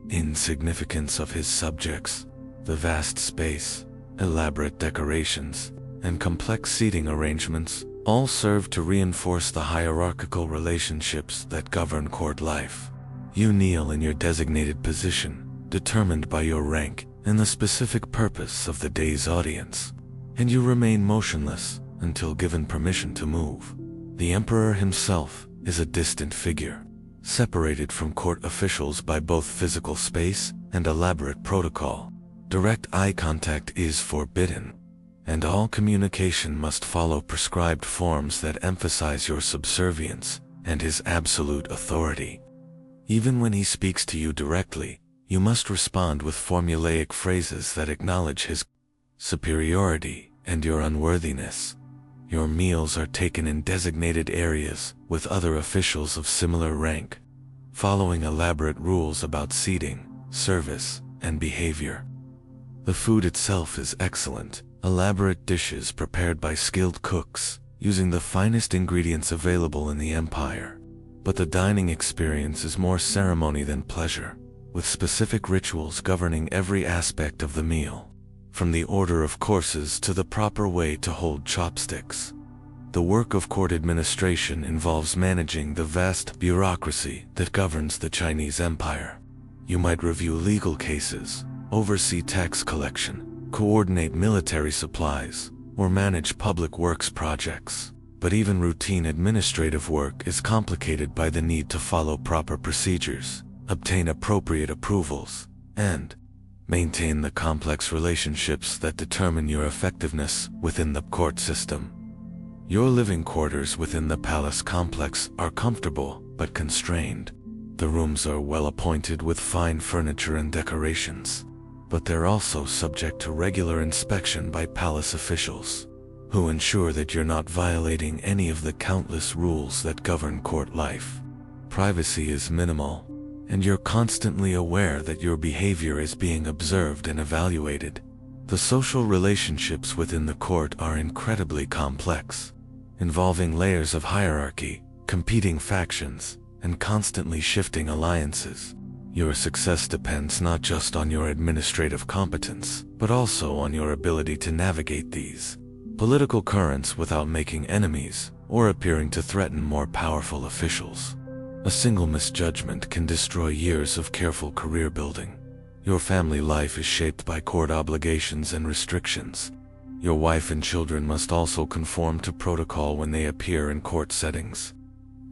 insignificance of his subjects. The vast space, elaborate decorations, and complex seating arrangements all serve to reinforce the hierarchical relationships that govern court life. You kneel in your designated position, determined by your rank and the specific purpose of the day's audience, and you remain motionless until given permission to move. The emperor himself is a distant figure, separated from court officials by both physical space and elaborate protocol. Direct eye contact is forbidden, and all communication must follow prescribed forms that emphasize your subservience and his absolute authority. Even when he speaks to you directly, you must respond with formulaic phrases that acknowledge his superiority and your unworthiness. Your meals are taken in designated areas with other officials of similar rank, following elaborate rules about seating, service, and behavior. The food itself is excellent, elaborate dishes prepared by skilled cooks, using the finest ingredients available in the empire. But the dining experience is more ceremony than pleasure, with specific rituals governing every aspect of the meal, from the order of courses to the proper way to hold chopsticks. The work of court administration involves managing the vast bureaucracy that governs the Chinese empire. You might review legal cases, oversee tax collection, coordinate military supplies, or manage public works projects. But even routine administrative work is complicated by the need to follow proper procedures, obtain appropriate approvals, and maintain the complex relationships that determine your effectiveness within the court system. Your living quarters within the palace complex are comfortable but constrained. The rooms are well appointed with fine furniture and decorations, but they're also subject to regular inspection by palace officials, who ensure that you're not violating any of the countless rules that govern court life. Privacy is minimal, and you're constantly aware that your behavior is being observed and evaluated. The social relationships within the court are incredibly complex, involving layers of hierarchy, competing factions, and constantly shifting alliances. Your success depends not just on your administrative competence, but also on your ability to navigate these political currents without making enemies or appearing to threaten more powerful officials. A single misjudgment can destroy years of careful career building. Your family life is shaped by court obligations and restrictions. Your wife and children must also conform to protocol when they appear in court settings,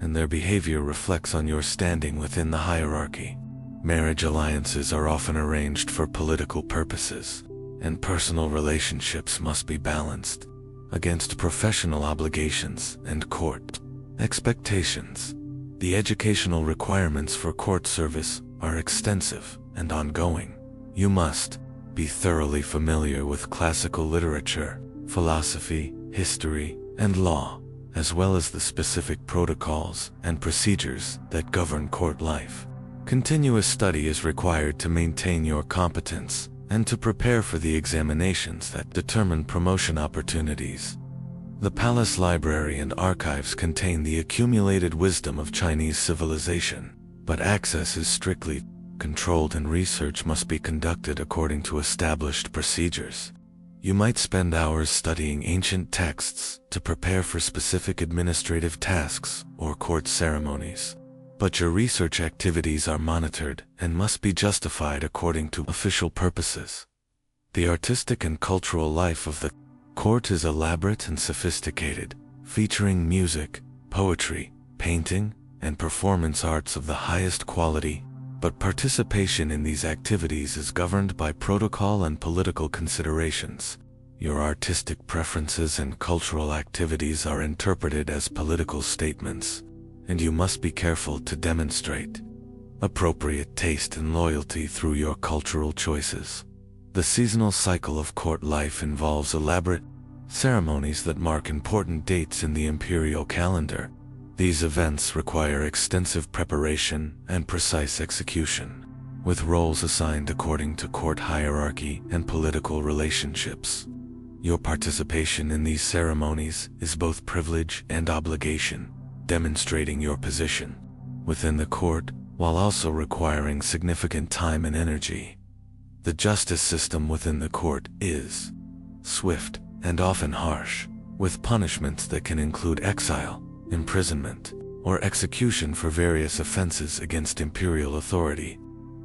and their behavior reflects on your standing within the hierarchy. Marriage alliances are often arranged for political purposes, and personal relationships must be balanced against professional obligations and court expectations. The educational requirements for court service are extensive and ongoing. You must be thoroughly familiar with classical literature, philosophy, history, and law, as well as the specific protocols and procedures that govern court life. Continuous study is required to maintain your competence and to prepare for the examinations that determine promotion opportunities. The palace library and archives contain the accumulated wisdom of Chinese civilization, but access is strictly controlled and research must be conducted according to established procedures. You might spend hours studying ancient texts to prepare for specific administrative tasks or court ceremonies, but your research activities are monitored and must be justified according to official purposes. The artistic and cultural life of the court is elaborate and sophisticated, featuring music, poetry, painting, and performance arts of the highest quality, but participation in these activities is governed by protocol and political considerations. Your artistic preferences and cultural activities are interpreted as political statements, and you must be careful to demonstrate appropriate taste and loyalty through your cultural choices. The seasonal cycle of court life involves elaborate ceremonies that mark important dates in the imperial calendar. These events require extensive preparation and precise execution, with roles assigned according to court hierarchy and political relationships. Your participation in these ceremonies is both privilege and obligation, demonstrating your position within the court while also requiring significant time and energy. The justice system within the court is swift and often harsh, with punishments that can include exile, imprisonment, or execution for various offenses against imperial authority.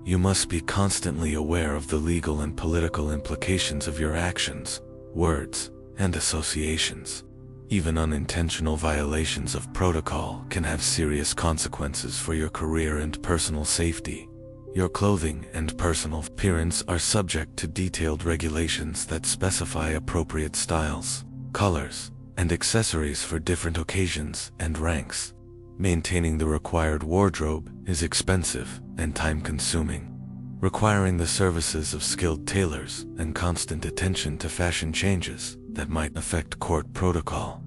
You must be constantly aware of the legal and political implications of your actions, words, and associations. Even unintentional violations of protocol can have serious consequences for your career and personal safety. Your clothing and personal appearance are subject to detailed regulations that specify appropriate styles, colors, and accessories for different occasions and ranks. Maintaining the required wardrobe is expensive and time-consuming, requiring the services of skilled tailors and constant attention to fashion changes that might affect court protocol.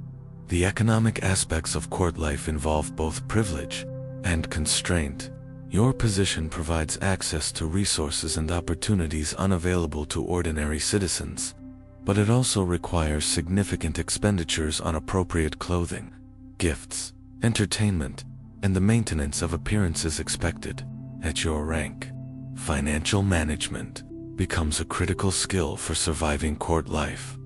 The economic aspects of court life involve both privilege and constraint. Your position provides access to resources and opportunities unavailable to ordinary citizens, but it also requires significant expenditures on appropriate clothing, gifts, entertainment, and the maintenance of appearances expected at your rank. Financial management becomes a critical skill for surviving court life.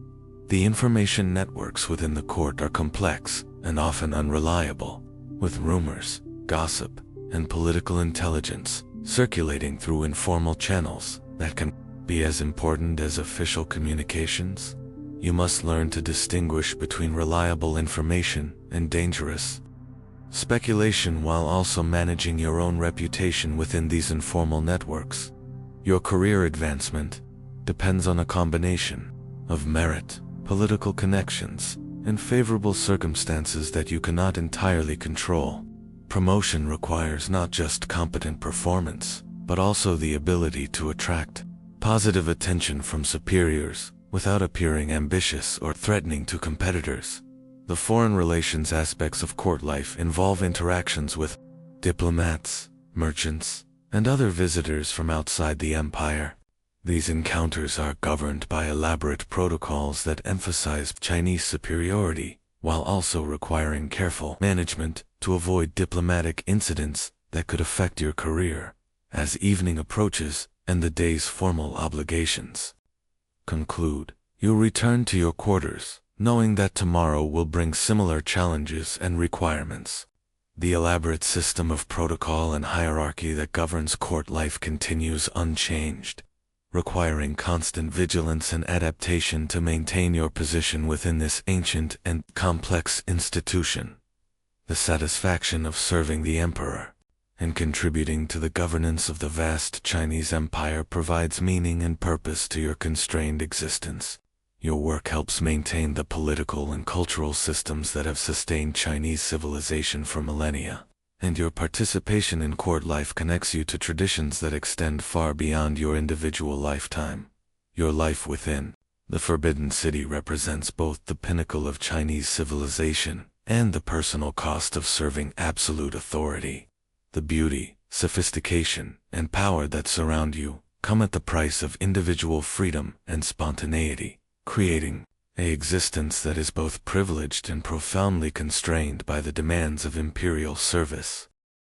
The information networks within the court are complex and often unreliable, with rumors, gossip, and political intelligence circulating through informal channels that can be as important as official communications. You must learn to distinguish between reliable information and dangerous speculation while also managing your own reputation within these informal networks. Your career advancement depends on a combination of merit, political connections, and favorable circumstances that you cannot entirely control. Promotion requires not just competent performance, but also the ability to attract positive attention from superiors without appearing ambitious or threatening to competitors. The foreign relations aspects of court life involve interactions with diplomats, merchants, and other visitors from outside the empire. These encounters are governed by elaborate protocols that emphasize Chinese superiority, while also requiring careful management to avoid diplomatic incidents that could affect your career. As evening approaches and the day's formal obligations conclude, you'll return to your quarters, knowing that tomorrow will bring similar challenges and requirements. The elaborate system of protocol and hierarchy that governs court life continues unchanged, requiring constant vigilance and adaptation to maintain your position within this ancient and complex institution. The satisfaction of serving the emperor and contributing to the governance of the vast Chinese empire provides meaning and purpose to your constrained existence. Your work helps maintain the political and cultural systems that have sustained Chinese civilization for millennia, and your participation in court life connects you to traditions that extend far beyond your individual lifetime. Your life within the Forbidden City represents both the pinnacle of Chinese civilization and the personal cost of serving absolute authority. The beauty, sophistication, and power that surround you come at the price of individual freedom and spontaneity, creating an existence that is both privileged and profoundly constrained by the demands of imperial service.